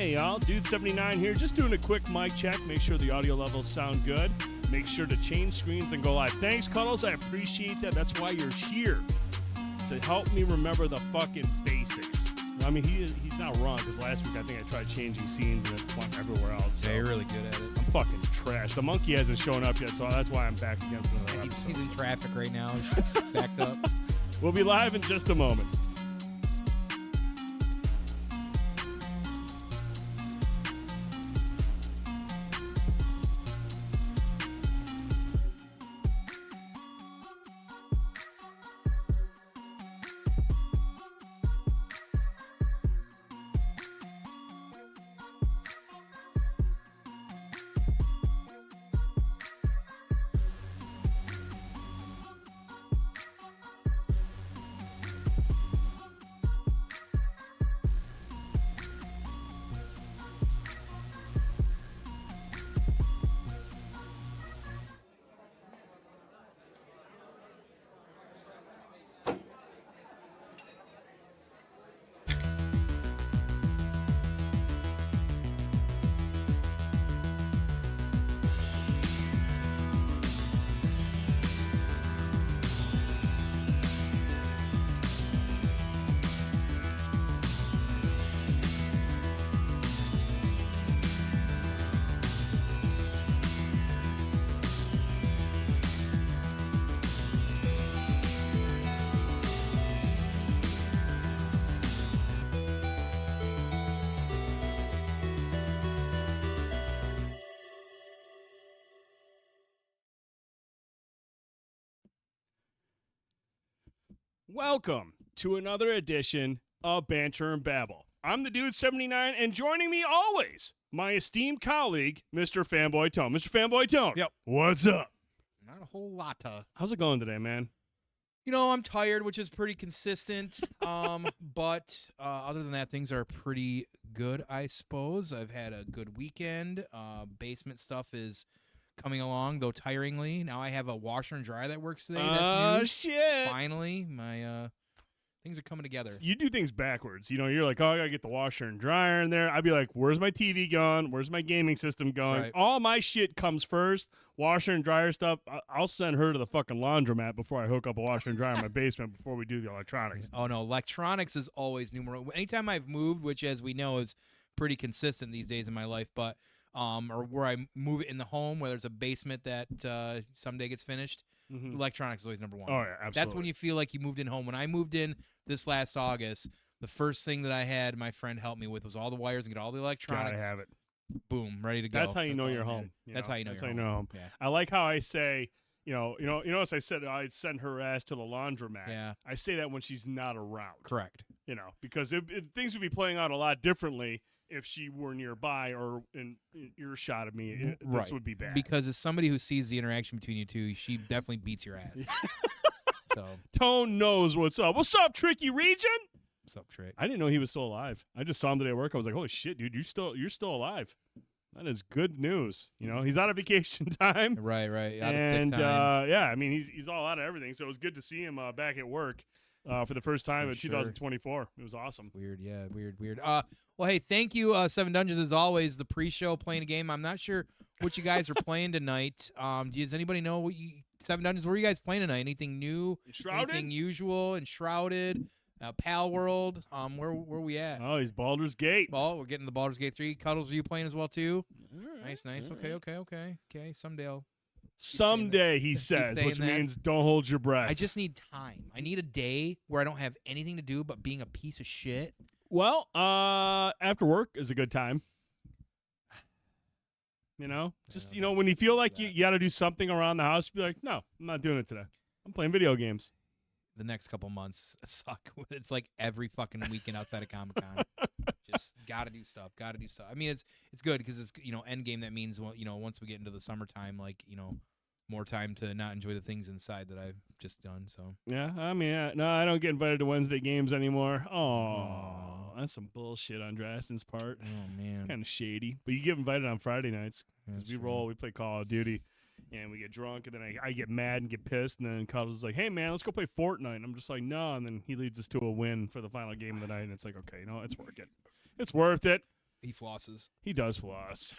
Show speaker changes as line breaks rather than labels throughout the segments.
Hey y'all, Dude79 here, just doing a quick mic check, make sure the audio levels sound good. Make sure to change screens and go live. Thanks, Cuddles, I appreciate that. That's why you're here, to help me remember the fucking basics. I mean, he's not wrong, because last week I think I tried changing scenes and it went everywhere else. So
yeah, you're really good at it.
I'm fucking trash. The monkey hasn't shown up yet, so that's why I'm back again for another episode.
He's in traffic right now. He's backed up.
We'll be live in just a moment. Welcome to another edition of Banter and Babble. I'm the Dude79, and joining me always, my esteemed colleague, Mr. Fanboytone. Mr. Fanboytone.
Yep.
What's up?
Not a whole lot.
How's it going today, man?
You know, I'm tired, which is pretty consistent. But other than that, things are pretty good, I suppose. I've had a good weekend. Basement stuff is coming along, though tiringly. Now I have a washer and dryer that works today. That's news.
Shit.
Finally, my things are coming together.
You do things backwards. You know, you're like, oh, I got to get the washer and dryer in there. I'd be like, where's my TV going? Where's my gaming system going?
Right.
All my shit comes first. Washer and dryer stuff, I'll send her to the fucking laundromat before I hook up a washer and dryer in my basement before we do the electronics.
Oh, no. Electronics is always numero. Anytime I've moved, which, as we know, is pretty consistent these days in my life, but or where I move it in the home, where there's a basement that someday gets finished, electronics is always number one.
Oh, yeah, absolutely.
That's when you feel like you moved in home. When I moved in this last August, the first thing that I had my friend help me with was all the wires and get all the electronics.
Gotta have it.
Boom, ready to go.
That's how you know you're home.
That's how you know you're home. Yeah.
I like how I say, as I said, I'd send her ass to the laundromat.
Yeah.
I say that when she's not around.
Correct.
You know, because things would be playing out a lot differently if she were nearby or in earshot of me. This would be bad.
Because as somebody who sees the interaction between you two, she definitely beats your ass. So
Tone knows what's up. What's up, Tricky Region?
What's up, Trick?
I didn't know he was still alive. I just saw him today at work. I was like, holy shit, dude, you're still alive. That is good news. You know, he's out of vacation time.
Right. Out
and,
of sick time.
yeah, I mean, he's all out of everything. So it was good to see him back at work for the first time in 2024. It was awesome.
It's weird. Yeah, weird. Well, hey, thank you, Seven Dungeons, as always, the pre-show playing a game. I'm not sure what you guys are playing tonight. Does anybody know what Seven Dungeons, what are you guys playing tonight? Anything new?
Enshrouded?
Anything usual? Enshrouded? Pal World? Where we at?
Oh, he's Baldur's Gate.
Well, we're getting the Baldur's Gate 3. Cuddles, are you playing as well, too?
Right,
Nice. Okay.
Someday, he says, which means don't hold your breath.
I just need time. I need a day where I don't have anything to do but being a piece of shit.
Well, after work is a good time. You know, just, when you feel like you got to do something around the house, be like, no, I'm not doing it today. I'm playing video games.
The next couple months suck. It's like every fucking weekend outside of Comic-Con. Just gotta do stuff. I mean, it's good because it's end game. That means once we get into the summertime, more time to not enjoy the things inside that I've just done. So
yeah, I mean, no, I don't get invited to Wednesday games anymore. Oh, that's some bullshit on Draston's part.
Oh man,
it's kind of shady. But you get invited on Friday nights because we play Call of Duty. And we get drunk, and then I get mad and get pissed, and then Cuddles is like, hey, man, let's go play Fortnite. And I'm just like, no, and then he leads us to a win for the final game of the night, and it's like, okay, it's worth it. It's worth it.
He flosses.
He does floss.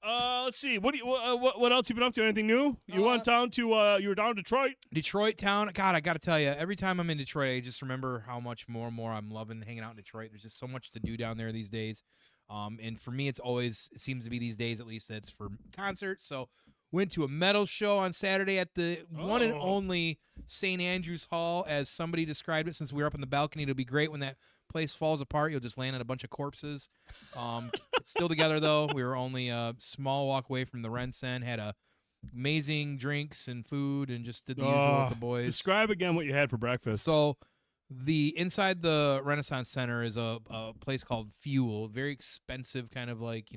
Let's see. What else you been up to? Anything new? You went down to you were down in Detroit.
Detroit town. God, I got to tell you, every time I'm in Detroit, I just remember how much more and more I'm loving hanging out in Detroit. There's just so much to do down there these days. And for me, it seems to be these days, at least, that's for concerts. So went to a metal show on Saturday at the one and only St. Andrews Hall, as somebody described it. Since we were up on the balcony, it'll be great when that place falls apart. You'll just land on a bunch of corpses. It's still together, though. We were only a small walk away from the Rensen. Had amazing drinks and food and just did the usual with the boys.
Describe again what you had for breakfast.
So inside the Renaissance Center is a place called Fuel. Very expensive, kind of like,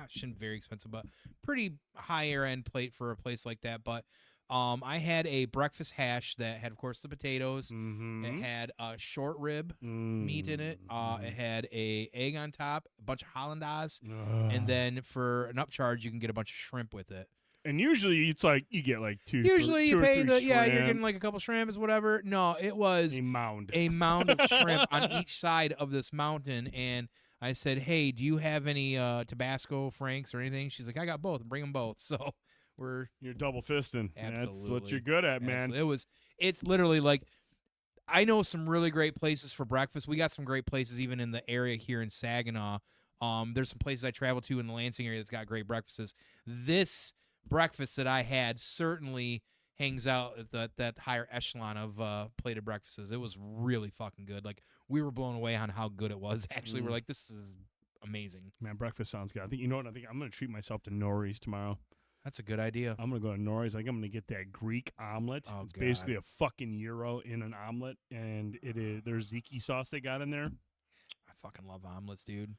shouldn't very expensive, but pretty higher end plate for a place like that. But I had a breakfast hash that had, of course, the potatoes.
Mm-hmm.
It had a short rib meat in it. It had a egg on top, a bunch of Hollandaise, and then for an upcharge, you can get a bunch of shrimp with it.
And usually it's like you get like two.
Usually you pay
you're
getting like a couple shrimps, whatever. No, it was
a mound
of shrimp on each side of this mountain. And I said, "Hey, do you have any Tabasco Franks or anything?" She's like, "I got both. Bring them both." So you're
double fisting.
Absolutely.
That's what you're good at, man.
Absolutely. It's literally like, I know some really great places for breakfast. We got some great places even in the area here in Saginaw. There's some places I travel to in the Lansing area that's got great breakfasts. This breakfast that I had certainly hangs out at that higher echelon of plated breakfasts. It was really fucking good. Like, we were blown away on how good it was. Actually, we're like, this is amazing.
Man, breakfast sounds good. I think, you know what? I think I'm going to treat myself to Nori's tomorrow.
That's a good idea.
I'm going to go to Nori's. I think I'm going to get that Greek omelet.
Oh,
it's
God.
basically a fucking gyro in an omelet, and there's tzatziki sauce they got in there.
I fucking love omelets, dude.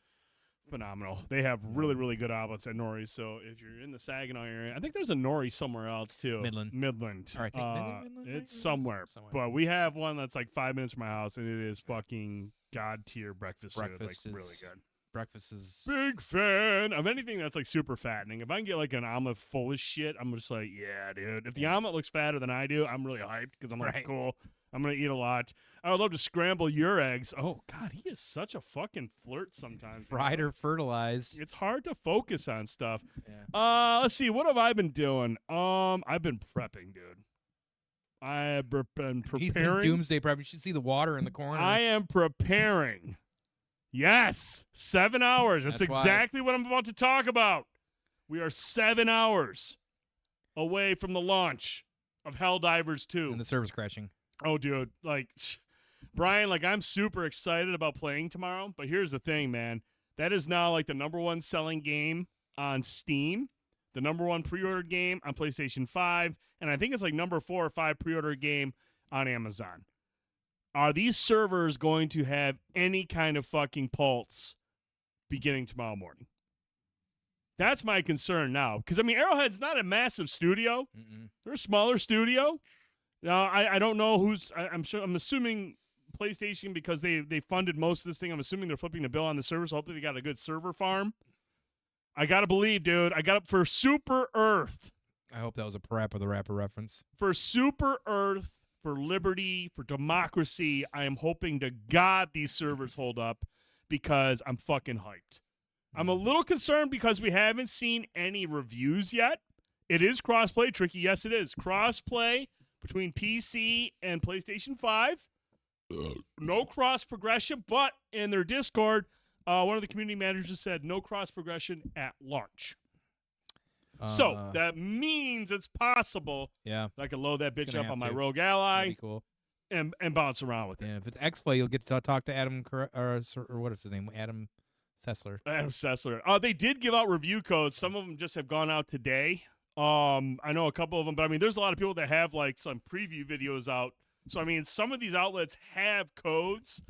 Phenomenal. They have really, really good omelets at Nori's. So if you're in the Saginaw area, I think there's a Nori somewhere else too. Midland.
All right, Midland,
it's somewhere. But we have one that's like 5 minutes from my house, and it is fucking god tier breakfast food. Like, really good.
Breakfast is
big fan of anything that's like super fattening. If I can get like an omelet full of shit, I'm just like, yeah, dude. If the omelet looks fatter than I do, I'm really hyped because I'm like, cool. I'm going to eat a lot. I would love to scramble your eggs. Oh, God, he is such a fucking flirt sometimes.
Fried or fertilized.
It's hard to focus on stuff. Yeah. Let's see. What have I been doing? I've been prepping, dude. I've been preparing.
He's been doomsday prep. You should see the water in the corner.
I am preparing. Yes, 7 hours. That's exactly what I'm about to talk about. We are 7 hours away from the launch of Helldivers 2.
And the server's crashing.
Oh, dude. Like, Brian, like, I'm super excited about playing tomorrow. But here's the thing, man. That is now, like, the #1 selling game on Steam, the #1 pre-order game on PlayStation 5, and I think it's, like, #4 or 5 pre-order game on Amazon. Are these servers going to have any kind of fucking pulse beginning tomorrow morning? That's my concern now. Because, I mean, Arrowhead's not a massive studio. They're a smaller studio. Now, I don't know who's... I'm assuming PlayStation, because they funded most of this thing. I'm assuming they're flipping the bill on the server, so hopefully they got a good server farm. I got to believe, dude. I got up for Super Earth.
I hope that was a Parappa the Rapper reference.
For Super Earth, for liberty, for democracy, I am hoping to God these servers hold up because I'm fucking hyped. I'm a little concerned because we haven't seen any reviews yet. It is crossplay, Tricky. Yes, it is. Crossplay between PC and PlayStation 5. No cross progression, but in their Discord, one of the community managers said no cross progression at launch. So that means it's possible.
Yeah,
I can load that bitch up on my
to.
Rogue Ally.
That'd be cool.
And bounce around with it.
Yeah, if it's X-Play, you'll get to talk to Adam, or what is his name? Adam Sessler.
Adam Sessler. They did give out review codes. Some of them just have gone out today. I know a couple of them, but I mean, there's a lot of people that have like some preview videos out. So I mean, some of these outlets have codes.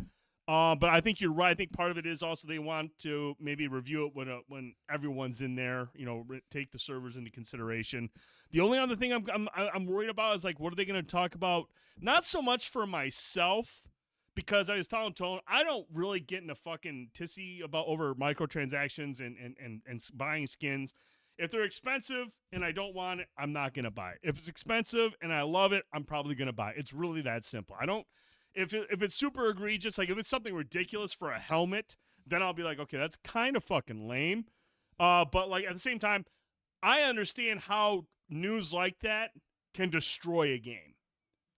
But I think you're right. I think part of it is also they want to maybe review it when everyone's in there. You know, take the servers into consideration. The only other thing I'm worried about is like, what are they going to talk about? Not so much for myself, because I was telling Tone, I don't really get in a fucking tissy about over microtransactions and buying skins. If they're expensive and I don't want it, I'm not going to buy it. If it's expensive and I love it, I'm probably going to buy it. It's really that simple. I don't. If it's super egregious, like if it's something ridiculous for a helmet then I'll be like, okay, that's kind of fucking lame. But like at the same time, I understand how news like that can destroy a game,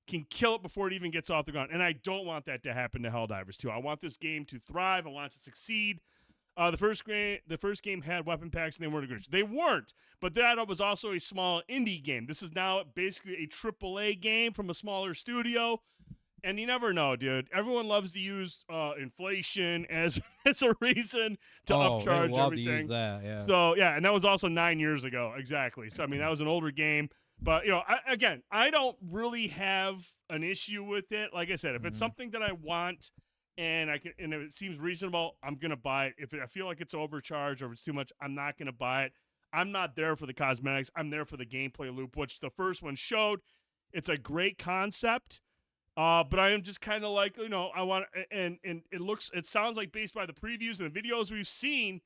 can kill it before it even gets off the ground. And I don't want that to happen to Helldivers 2. I want this game to thrive. I want it to succeed. The first game had weapon packs and they weren't good. They weren't, but that was also a small indie game. This is now basically a AAA game from a smaller studio. And you never know, dude. Everyone loves to use inflation as a reason to upcharge
they love
everything.
To use that, yeah.
So yeah, and that was also 9 years ago, exactly. So I mean, that was an older game, but you know, I don't really have an issue with it. Like I said, if it's something that I want and if it seems reasonable, I'm gonna buy it. If I feel like it's overcharged or if it's too much, I'm not gonna buy it. I'm not there for the cosmetics. I'm there for the gameplay loop, which the first one showed. It's a great concept. But I am just kind of like, you know, I want, and it sounds like based by the previews and the videos we've seen,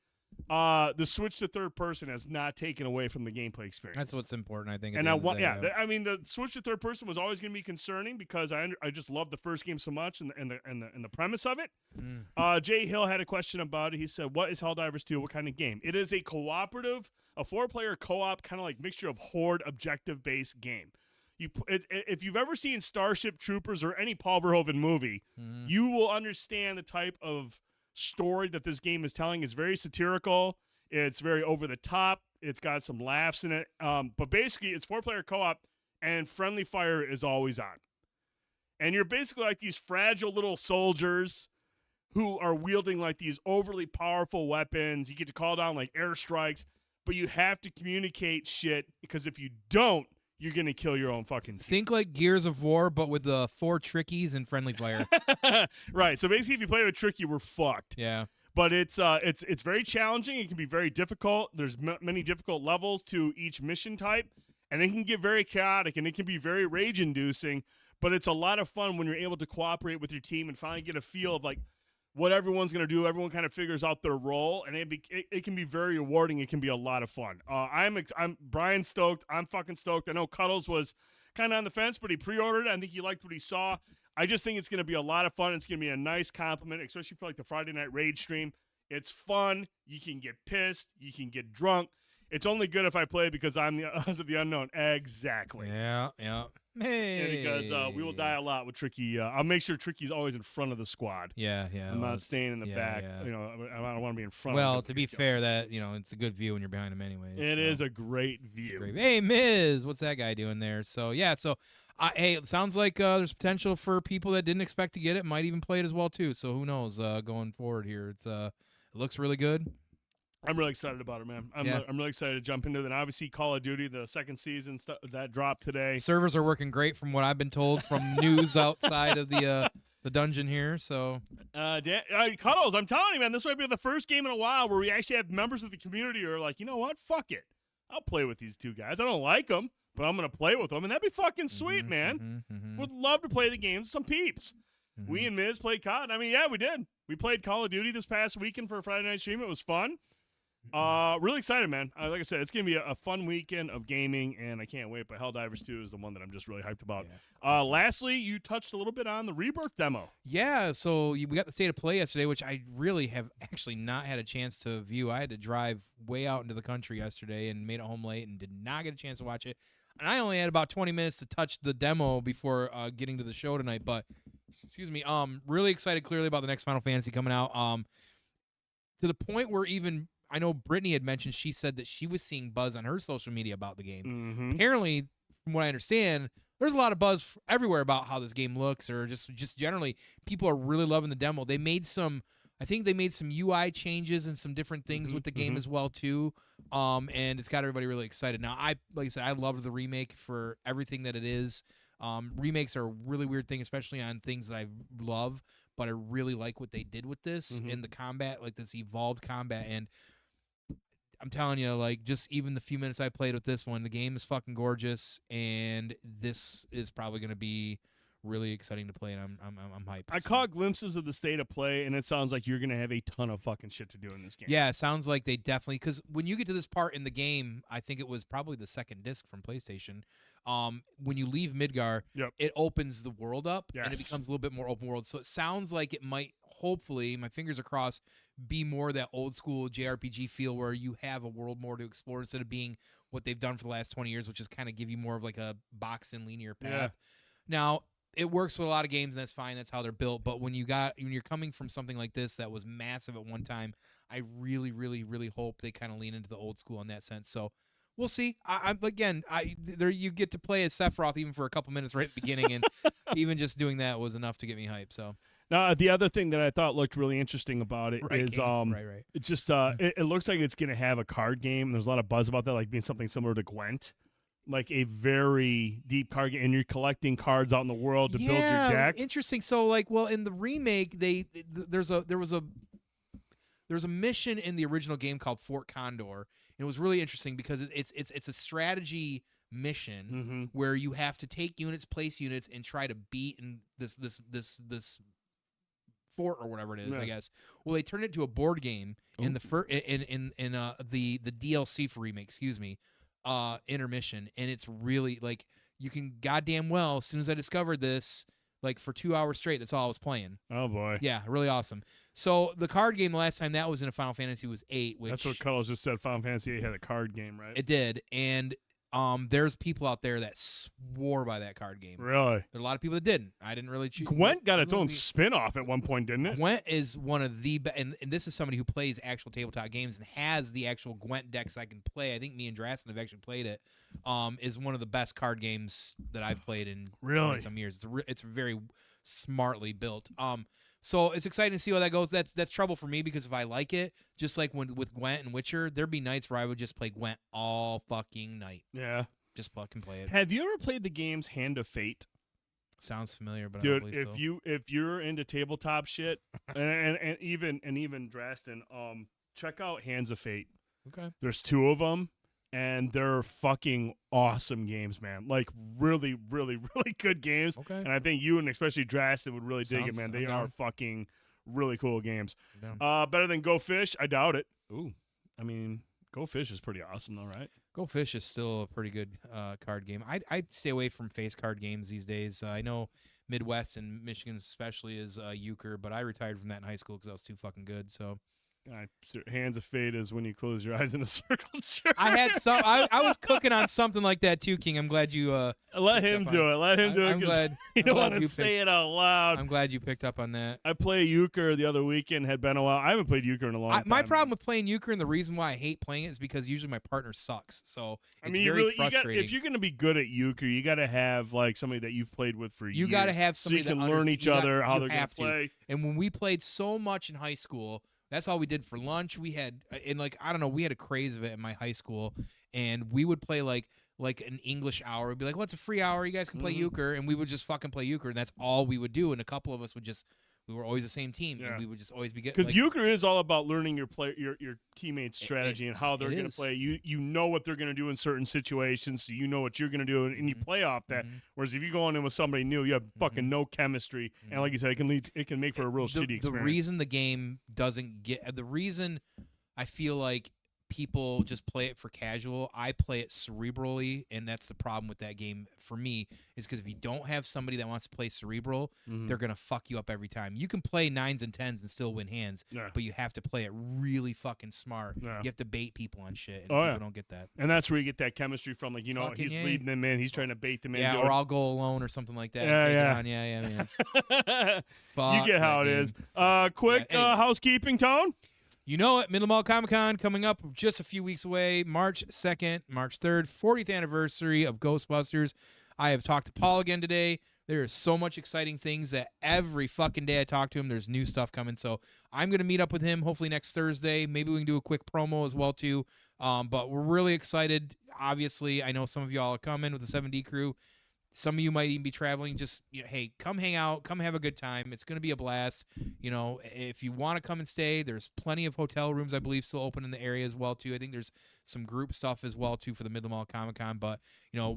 the switch to third person has not taken away from the gameplay experience.
That's what's important, I think.
And I want, I mean, the switch to third person was always going to be concerning because I just love the first game so much and the premise of it. Jay Hill had a question about it. He said, "What is Helldivers 2? What kind of game?" It is a cooperative, a 4-player co-op kind of like mixture of horde objective based game. If you've ever seen Starship Troopers or any Paul Verhoeven movie, you will understand the type of story that this game is telling. It's very satirical. It's very over the top. It's got some laughs in it. But basically, it's 4-player co-op, and friendly fire is always on. And you're basically like these fragile little soldiers who are wielding like these overly powerful weapons. You get to call down like airstrikes, but you have to communicate shit because if you don't, you're going to kill your own fucking team.
Think like Gears of War, but with the 4 trickies and friendly fire.
Right. So basically, if you play with tricky, we're fucked.
Yeah.
But it's very challenging. It can be very difficult. There's many difficult levels to each mission type, and it can get very chaotic, and it can be very rage-inducing. But it's a lot of fun when you're able to cooperate with your team and finally get a feel of like what everyone's going to do. Everyone kind of figures out their role, and it can be very rewarding. It can be a lot of fun. I'm Brian's stoked. I'm fucking stoked. I know Cuddles was kind of on the fence, but he pre-ordered it. I think he liked what he saw. I just think it's going to be a lot of fun. It's going to be a nice compliment, especially for like the Friday Night Rage stream. It's fun. You can get pissed. You can get drunk. It's only good if I play because I'm the Us of the Unknown. Exactly.
Yeah. Hey.
And because we will die a lot with Tricky. I'll make sure Tricky's always in front of the squad.
Yeah.
I'm not staying in the back.
Yeah.
You know, I don't want to be in front.
Well, to be fair, that it's a good view when you're behind him anyway.
It is a great view.
Hey, Miz, what's that guy doing there? So yeah, hey, it sounds like there's potential for people that didn't expect to get it, might even play it as well too. So who knows going forward here? It looks really good.
I'm really excited about it, man. I'm really excited to jump into it. And obviously, Call of Duty, the second season that dropped today.
Servers are working great, from what I've been told from news outside of the dungeon here. So,
Cuddles, I'm telling you, man, this might be the first game in a while where we actually have members of the community who are like, you know what, fuck it, I'll play with these two guys. I don't like them, but I'm gonna play with them, and that'd be fucking sweet, man. Would love to play the games with some peeps. We and Miz played COD. I mean, yeah, we did. We played Call of Duty this past weekend for a Friday night stream. It was fun. Really excited, man. Like I said, it's gonna be a fun weekend of gaming, and I can't wait. But Helldivers 2 is the one that I'm just really hyped about. Yeah. Lastly, you touched a little bit on the Rebirth demo.
Yeah, so we got the state of play yesterday, which I really have actually not had a chance to view. I had to drive way out into the country yesterday and made it home late and did not get a chance to watch it. And I only had about 20 minutes to touch the demo before getting to the show tonight. But excuse me, really excited clearly about the next Final Fantasy coming out. To the point where even I know Brittany had mentioned, she said that she was seeing buzz on her social media about the game. Apparently, from what I understand, there's a lot of buzz everywhere about how this game looks, or just generally, people are really loving the demo. They made I think they made some UI changes and some different things with the game as well too. And it's got everybody really excited. Now, like I said, I loved the remake for everything that it is. Remakes are a really weird thing, especially on things that I love, but I really like what they did with this and the combat, like this evolved combat. And I'm telling you, like, just even the few minutes I played with this one, the game is fucking gorgeous, and this is probably going to be really exciting to play, and I'm hyped.
I caught glimpses of the state of play, and it sounds like you're going to have a ton of fucking shit to do in this game.
Yeah, it sounds like they definitely, because when you get to this part in the game, I think it was probably the second disc from PlayStation, when you leave Midgar, it opens the world up, and it becomes a little bit more open world. So it sounds like it might, hopefully, my fingers are crossed, be more that old school JRPG feel where you have a world more to explore instead of being what they've done for the last 20 years, which is kind of give you more of like a boxed in linear path.
Yeah.
Now, it works with a lot of games, and that's fine. That's how they're built. But when you're coming from something like this that was massive at one time, I really, really, really hope they kind of lean into the old school in that sense. So we'll see. You get to play as Sephiroth even for a couple minutes right at the beginning, and even just doing that was enough to get me hyped. So
Now, the other thing that I thought looked really interesting about it is
right.
it just it looks like it's going to have a card game. There's a lot of buzz about that, like being something similar to Gwent, like a very deep card game, and you're collecting cards out in the world to build your deck.
Interesting. So, like, well, in the remake, there was a mission in the original game called Fort Condor, and it was really interesting because it's a strategy mission where you have to take units, place units, and try to beat in this fort or whatever it is, I guess. Well, they turned it into a board game in the the DLC for remake, intermission, and it's really like you can goddamn well. As soon as I discovered this, like for 2 hours straight, that's all I was playing.
Oh boy,
yeah, really awesome. So the card game, the last time that was in a Final Fantasy was 8, which
that's what Cuddles just said. Final Fantasy 8 had a card game, right?
It did, and there's people out there that swore by that card game.
Really?
There are a lot of people that didn't. I didn't really choose.
Gwent got its own spin-off at one point, didn't it?
Gwent is one of the and this is somebody who plays actual tabletop games and has the actual Gwent decks I can play. I think me and Drastin have actually played it. Is one of the best card games that I've played in some years. It's very smartly built. So it's exciting to see how that goes. That's trouble for me because if I like it, just like with Gwent and Witcher, there'd be nights where I would just play Gwent all fucking night.
Yeah.
Just fucking play it.
Have you ever played the games Hand of Fate?
Sounds familiar, but
dude,
I don't believe
if you're into tabletop shit, and even Drastin, check out Hands of Fate.
Okay.
There's 2 of them, and they're fucking awesome games, man. Like really, really, really good games.
Okay.
And I think you and especially Drastin would really dig it, man. They are fucking really cool games. Better than Go Fish? I doubt it. Ooh, I mean, Go Fish is pretty awesome, though, right?
Go Fish is still a pretty good card game. I'd stay away from face card games these days. I know Midwest and Michigan especially is euchre, but I retired from that in high school because I was too fucking good. So
Hands of Fate is when you close your eyes in a circle. Sure.
I had some. I was cooking on something like that too, King. I'm glad you
let him do it. Let him do it.
I'm glad
you don't want to say it out loud.
I'm glad you picked up on that.
I played euchre the other weekend. Had been a while. I haven't played euchre in a long time.
My problem with playing euchre and the reason why I hate playing it is because usually my partner sucks. So it's very frustrating.
If you're going to be good at euchre, you got to have like somebody that you've played with for years.
You got to have somebody
so you can learn each other how they're going to play.
And when we played so much in high school. That's all we did for lunch. We had, we had a craze of it in my high school, and we would play like an English hour. We'd be like, "What's a free hour? You guys can play euchre," and we would just fucking play euchre, and that's all we would do. And a couple of us we were always the same team, and we would just always be good.
Because euchre is all about learning your teammates' strategy and how they're going to play. You know what they're going to do in certain situations, so you know what you're going to do, and you play off that. Whereas if you go in with somebody new, you have fucking no chemistry, and like you said, it can make for a real shitty experience.
The reason the game doesn't get the reason I feel like people just play it for casual. I play it cerebrally, and that's the problem with that game for me is because if you don't have somebody that wants to play cerebral, they're going to fuck you up every time. You can play 9s and 10s and still win hands, but you have to play it really fucking smart. You have to bait people on shit, and people don't get that.
And that's where you get that chemistry from. Like, he's leading them in. He's trying to bait them in.
Yeah, or I'll go alone or something like that.
Yeah,
man.
You get how it is. Quick housekeeping, Tone?
You know it, Middle Mall Comic-Con coming up just a few weeks away, March 2nd, March 3rd, 40th anniversary of Ghostbusters. I have talked to Paul again today. There is so much exciting things that every fucking day I talk to him, there's new stuff coming. So I'm going to meet up with him hopefully next Thursday. Maybe we can do a quick promo as well, too. But we're really excited. Obviously, I know some of y'all are coming with the 7D crew. Some of you might even be traveling. Just, hey, come hang out. Come have a good time. It's going to be a blast. If you want to come and stay, there's plenty of hotel rooms, I believe, still open in the area as well, too. I think there's some group stuff as well, too, for the Middle Mall Comic-Con. But,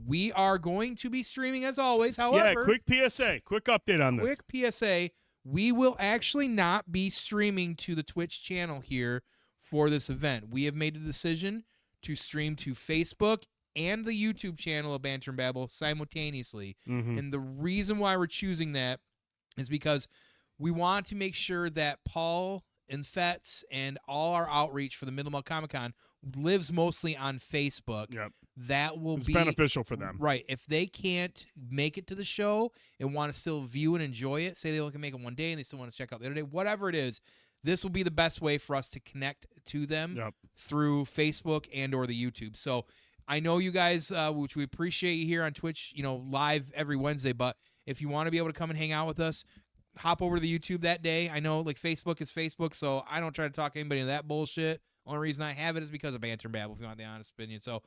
we are going to be streaming as always. However,
quick PSA. Quick update on this.
Quick PSA. We will actually not be streaming to the Twitch channel here for this event. We have made a decision to stream to Facebook and the YouTube channel of Banter and Babble simultaneously. And the reason why we're choosing that is because we want to make sure that Paul and FETs and all our outreach for the Middle Comic Con lives mostly on Facebook.
Yep.
That will
It's
be
beneficial for them.
Right. If they can't make it to the show and want to still view and enjoy it, say they only can make it one day and they still want to check out the other day, whatever it is, this will be the best way for us to connect to them through Facebook and or the YouTube. So I know you guys, which we appreciate you here on Twitch, live every Wednesday, but if you want to be able to come and hang out with us, hop over to the YouTube that day. I know like Facebook is Facebook, so I don't try to talk anybody into that bullshit. Only reason I have it is because of Banter Babble, if you want the honest opinion. So,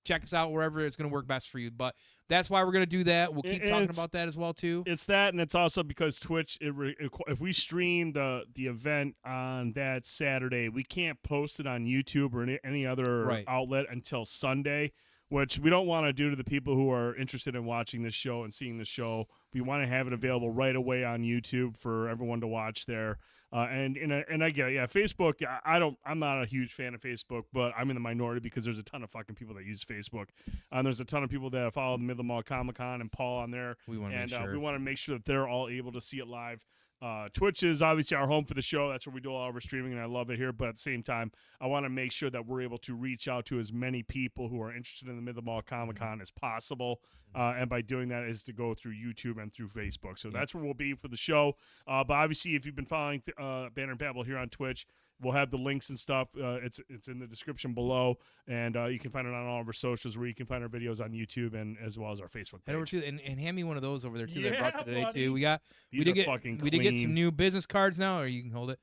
check us out wherever it's going to work best for you. But that's why we're going to do that. We'll keep talking about that as well, too.
It's that, and it's also because Twitch, if we stream the event on that Saturday, we can't post it on YouTube or any other outlet until Sunday, which we don't want to do to the people who are interested in watching this show and seeing the show. We want to have it available right away on YouTube for everyone to watch there. And I get it. Facebook. I'm not a huge fan of Facebook, but I'm in the minority because there's a ton of fucking people that use Facebook. There's a ton of people that follow the Middle Mall Comic Con and Paul on there. We want to make sure that they're all able to see it live. Twitch is obviously our home for the show. That's where we do all of our streaming, and I love it here. But at the same time, I want to make sure that we're able to reach out to as many people who are interested in the Middle Mall Comic Con as possible. And by doing that is to go through YouTube and through Facebook. So that's where we'll be for the show. But obviously, if you've been following Banter Babble here on Twitch, we'll have the links and stuff. It's in the description below, and you can find it on all of our socials, where you can find our videos on YouTube and as well as our Facebook page.
Head over to and hand me one of those over there too. That I brought today
buddy.
too. We did get some new business cards now, or you can hold it.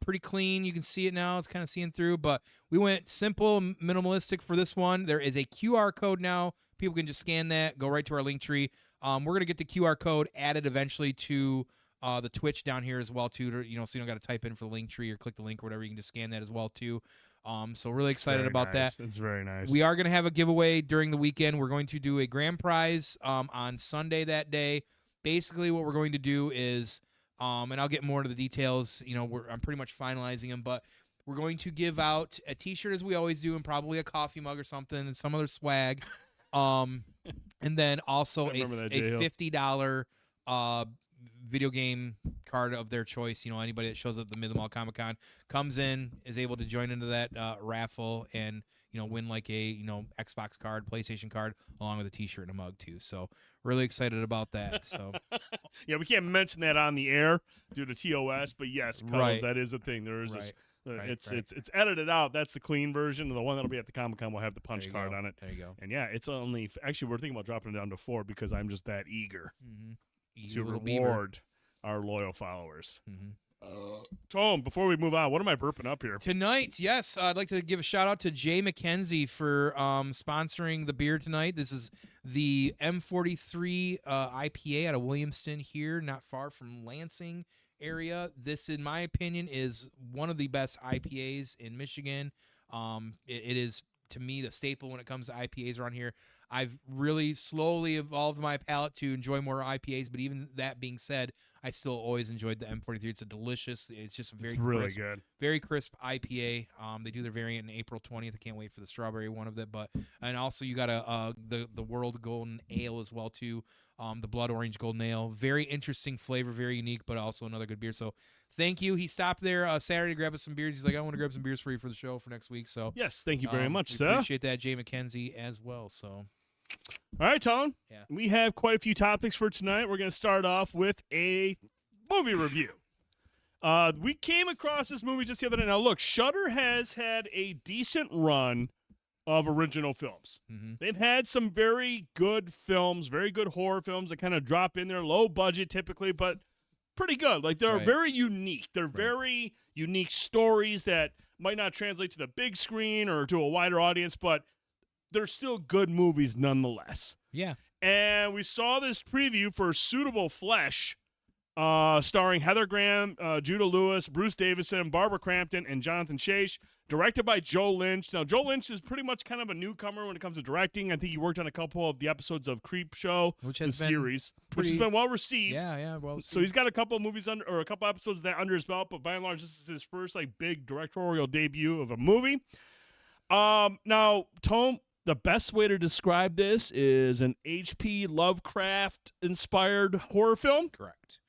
Pretty clean. You can see it now. It's kind of seeing through, but we went simple, minimalistic for this one. There is a QR code now. People can just scan that, go right to our link tree. We're gonna get the QR code added eventually to the Twitch down here as well too. So you don't got to type in for the link tree or click the link or whatever. You can just scan that as well too. So really excited about that.
It's very nice.
We are going to have a giveaway during the weekend. We're going to do a grand prize on Sunday that day. Basically, what we're going to do is, and I'll get more into the details. I'm pretty much finalizing them, but we're going to give out a T-shirt as we always do, and probably a coffee mug or something, and some other swag. And then also a $50 video game card of their choice. Anybody that shows up at the Middle Mall Comic Con comes in, is able to join into that raffle and win like a Xbox card, PlayStation card, along with a T-shirt and a mug too. So really excited about that. So
yeah, we can't mention that on the air due to TOS, but yes, Cuddles, that is a thing. There is this. It's edited out. That's the clean version. The one that'll be at the Comic-Con will have the punch card on it.
There you go.
And yeah, it's only actually we're thinking about dropping it down to 4 because I'm just that eager to reward our loyal followers. Tom, before we move on, what am I burping up here?
Tonight, yes, I'd like to give a shout out to Jay McKenzie for sponsoring the beer tonight. This is the M43 IPA out of Williamston here, not far from Lansing area. This, in my opinion, is one of the best IPAs in Michigan. It is, to me, the staple when it comes to IPAs around here. I've really slowly evolved my palate to enjoy more IPAs, but even that being said, I still always enjoyed the M43. It's it's just a really good, very crisp IPA. They do their variant in April 20th. I can't wait for the strawberry one of it. And also you got the World Golden Ale as well too. The Blood Orange Golden Ale, very interesting flavor, very unique, but also another good beer. So thank you. He stopped there Saturday to grab us some beers. He's like, I want to grab some beers for you for the show for next week. So
yes, thank you very much, sir.
Appreciate that, Jay McKenzie, as well. So.
All right, Tom.
Yeah.
We have quite a few topics for tonight. We're going to start off with a movie review. We came across this movie just the other day. Now, look, Shudder has had a decent run of original films. They've had some very good films, very good horror films that kind of drop in there, low budget typically, but pretty good. Like, they're very unique. They're very unique stories that might not translate to the big screen or to a wider audience, but they're still good movies nonetheless.
Yeah.
And we saw this preview for Suitable Flesh, starring Heather Graham, Judah Lewis, Bruce Davison, Barbara Crampton, and Jonathan Chase, directed by Joe Lynch. Now, Joe Lynch is pretty much kind of a newcomer when it comes to directing. I think he worked on a couple of the episodes of Creep Show, which has been well received.
Yeah, well received.
So he's got a couple of movies or a couple episodes of that under his belt, but by and large, this is his first big directorial debut of a movie. Now, Tom, the best way to describe this is an H.P. Lovecraft-inspired horror film.
Correct.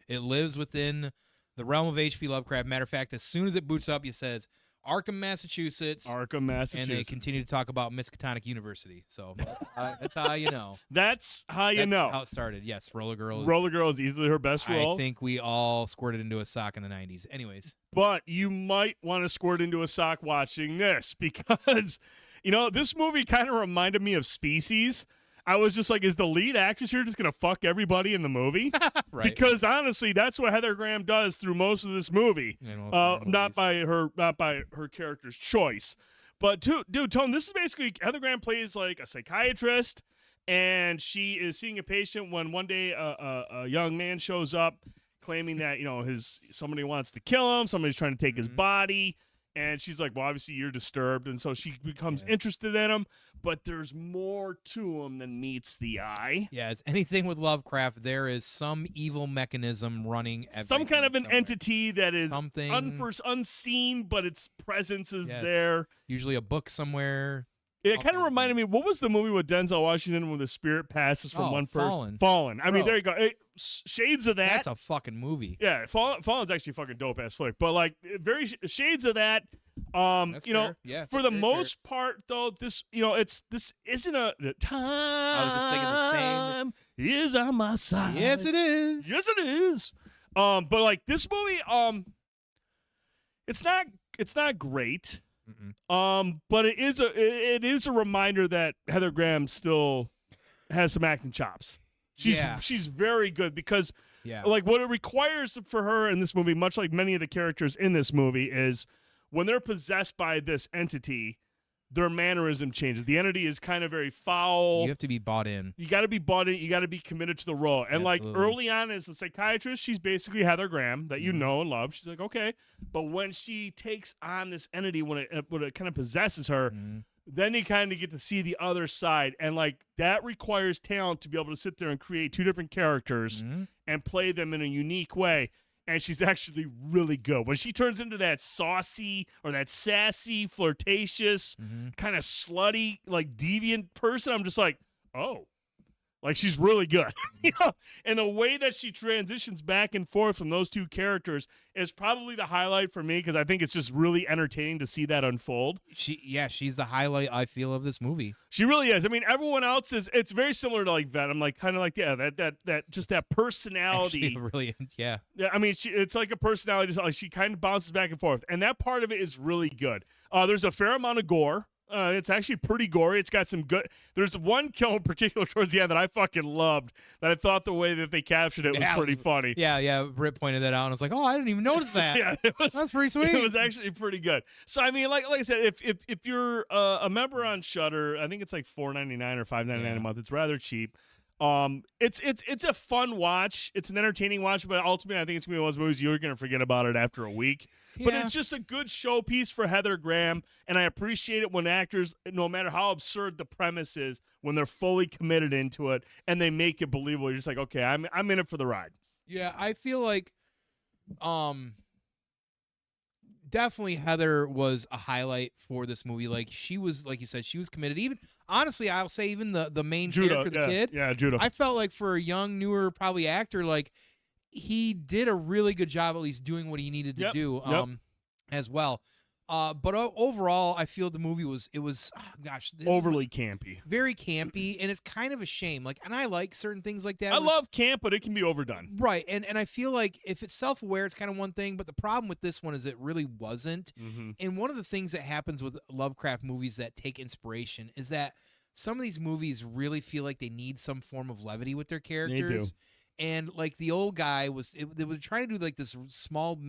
It lives within the realm of H.P. Lovecraft. Matter of fact, as soon as it boots up, it says Arkham, Massachusetts. And they continue to talk about Miskatonic University. So that's how you know.
That's how you
That's
know.
how it started. Yes, Roller Girl.
Roller Girl is easily her best role.
I think we all squirted into a sock in the 90s. Anyways.
But you might want to squirt into a sock watching this because, this movie kind of reminded me of Species. I was just like, is the lead actress here just going to fuck everybody in the movie?
Right.
Because honestly, that's what Heather Graham does through most of this movie. Not by her character's choice. But dude, Tone, this is basically Heather Graham plays like a psychiatrist, and she is seeing a patient when one day a young man shows up claiming that somebody wants to kill him, somebody's trying to take his body. And she's like, well, obviously you're disturbed. And so she becomes interested in him. But there's more to him than meets the eye.
Yeah, it's anything with Lovecraft, there is some evil mechanism running
some kind of an
somewhere.
Entity that is unseen, but its presence is there.
Usually a book somewhere.
It kind of reminded me, what was the movie with Denzel Washington when the spirit passes from one person? Fallen. I mean, there you go. Shades of that.
That's a fucking movie.
Yeah, Fallen's actually a fucking dope ass flick. But like, very shades of that.
Fair. Yeah,
for the most part, though, this this isn't a time.
I was just thinking the same.
Is on my side.
Yes, it is.
Yes, it is. But like this movie, it's not great. But it is a reminder that Heather Graham still has some acting chops. She's very good because like what it requires for her in this movie, much like many of the characters in this movie, is when they're possessed by this entity, their mannerism changes. The entity is kind of very foul.
You have to be bought in.
You got to be bought in. You got to be committed to the role. And like early on as the psychiatrist, she's basically Heather Graham that you know and love. She's like, okay. But when she takes on this entity, when it kind of possesses her, then you kind of get to see the other side. And like that requires talent to be able to sit there and create two different characters and play them in a unique way. And she's actually really good. When she turns into that saucy or that sassy, flirtatious, kind of slutty, like deviant person, I'm just like, oh. Like, she's really good. And the way that she transitions back and forth from those two characters is probably the highlight for me because I think it's just really entertaining to see that unfold.
She's the highlight, I feel, of this movie.
She really is. I mean, everyone else it's very similar to like Venom, like kind of like that personality.
Actually, really, yeah.
Yeah, I mean, it's like a personality. Just like she kind of bounces back and forth, and that part of it is really good. There's a fair amount of gore. It's actually pretty gory. It's got some good. There's one kill in particular towards the end that I fucking loved. That I thought the way that they captured it was pretty funny.
Yeah. Rip pointed that out, and I was like, oh, I didn't even notice that. That's pretty sweet.
It was actually pretty good. So I mean, like I said, if you're a member on Shudder, I think it's like $4.99 or $5.99 a month. It's rather cheap. It's a fun watch. It's an entertaining watch, but ultimately, I think it's gonna be one of those movies you're gonna forget about it after a week. But it's just a good showpiece for Heather Graham, and I appreciate it when actors, no matter how absurd the premise is, when they're fully committed into it and they make it believable. You're just like, okay, I'm in it for the ride.
Yeah, I feel like, definitely Heather was a highlight for this movie. Like she was, like you said, she was committed. Even honestly, I'll say even the main character, the kid.
Yeah, Judah.
I felt like for a young, newer, probably actor, like he did a really good job at least doing what he needed to do as well. But overall, I feel the movie was
overly campy,
very campy, and it's kind of a shame. Like, and I like certain things like that.
I love camp, but it can be overdone,
right? And I feel like if it's self-aware, it's kind of one thing. But the problem with this one is it really wasn't. And one of the things that happens with Lovecraft movies that take inspiration is that some of these movies really feel like they need some form of levity with their characters.
They do.
And like the old guy they were trying to do like this small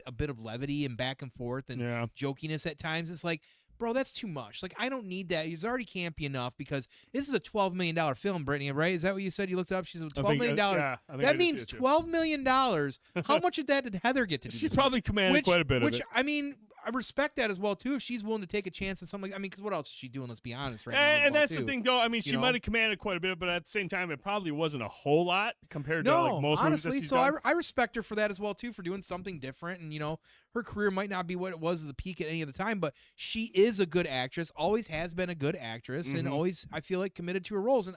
a bit of levity and back and forth and jokiness at times. It's like, bro, that's too much. Like, I don't need that. He's already campy enough because this is a $12 million film, Brittany, right? Is that what you said? You looked up? She's $12 million. That means $12 million. How much of that did Heather get to do?
She probably commanded quite a bit of it.
Which, I mean, I respect that as well, too, if she's willing to take a chance on something. I mean, because what else is she doing? Let's be honest right now.
And that's the thing, though. I mean, she might have commanded quite a bit, but at the same time, it probably wasn't a whole lot compared to like most
honestly,
movies that she's
done.
done.
I respect her for that as well, too, for doing something different. And, her career might not be what it was at the peak at any other time, but she is a good actress, always has been a good actress, and always, I feel like, committed to her roles. And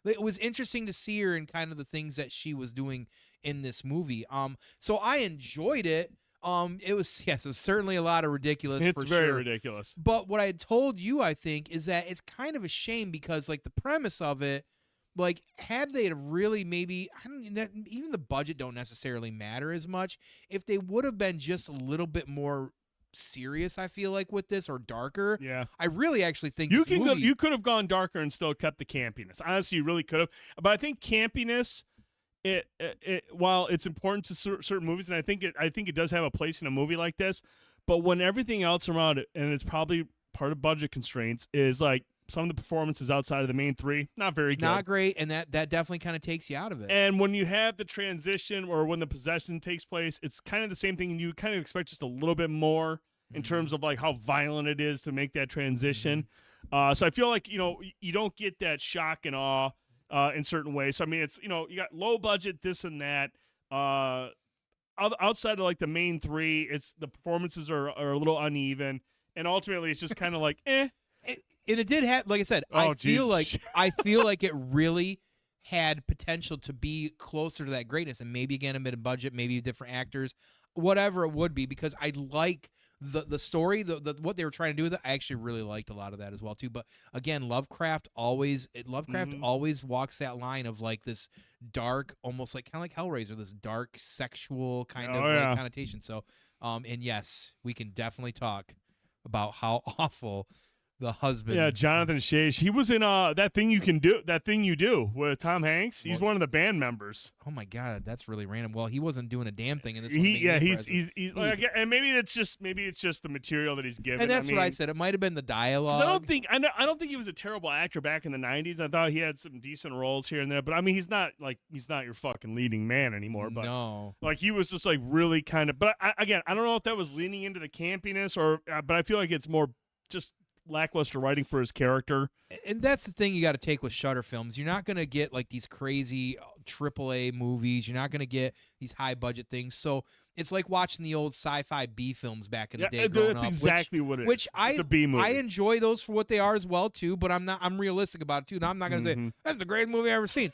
it was interesting to see her in kind of the things that she was doing in this movie. So I enjoyed it. It was certainly a lot of ridiculous.
It's very
sure.
ridiculous.
But what I had told you, I think, is that it's kind of a shame because like the premise of it, like had they really maybe even the budget don't necessarily matter as much. If they would have been just a little bit more serious, I feel like with this or darker.
Yeah,
I really actually think
you
this movie,
you could have gone darker and still kept the campiness. Honestly, you really could have. But I think campiness, it while it's important to certain movies, and I think it does have a place in a movie like this. But when everything else around it, and it's probably part of budget constraints, is like some of the performances outside of the main three, not very good.
Not great, and that definitely kind of takes you out of it.
And when you have the transition or when the possession takes place, it's kind of the same thing, and you kind of expect just a little bit more in terms of like how violent it is to make that transition. So I feel like, you don't get that shock and awe in certain ways. So I mean, it's, you got low budget, this and that. Outside of like the main three, it's the performances are a little uneven, and ultimately it's just kind of like
And it did have, like I said, I feel like it really had potential to be closer to that greatness, and maybe again a mid-budget, maybe different actors, whatever it would be, because I like the story, the what they were trying to do with it. I actually really liked a lot of that as well too. But again, Lovecraft always walks that line of like this dark, almost like kind of like Hellraiser, this dark sexual kind of like connotation. So, and yes, we can definitely talk about how awful the husband.
Yeah, Jonathan Shage. He was in That Thing You Do with Tom Hanks. He's one of the band members.
Oh my God, that's really random. Well, he wasn't doing a damn thing in this.
He's like, and maybe it's just the material that he's given.
And that's what I said. It might have been the dialogue.
I don't think he was a terrible actor back in the 90s. I thought he had some decent roles here and there, but I mean, he's not your fucking leading man anymore. But
no,
like he was just like really kind of. But I don't know if that was leaning into the campiness or. But I feel like it's more just lackluster writing for his character.
And that's the thing you got to take with Shudder films. You're not going to get like these crazy AAA movies. You're not going to get these high budget things. So it's like watching the old sci-fi B films back in the day.
That's exactly what it is.
Which
it's a B movie.
I enjoy those for what they are as well too. But I'm realistic about it too. Now I'm not going to say that's the greatest movie I've ever seen.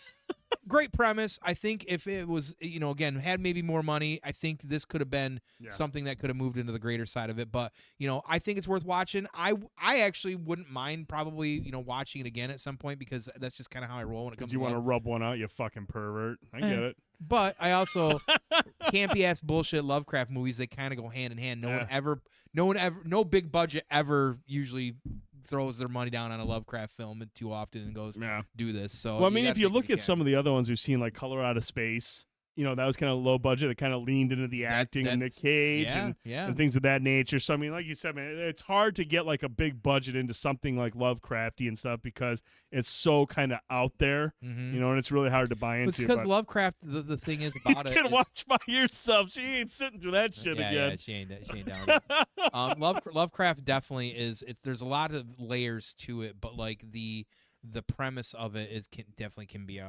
Great premise. I think if it was, again, had maybe more money, I think this could have been something that could have moved into the greater side of it. But, I think it's worth watching. I actually wouldn't mind probably, watching it again at some point because that's just kind of how I roll when it comes to
you want to rub one out, you fucking pervert. I get it.
But I also campy-ass bullshit Lovecraft movies, they kind of go hand in hand. No big budget ever usually throws their money down on a Lovecraft film too often and goes, do this. So,
well, I mean, if you look at some of the other ones we've seen, like Color Out of Space, that was kind of low budget. It kind of leaned into the acting and Nick Cage and things of that nature. So, I mean, like you said, man, it's hard to get like a big budget into something like Lovecrafty and stuff because it's so kind of out there, and it's really hard to buy into.
It's because Lovecraft, the thing is about it.
You can watch by yourself. She ain't sitting through that shit again.
Yeah, she ain't down. Lovecraft definitely is. There's a lot of layers to it, but like the premise of it definitely can be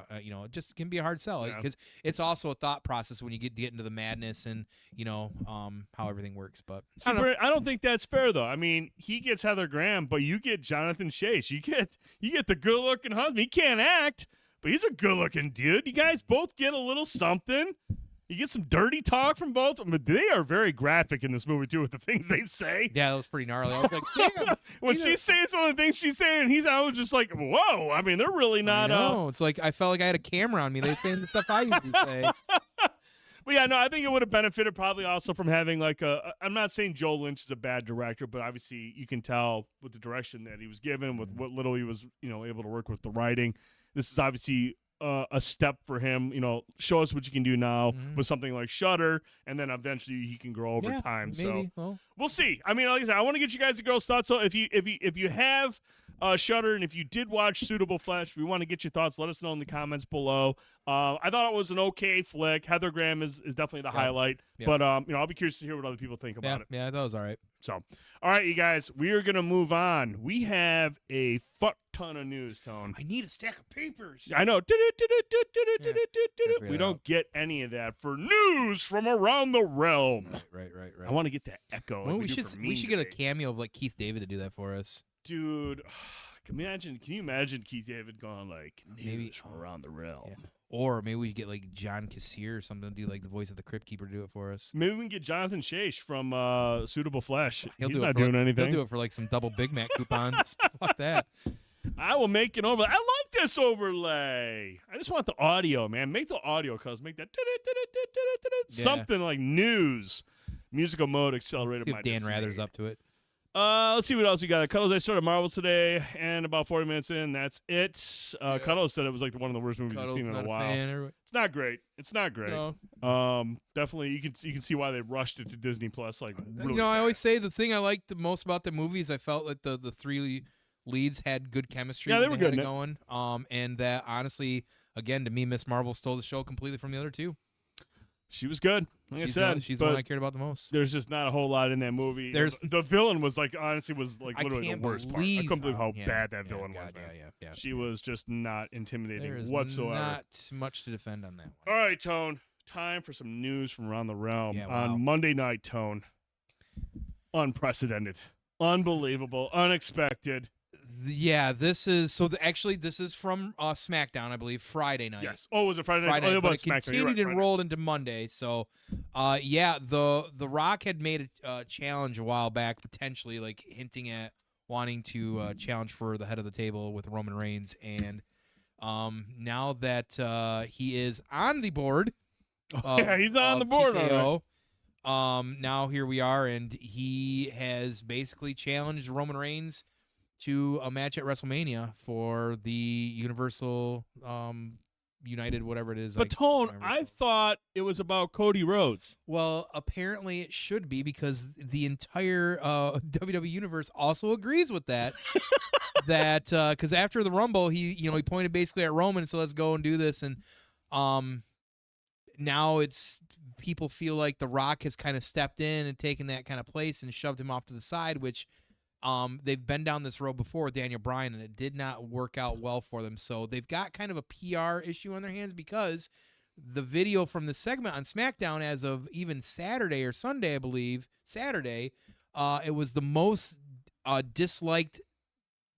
just can be a hard sell because it's also a thought process when you get into the madness and how everything works. But
I don't think that's fair though. I mean, he gets Heather Graham, but you get Jonathan Chase. You get the good looking husband. He can't act, but he's a good looking dude. You guys both get a little something. You get some dirty talk from both of them. They are very graphic in this movie, too, with the things they say.
Yeah, that was pretty gnarly. I was like, damn.
When she's saying some of the things she's saying, I was just like, whoa. I mean, they're really not.
It's like I felt like I had a camera on me. They're saying the stuff I usually say.
But yeah, no, I think it would have benefited probably also from having like I'm not saying Joe Lynch is a bad director, but obviously you can tell with the direction that he was given, with what little he was, able to work with the writing. This is obviously a step for him, show us what you can do now with something like Shudder, and then eventually he can grow over time.
Maybe.
So we'll see. I mean, like I said, I want to get you guys the girls' thoughts. So if you have Shudder and if you did watch Suitable Flesh, we want to get your thoughts. Let us know in the comments below. I thought it was an okay flick. Heather Graham is definitely the highlight, but I'll be curious to hear what other people think about it.
Yeah, I thought it was all right.
So, all right, you guys, we are gonna move on. We have a fuck ton of news, Tone.
I need a stack of papers.
I know. We don't get any of that for news from around the realm.
Right.
I want to get that echo.
Well, we should get a cameo of like Keith David to do that for us.
Dude, Can you imagine Keith David going like
Maybe
from around the realm?
Yeah. Or maybe we get like John Kassir or something to do like the voice of the Crypt Keeper do it for us.
Maybe we can get Jonathan Shash from Suitable Flesh. He's
do
not
it for
doing
like,
anything.
He'll do it for like some double Big Mac coupons. Fuck that.
I will make an overlay. I like this overlay. I just want the audio, man. Make the audio, cuz make that something like news. Musical mode accelerated
See
my
if Dan
dismay.
Rather's up to it.
Let's see what else we got. Cuddles, I started Marvels today, and about 40 minutes in, that's it. Cuddles said it was like one of the worst movies
Cuddles,
he's seen in
not
a while.
fan,
It's not great. It's not great.
No.
Definitely, you can see why they rushed it to Disney Plus. Like, really
I
fast.
always say the thing I liked the most about the movies, I felt like the three leads had good chemistry.
Yeah, they
when
were
had
good
it
in
going. And that honestly, again, to me, Miss Marvel stole the show completely from the other two.
She was good. Like
She's
I said,
she's the one I cared about the most.
There's just not a whole lot in that movie.
There's
the villain was like honestly was like
I
literally
can't
the worst part. I
believe
couldn't believe how
yeah,
bad that
yeah,
villain
God,
was. Man.
Yeah.
She was just not intimidating
There is
whatsoever.
not much to defend on that one.
All right, Tone. Time for some news from around the realm.
Yeah, wow.
On Monday night, Tone. Unprecedented. Unbelievable. Unexpected.
Yeah, this is this is from SmackDown, I believe, Friday night.
Yes. Oh, was it Friday night?
Friday,
Oh, it
but
was
it
SmackDown. You're
continued
right,
and rolled into Monday. So, the Rock had made a challenge a while back, potentially like hinting at wanting to challenge for the head of the table with Roman Reigns, and now that he is on the board,
yeah, he's on the board.
TKO, now here we are, and he has basically challenged Roman Reigns to a match at WrestleMania for the Universal United, whatever it is.
But Tone, I thought it was about Cody Rhodes.
Well, apparently it should be because the entire WWE universe also agrees with that. That because after the Rumble, he pointed basically at Roman, so let's go and do this, and now it's people feel like The Rock has kind of stepped in and taken that kind of place and shoved him off to the side, which. They've been down this road before with Daniel Bryan, and it did not work out well for them. So they've got kind of a PR issue on their hands because the video from the segment on SmackDown as of even Saturday or Sunday, I believe, Saturday, it was the most disliked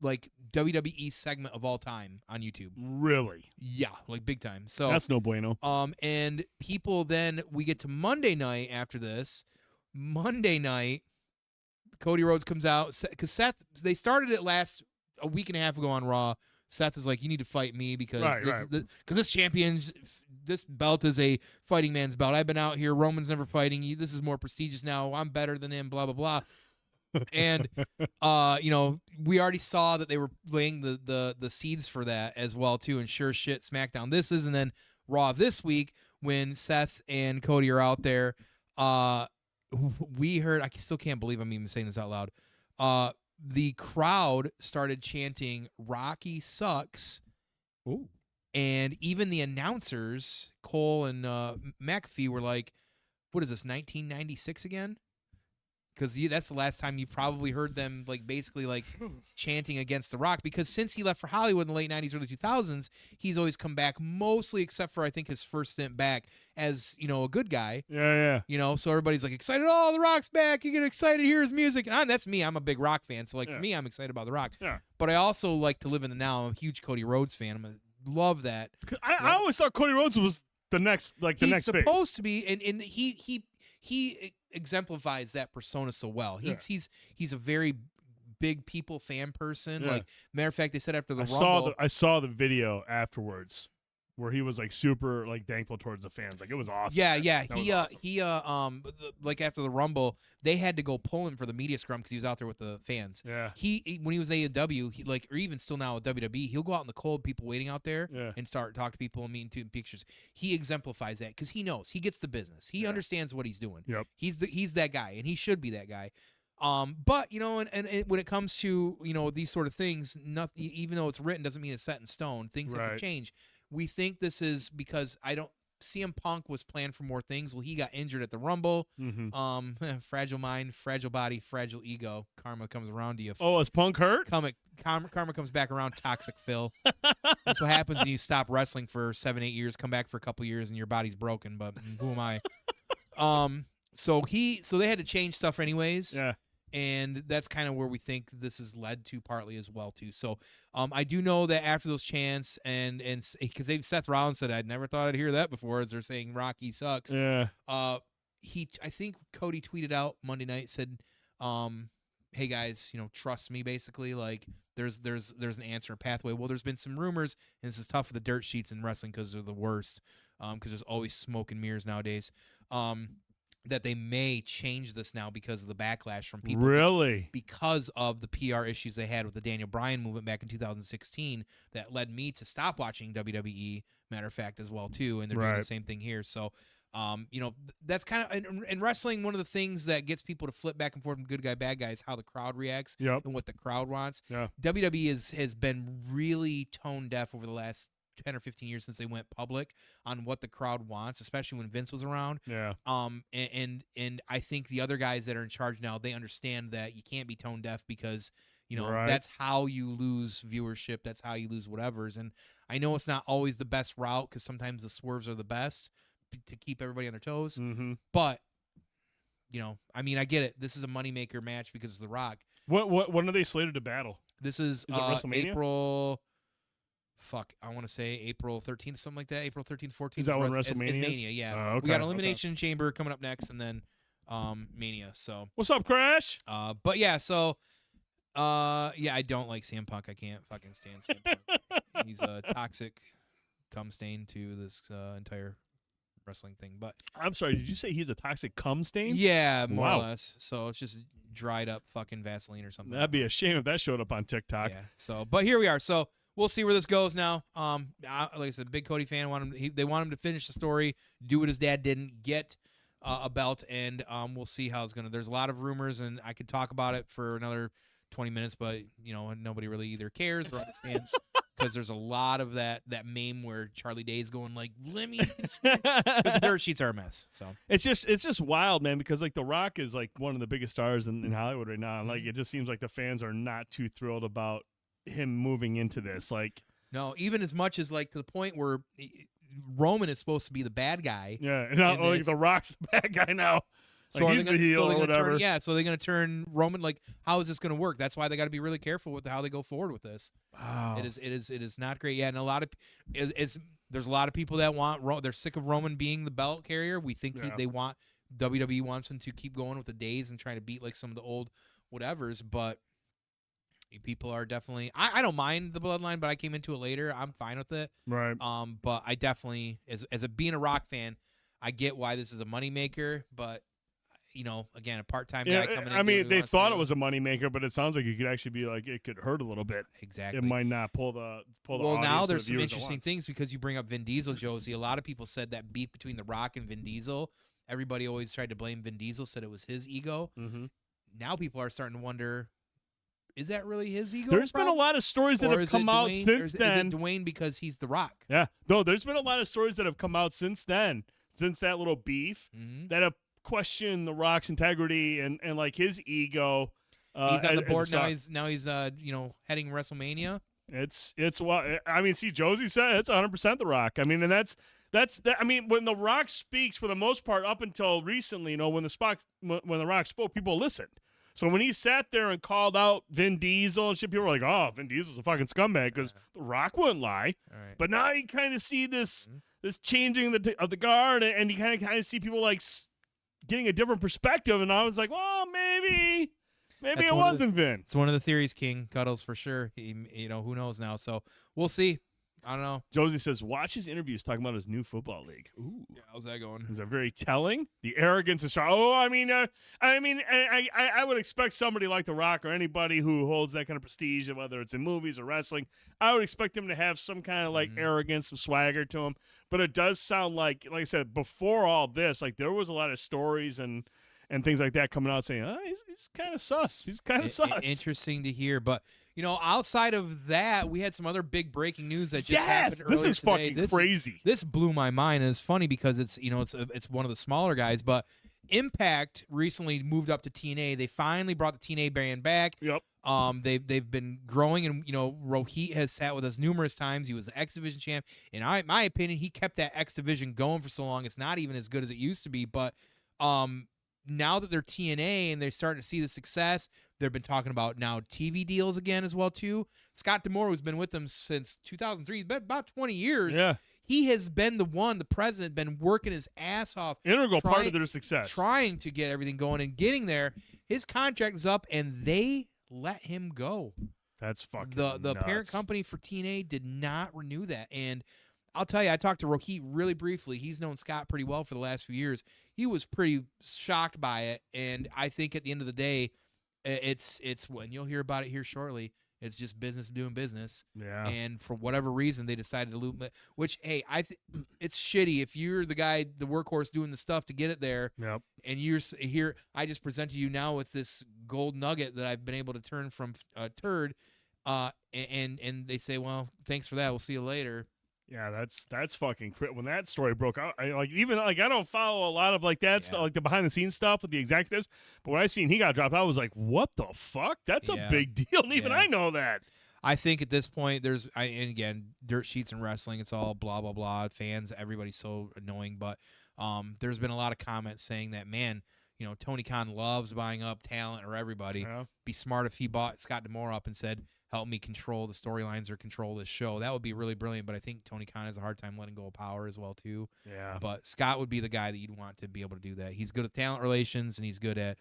like WWE segment of all time on YouTube.
Really?
Yeah, like big time. So
that's no bueno.
And people then we get to Monday night after this. Monday night, Cody Rhodes comes out because Seth. They started it a week and a half ago on Raw. Seth is like, "You need to fight me because this champion's this belt is a fighting man's belt. I've been out here. Roman's never fighting you. This is more prestigious now. I'm better than him. Blah blah blah." And we already saw that they were laying the seeds for that as well too. And sure shit, SmackDown this is, and then Raw this week when Seth and Cody are out there. We heard, I still can't believe I'm even saying this out loud. The crowd started chanting "Rocky sucks."
Ooh.
And even the announcers, Cole and McAfee, were like, "What is this, 1996 again?" Because that's the last time you probably heard them like basically like chanting against The Rock. Because since he left for Hollywood in the late 90s, early 2000s, he's always come back mostly, except for I think his first stint back as a good guy.
Yeah.
So everybody's like excited. Oh, The Rock's back! You get excited to hear his music. And that's me. I'm a big Rock fan, so for me, I'm excited about The Rock.
Yeah.
But I also like to live in the now. I'm a huge Cody Rhodes fan. Love that.
I always thought Cody Rhodes was the next next big.
He's supposed to be, and he exemplifies that persona so well. He's a very big people fan person.
Yeah.
Like matter of fact, they said after the Rumble,
I saw the video afterwards where he was like super like thankful towards the fans. Like it was awesome.
Yeah,
man.
yeah.
He awesome.
Like after the Rumble, they had to go pull him for the media scrum because he was out there with the fans.
Yeah.
He when he was AEW, he or even still now at WWE, he'll go out in the cold, people waiting out there, and start talk to people and meeting pictures. He exemplifies that because he knows he gets the business. He understands what he's doing.
Yep.
He's that guy, and he should be that guy. But and when it comes to these sort of things, nothing, even though it's written, doesn't mean it's set in stone. Things have to change. We think this is because CM Punk was planned for more things. Well, he got injured at the Rumble.
Mm-hmm.
Fragile mind, fragile body, fragile ego. Karma comes around to you.
Oh, is Punk hurt?
Karma comes back around. Toxic Phil. That's what happens when you stop wrestling for 7-8 years, come back for a couple years, and your body's broken. But who am I? So they had to change stuff anyways.
Yeah.
And that's kind of where we think this has led to partly as well too. So I do know that after those chants and because Seth Rollins said, I'd never thought I'd hear that before, as they're saying Rocky sucks.
Yeah.
I think Cody tweeted out Monday night, said, hey guys, trust me, basically, like there's an answer, a pathway. Well, there's been some rumors, and this is tough for the dirt sheets in wrestling because they're the worst, because there's always smoke and mirrors nowadays, that they may change this now because of the backlash from people.
Really?
Because of the PR issues they had with the Daniel Bryan movement back in 2016 that led me to stop watching WWE, matter of fact, as well too, and they're doing the same thing here. So that's kind of in wrestling, one of the things that gets people to flip back and forth from good guy, bad guy is how the crowd reacts and what the crowd wants.
Yeah.
WWE has been really tone deaf over the last 10 or 15 years since they went public on what the crowd wants, especially when Vince was around.
Yeah.
And I think the other guys that are in charge now, they understand that you can't be tone deaf because that's how you lose viewership. That's how you lose whatever's. And I know it's not always the best route because sometimes the swerves are the best to keep everybody on their toes.
Mm-hmm.
But, I mean, I get it. This is a moneymaker match because it's The Rock.
When are they slated to battle?
This is
it WrestleMania?
April... I want to say April 13th, something like that. April 13th, 14th.
Is that when WrestleMania is?
Mania, yeah.
Oh, okay.
We got Elimination Chamber coming up next, and then Mania. So
what's up, Crash?
But yeah, so I don't like CM Punk. I can't fucking stand CM Punk. He's a toxic cum stain to this entire wrestling thing. But
I'm sorry, did you say he's a toxic cum stain?
Yeah, more or less. So it's just dried up fucking Vaseline or something.
That'd be a shame if that showed up on TikTok.
Yeah. So, but here we are. So we'll see where this goes now. Like I said, big Cody fan. They want him to finish the story, do what his dad didn't, get a belt, and we'll see how it's gonna. There's a lot of rumors, and I could talk about it for another 20 minutes, but nobody really either cares or understands because there's a lot of that meme where Charlie Day's going like, "Let me," because the dirt sheets are a mess. So
it's just wild, man. Because like The Rock is like one of the biggest stars in Hollywood right now, and like it just seems like the fans are not too thrilled about him moving into this. Like,
no, even as much as like to the point where Roman is supposed to be the bad guy.
Yeah, and not like The Rock's the bad guy now. Like
so
he's the heel or whatever.
So they're going to turn Roman. Like, how is this going to work? That's why they got to be really careful with how they go forward with this.
Wow.
It is not great. Yeah, and there's a lot of people that they're sick of Roman being the belt carrier. We think they want WWE wants him to keep going with the days and trying to beat like some of the old whatevers, but people are definitely. I don't mind the bloodline, but I came into it later. I'm fine with it.
Right.
But I definitely, being a Rock fan, I get why this is a moneymaker, but again, a part-time guy coming in.
I mean, they thought it was a moneymaker, but it sounds like it could actually be like it could hurt a little bit.
Exactly.
It might not pull the.
Well, now there's some interesting things because you bring up Vin Diesel, Josie. A lot of people said that beef between The Rock and Vin Diesel. Everybody always tried to blame Vin Diesel, said it was his ego.
Mm-hmm.
Now people are starting to wonder, is that really his ego?
There's been a lot of stories that have come out since then.
Is it Dwayne because he's The Rock?
Yeah. No, there's been a lot of stories that have come out since then, since that little beef, that have questioned The Rock's integrity and like his ego.
He's on the board now. He's heading WrestleMania.
It's I mean, see, Josie said it's 100% The Rock. I mean, and that's I mean, when The Rock speaks, for the most part, up until recently, when The Rock spoke, people listened. So when he sat there and called out Vin Diesel and shit, people were like, "Oh, Vin Diesel's a fucking scumbag," because The Rock wouldn't lie.
Right.
But now you kind of see this changing of the guard, and you kind of see people like getting a different perspective. And I was like, "Well, maybe it wasn't Vin."
It's one of the theories, King Cuddles, for sure. Who knows now? So we'll see. I don't know.
Josie says, watch his interviews talking about his new football league. Ooh.
Yeah, how's that going?
Is that very telling? The arrogance is strong. Oh, I would expect somebody like The Rock or anybody who holds that kind of prestige, whether it's in movies or wrestling, I would expect him to have some kind of like arrogance, some swagger to him. But it does sound like I said, before all this, like there was a lot of stories and things like that coming out saying, he's kind of sus. He's kind of sus.
Interesting to hear. But, outside of that, we had some other big breaking news that just happened earlier
today. This is fucking crazy.
This blew my mind. And it's funny because it's one of the smaller guys. But Impact recently moved up to TNA. They finally brought the TNA brand back.
Yep.
They've been growing, and Rohit has sat with us numerous times. He was the X Division champ. In my opinion, he kept that X Division going for so long. It's not even as good as it used to be. But now that they're TNA and they're starting to see the success, they've been talking about now TV deals again as well too. Scott D'Amore, who's been with them since 2003, he's been about 20 years.
Yeah.
He has been the president, been working his ass off.
Integral part of their success.
Trying to get everything going and getting there. His contract is up, and they let him go.
That's fucking
The
nuts.
parent company for TNA did not renew that. And I'll tell you, I talked to Rohit really briefly. He's known Scott pretty well for the last few years. He was pretty shocked by it, and I think at the end of the day, it's when you'll hear about it here shortly. It's just business doing business.
Yeah.
And for whatever reason, they decided to loop it. Which, hey, it's shitty if you're the guy, the workhorse, doing the stuff to get it there.
Yep.
And you're here. I just present to you now with this gold nugget that I've been able to turn from a turd. And they say, well, thanks for that. We'll see you later.
Yeah, that's fucking when that story broke out. I don't follow a lot of like that stuff, like the behind the scenes stuff with the executives. But when I seen he got dropped, I was like, what the fuck? That's a big deal. And even I know that.
I think at this point, and again, dirt sheets and wrestling, it's all blah blah blah. Fans, everybody's so annoying. But there's been a lot of comments saying that, man, Tony Khan loves buying up talent or everybody.
Yeah.
Be smart if he bought Scott D'Amore up and said, help me control the storylines or control this show. That would be really brilliant, but I think Tony Khan has a hard time letting go of power as well, too.
Yeah.
But Scott would be the guy that you'd want to be able to do that. He's good at talent relations, and he's good at,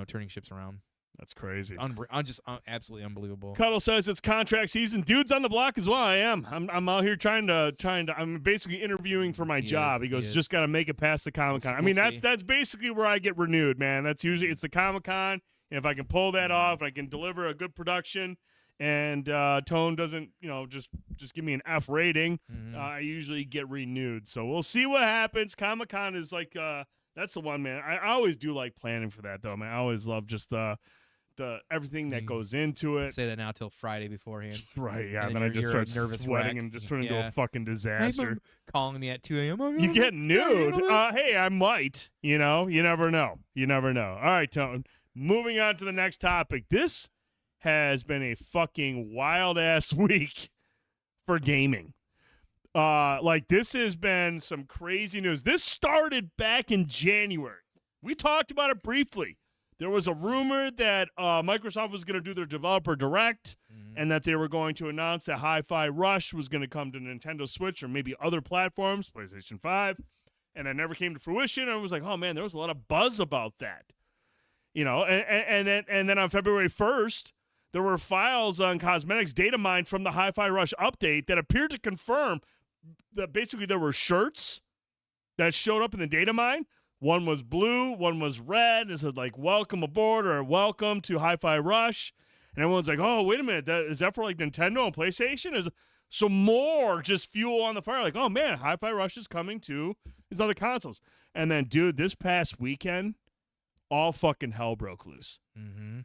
turning ships around.
That's crazy.
Just absolutely unbelievable.
Cuddle says it's contract season. Dude's on the block as well. I am. I'm out here trying to. I'm basically interviewing for my job. He goes, just got to make it past the Comic-Con. I mean, that's basically where I get renewed, man. That's usually it's the Comic-Con. And if I can pull that off, I can deliver a good production. And Tone doesn't, just give me an F rating. I usually get renewed. So we'll see what happens. Comic-Con is like, that's the one, man. I always do like planning for that, though, man. I always love just the everything that goes into it.
Say that now till Friday beforehand.
Right, yeah.
And
then I just start
nervous
sweating and just turn into a fucking disaster.
Calling me at 2 a.m.
You get nude. Hey, I might. You never know. You never know. All right, Tone. Moving on to the next topic. This has been a fucking wild-ass week for gaming. This has been some crazy news. This started back in January. We talked about it briefly. There was a rumor that Microsoft was going to do their developer direct and that they were going to announce that Hi-Fi Rush was going to come to Nintendo Switch or maybe other platforms, PlayStation 5, and that never came to fruition. And I was like, oh, man, there was a lot of buzz about that. And then on February 1st, there were files on cosmetics data mined from the Hi-Fi Rush update that appeared to confirm that basically there were shirts that showed up in the data mine. One was blue, one was red. It said, like, welcome aboard or welcome to Hi-Fi Rush. And everyone's like, oh, wait a minute. Is that for, like, Nintendo and PlayStation? So more just fuel on the fire. Like, oh, man, Hi-Fi Rush is coming to these other consoles. And then, dude, this past weekend, all fucking hell broke loose.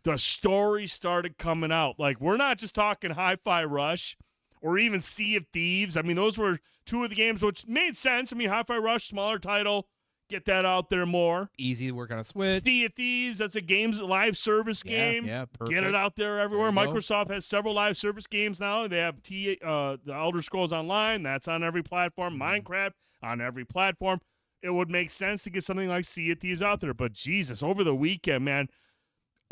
The story started coming out. Like, we're not just talking Hi-Fi Rush or even Sea of Thieves. I mean, those were two of the games which made sense. I mean, Hi-Fi Rush, smaller title. Get that out there more.
Easy to work on a Switch.
Sea of Thieves, that's a live service game.
Yeah, perfect.
Get it out there everywhere.
There you
Microsoft has several live service games now. They have the Elder Scrolls Online. That's on every platform. Minecraft on every platform. It would make sense to get something like Sea of Thieves out there. But Jesus, over the weekend, man,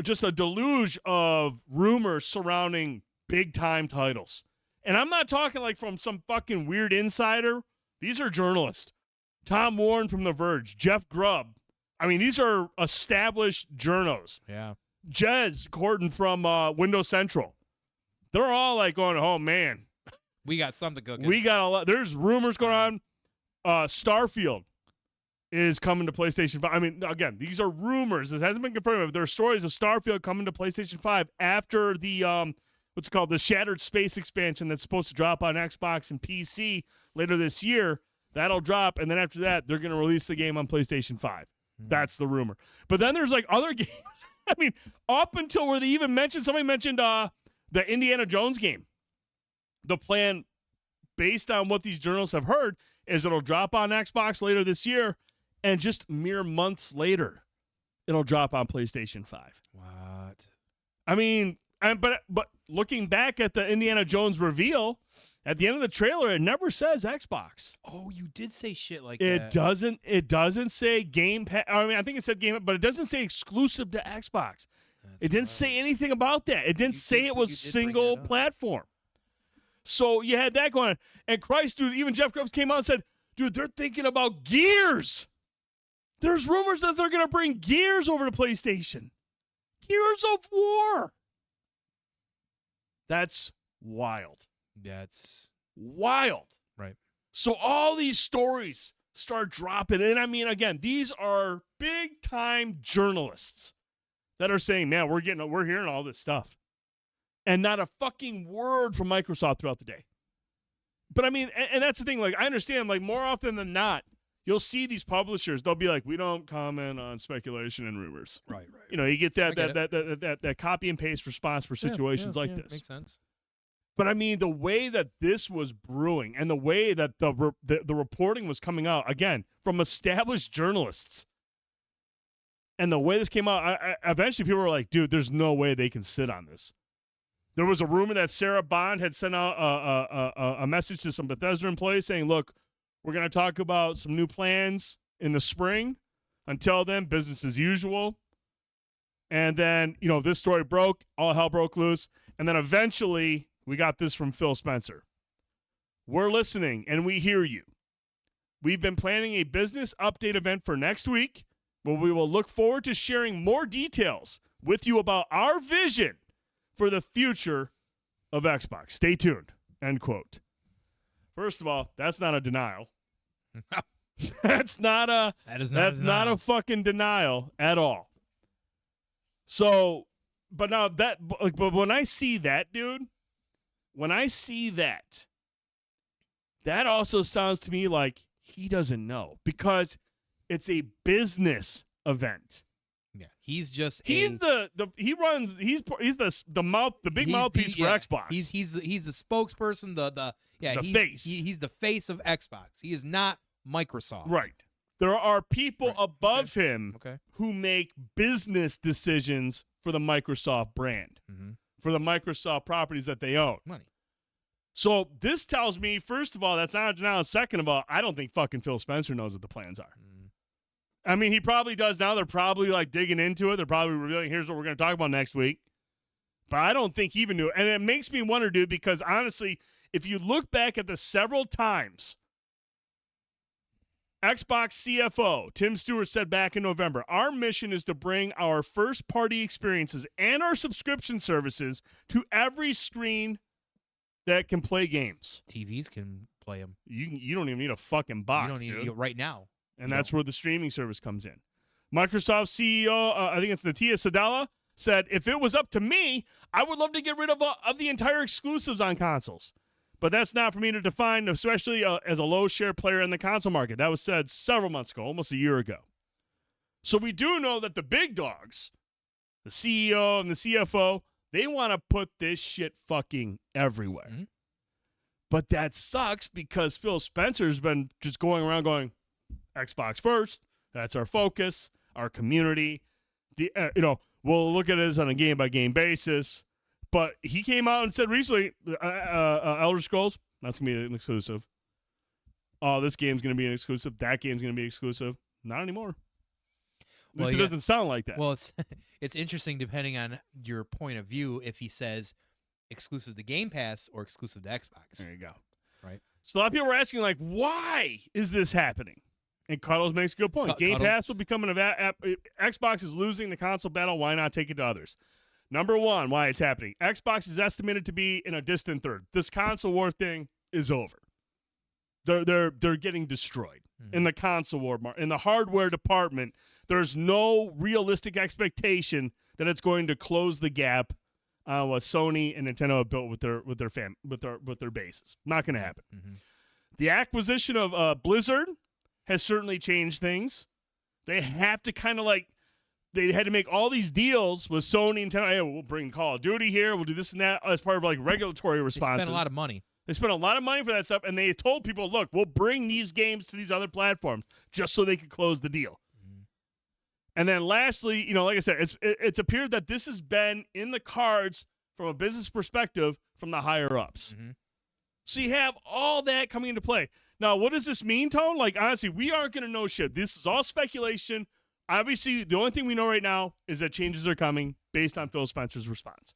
just a deluge of rumors surrounding big-time titles. And I'm not talking like from some fucking weird insider. These are journalists. Tom Warren from The Verge, Jeff Grubb. I mean, these are established journos.
Yeah.
Jez Gordon from Windows Central. They're all like going, oh, man.
We got something cooking.
We got a lot. There's rumors going on. Starfield is coming to PlayStation 5. I mean, again, these are rumors. This hasn't been confirmed. But there are stories of Starfield coming to PlayStation 5 after the, what's it called, the Shattered Space expansion that's supposed to drop on Xbox and PC later this year. That'll drop, and then after that, they're going to release the game on PlayStation 5. That's the rumor. But then there's, like, other games. I mean, up until where they even mentioned, somebody mentioned the Indiana Jones game. The plan, based on what these journalists have heard, is it'll drop on Xbox later this year, and just mere months later, it'll drop on PlayStation 5.
What?
I mean, but looking back at the Indiana Jones reveal, At the end of the trailer, it never says Xbox.
Oh, you did say shit like
It
that.
doesn't. It doesn't say Game Pass. I mean, I think it said Game Pass, but it doesn't say exclusive to Xbox. It didn't say anything about that. It didn't say it was single platform. So you had that going on. And Christ, dude, even Jeff Grubbs came out and said, dude, they're thinking about Gears. There's rumors that they're going to bring Gears over to PlayStation. Gears of War. That's wild.
That's
wild.
Right. So
all these stories start dropping. And I mean, again, these are big time journalists that are saying, man, we're hearing all this stuff. And not a fucking word from Microsoft throughout the day. But I mean, and that's the thing, like, I understand, like, more often than not, you'll see these publishers, they'll be like, we don't comment on speculation and rumors.
Right.
You know, you get that copy and paste response for situations like this.
Makes sense.
But I mean, the way that this was brewing and the way that the reporting was coming out, again, from established journalists, and the way this came out, I eventually people were like, dude, there's no way they can sit on this. There was a rumor that Sarah Bond had sent out a message to some Bethesda employees saying, look, we're going to talk about some new plans in the spring. Until then, business as usual. And then, you know, this story broke. All hell broke loose. And then eventually, we got this from Phil Spencer. We're listening, and we hear you. We've been planning a business update event for next week, where we will look forward to sharing more details with you about our vision for the future of Xbox. Stay tuned. End quote. First of all, that's not a denial. That's not a fucking denial at all. So, but now but when I see that, dude, that also sounds to me like he doesn't know, because it's a business event.
Yeah, he's the
big mouthpiece for Xbox.
He's the spokesperson, the face. He's the face of Xbox. He is not Microsoft.
Right. There are people above him who make business decisions for the Microsoft brand, for the Microsoft properties that they own.
Money.
So this tells me, first of all, that's not a denial. Second of all, I don't think fucking Phil Spencer knows what the plans are. I mean, he probably does now. They're probably like digging into it. They're probably revealing, here's what we're going to talk about next week. But I don't think he even knew. And it makes me wonder, dude, because honestly, if you look back at the several times Xbox CFO Tim Stewart said back in November, our mission is to bring our first-party experiences and our subscription services to every screen that can play games.
TVs can play them.
You don't even need a fucking box.
You don't need it right now.
And that's where the streaming service comes in. Microsoft CEO, I think it's Satya Nadella, said, if it was up to me, I would love to get rid of the entire exclusives on consoles. But that's not for me to define, especially as a low-share player in the console market. That was said several months ago, almost a year ago. So we do know that the big dogs, the CEO and the CFO, they want to put this shit fucking everywhere. Mm-hmm. But that sucks because Phil Spencer's been just going around going, Xbox first. That's our focus, our community. We'll look at this on a game-by-game basis. But he came out and said recently, Elder Scrolls, that's going to be an exclusive. Oh, this game's going to be an exclusive. That game's going to be exclusive. Not anymore. At least it doesn't sound like that.
Well, it's interesting depending on your point of view if he says exclusive to Game Pass or exclusive to Xbox.
There you go.
Right.
So a lot of people were asking, like, why is this happening? And Cuddles makes a good point. Game Pass will become Xbox is losing the console battle. Why not take it to others? Number one, why it's happening. Xbox is estimated to be in a distant third. This console war thing is over. They're getting destroyed in the console war in the hardware department. There's no realistic expectation that it's going to close the gap on what Sony and Nintendo have built with their bases. Not going to happen. Mm-hmm. The acquisition of Blizzard has certainly changed things. They have to kind of they had to make all these deals with Sony and Nintendo. Hey, we'll bring Call of Duty here. We'll do this and that as part of regulatory responses.
They spent a lot of money.
They spent a lot of money for that stuff, and they told people, look, we'll bring these games to these other platforms just so they could close the deal. Mm-hmm. And then lastly, like I said, it's appeared that this has been in the cards from a business perspective from the higher-ups. Mm-hmm. So you have all that coming into play. Now, what does this mean, Tone? Like, honestly, we aren't going to know shit. This is all speculation. Obviously, the only thing we know right now is that changes are coming based on Phil Spencer's response.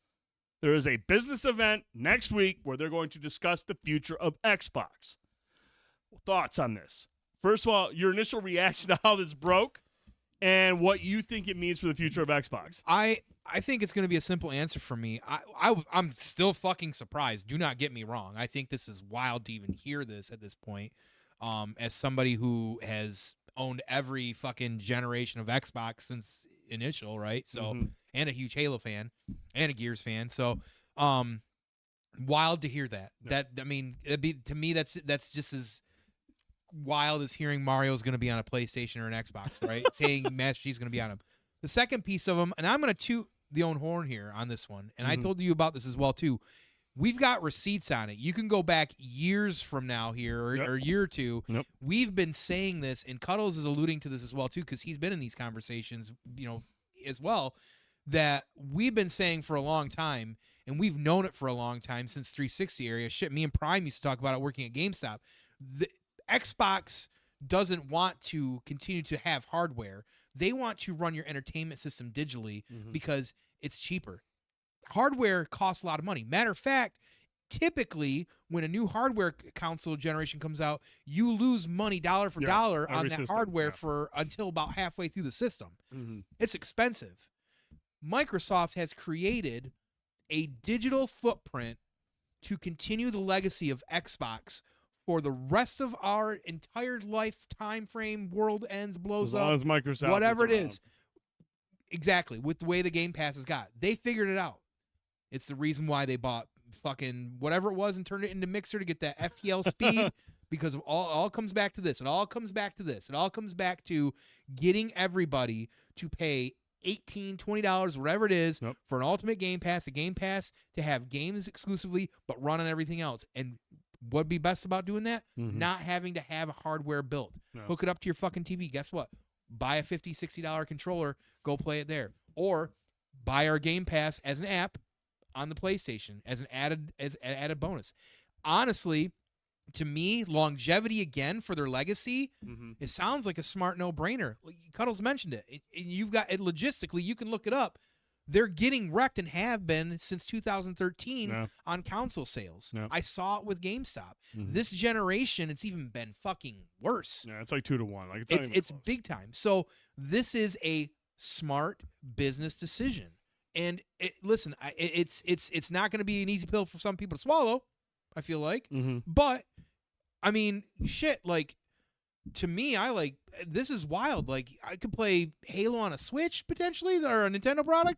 There is a business event next week where they're going to discuss the future of Xbox. Thoughts on this? First of all, your initial reaction to how this broke and what you think it means for the future of Xbox.
I think it's going to be a simple answer for me. I'm still fucking surprised. Do not get me wrong. I think this is wild to even hear this at this point. As somebody who has owned every fucking generation of Xbox since initial, right? So, and a huge Halo fan and a Gears fan. So, wild to hear that.
Yeah.
That, I mean, to me, that's just as wild as hearing Mario's going to be on a PlayStation or an Xbox, right? Saying Master Chief's going to be on him. The second piece of them, and I'm going to toot the own horn here on this one, and I told you about this as well too. We've got receipts on it. You can go back years from now here, or a year or two. We've been saying this, and Cuddles is alluding to this as well too, because he's been in these conversations, as well, that we've been saying for a long time, and we've known it for a long time since 360 area. Shit, me and Prime used to talk about it working at GameStop. The Xbox doesn't want to continue to have hardware. They want to run your entertainment system digitally because it's cheaper. Hardware costs a lot of money. Matter of fact, typically when a new hardware console generation comes out, you lose money dollar for dollar on that hardware for until about halfway through the system. It's expensive. Microsoft has created a digital footprint to continue the legacy of Xbox for the rest of our entire lifetime frame. World ends, blows up,
as long as Microsoft
whatever it
around.
is. Exactly, with the way the Game Pass has got. They figured it out. It's the reason why they bought fucking whatever it was and turned it into Mixer to get that FTL speed, because of all comes back to this. It all comes back to this. It all comes back to getting everybody to pay $18, $20, whatever it is, for an Ultimate Game Pass, a Game Pass to have games exclusively, but run on everything else. And what'd be best about doing that? Not having to have a hardware built. Hook it up to your fucking TV. Guess what? Buy a $50, $60 controller, go play it there. Or buy our Game Pass as an app on the PlayStation as an added bonus. Honestly, to me, longevity again for their legacy, it sounds like a smart no-brainer. Cuddles mentioned it. And you've got it logistically, you can look it up. They're getting wrecked and have been since 2013 on console sales. I saw it with GameStop. This generation, it's even been fucking worse.
Yeah, it's like 2 to 1. Like
it's big time. So this is a smart business decision. And listen, it's not going to be an easy pill for some people to swallow, I feel like. But I mean, shit, like, to me, this is wild. Like, I could play Halo on a Switch potentially, or a Nintendo product.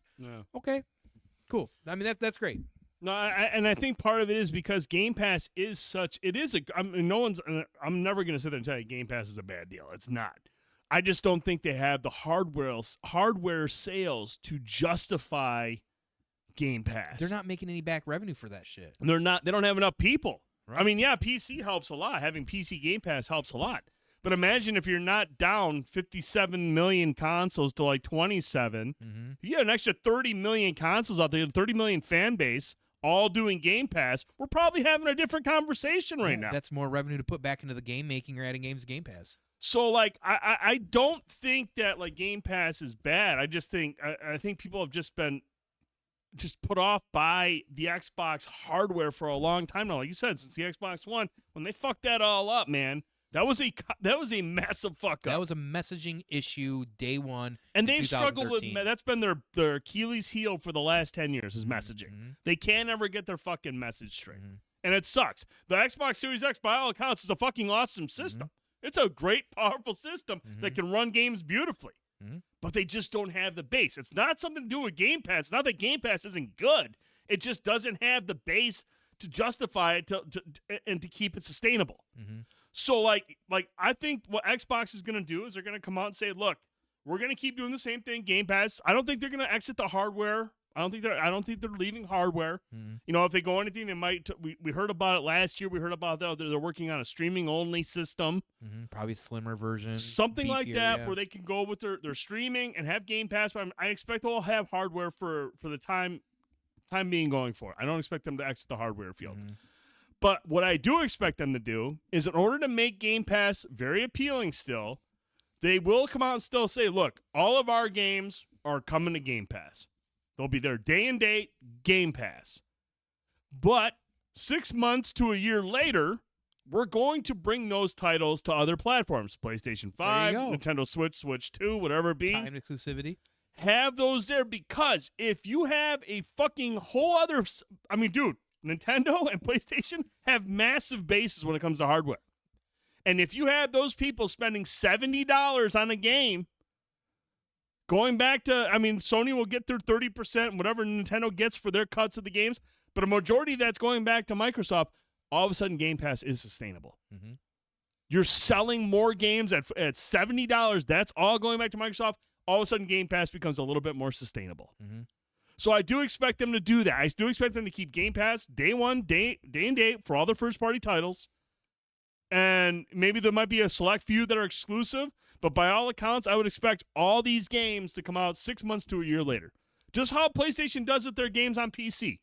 Okay, cool. I mean, that's great.
No, I think part of it is because Game Pass is such. It is I'm never going to sit there and tell you Game Pass is a bad deal. It's not. I just don't think they have the hardware sales to justify Game Pass.
They're not making any back revenue for that shit.
They're not. They don't have enough people.
Right.
I mean, yeah, PC helps a lot. Having PC Game Pass helps a lot. But imagine if you're not down 57 million consoles to like 27. You got an extra 30 million consoles out there, 30 million fan base, all doing Game Pass. We're probably having a different conversation right now.
That's more revenue to put back into the game making or adding games to Game Pass.
So, like, I don't think that, like, Game Pass is bad. I just think I think people have just been put off by the Xbox hardware for a long time now. Like you said, since the Xbox One, when they fucked that all up, man. That was a massive fuck up.
That was a messaging issue day one.
And they've struggled with that's been their Achilles heel for the last 10 years is messaging. They can't ever get their fucking message straight. And it sucks. The Xbox Series X, by all accounts, is a fucking awesome system. It's a great, powerful system that can run games beautifully. But they just don't have the base. It's not something to do with Game Pass. It's not that Game Pass isn't good. It just doesn't have the base to justify it and to keep it sustainable. So, like I think what Xbox is going to do is they're going to come out and say, look, we're going to keep doing the same thing, Game Pass. I don't think they're going to exit the hardware. I don't think they're leaving hardware. You know, if they go anything, they might. We heard about it last year. We heard about that they're working on a streaming-only system.
Probably slimmer version.
Something
beefier,
like that where they can go with their streaming and have Game Pass. But I expect they'll have hardware for the time being going for it. I don't expect them to exit the hardware field. But what I do expect them to do is, in order to make Game Pass very appealing still, they will come out and still say, look, all of our games are coming to Game Pass. They'll be there day and date, Game Pass. But 6 months to a year later, we're going to bring those titles to other platforms. PlayStation 5, Nintendo Switch, Switch 2, whatever it be.
Time exclusivity.
Have those there, because if you have a fucking whole other... I mean, dude, Nintendo and PlayStation have massive bases when it comes to hardware. And if you have those people spending $70 on a game, going back to, I mean, Sony will get their 30%, whatever Nintendo gets for their cuts of the games, but a majority of that's going back to Microsoft. All of a sudden, Game Pass is sustainable. Mm-hmm. You're selling more games at $70. That's all going back to Microsoft. All of a sudden, Game Pass becomes a little bit more sustainable. Mm-hmm. So I do expect them to do that. I do expect them to keep Game Pass day one, day and date for all their first-party titles. And maybe there might be a select few that are exclusive, but by all accounts, I would expect all these games to come out 6 months to a year later. Just how PlayStation does with their games on PC.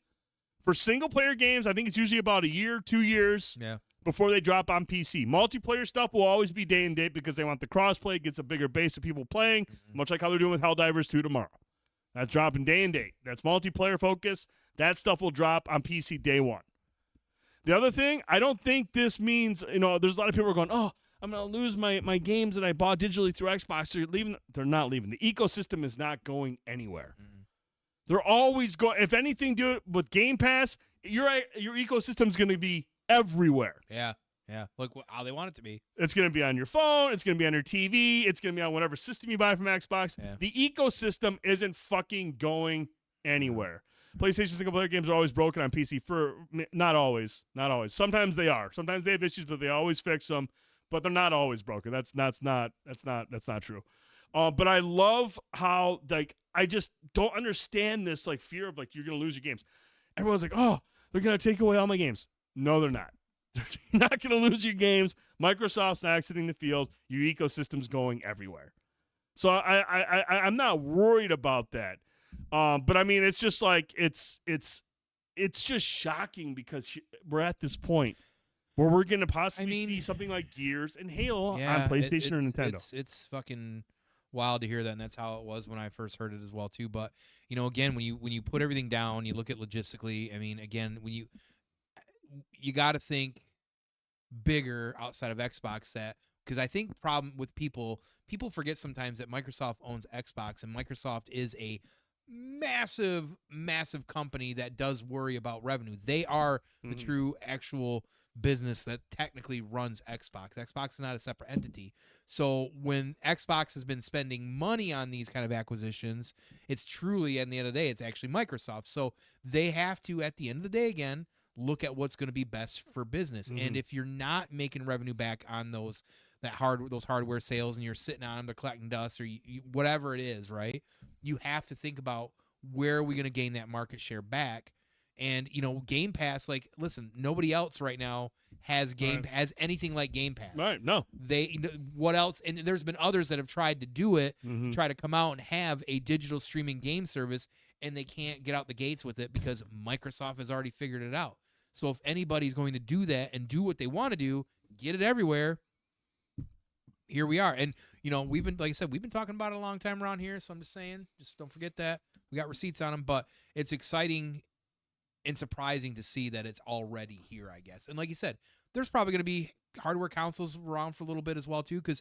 For single-player games, I think it's usually about a year, 2 years before they drop on PC. Multiplayer stuff will always be day and date because they want the crossplay, gets a bigger base of people playing, much like how they're doing with Helldivers 2 tomorrow. That's dropping day and date. That's multiplayer focus. That stuff will drop on PC day one. The other thing, I don't think this means, there's a lot of people who are going, oh, I'm going to lose my games that I bought digitally through Xbox. They're leaving. They're not leaving. The ecosystem is not going anywhere. Mm-hmm. They're always going. If anything, dude, with Game Pass, your ecosystem is going to be everywhere.
Yeah. Look how they want it to be.
It's going to be on your phone. It's going to be on your TV. It's going to be on whatever system you buy from Xbox. Yeah. The ecosystem isn't fucking going anywhere. PlayStation single-player games are always broken on PC. Not always. Sometimes they are. Sometimes they have issues, but they always fix them. But they're not always broken. That's not true. But I love how I just don't understand this fear of you're gonna lose your games. Everyone's like, oh, they're gonna take away all my games. No, they're not. You're not gonna lose your games. Microsoft's not exiting the field. Your ecosystem's going everywhere. So I'm not worried about that. But I mean, it's just it's just shocking because we're at this point where we're going to possibly see something like Gears and Halo on PlayStation or Nintendo.
It's fucking wild to hear that, and that's how it was when I first heard it as well too. But again, when you put everything down, you look at logistically. I mean, again, when you got to think bigger outside of Xbox, because I think problem with people forget sometimes that Microsoft owns Xbox, and Microsoft is a massive company that does worry about revenue. They are the true actual business that technically runs Xbox. Xbox is not a separate entity. So when Xbox has been spending money on these kind of acquisitions, it's truly, at the end of the day, it's actually Microsoft. So they have to, at the end of the day, again, look at what's going to be best for business. And if you're not making revenue back on those hardware sales, and you're sitting on them, they're collecting dust, or whatever it is, right? You have to think about, where are we going to gain that market share back? And Game Pass, listen, nobody else right now has has anything like Game Pass.
Right? No.
What else? And there's been others that have tried to do it, try to come out and have a digital streaming game service, and they can't get out the gates with it because Microsoft has already figured it out. So if anybody's going to do that and do what they want to do, get it everywhere. Here we are. And, we've been, like I said, we've been talking about it a long time around here. So I'm just saying, just don't forget that. We got receipts on them. But it's exciting and surprising to see that it's already here, I guess. And like you said, there's probably going to be hardware consoles around for a little bit as well, too, because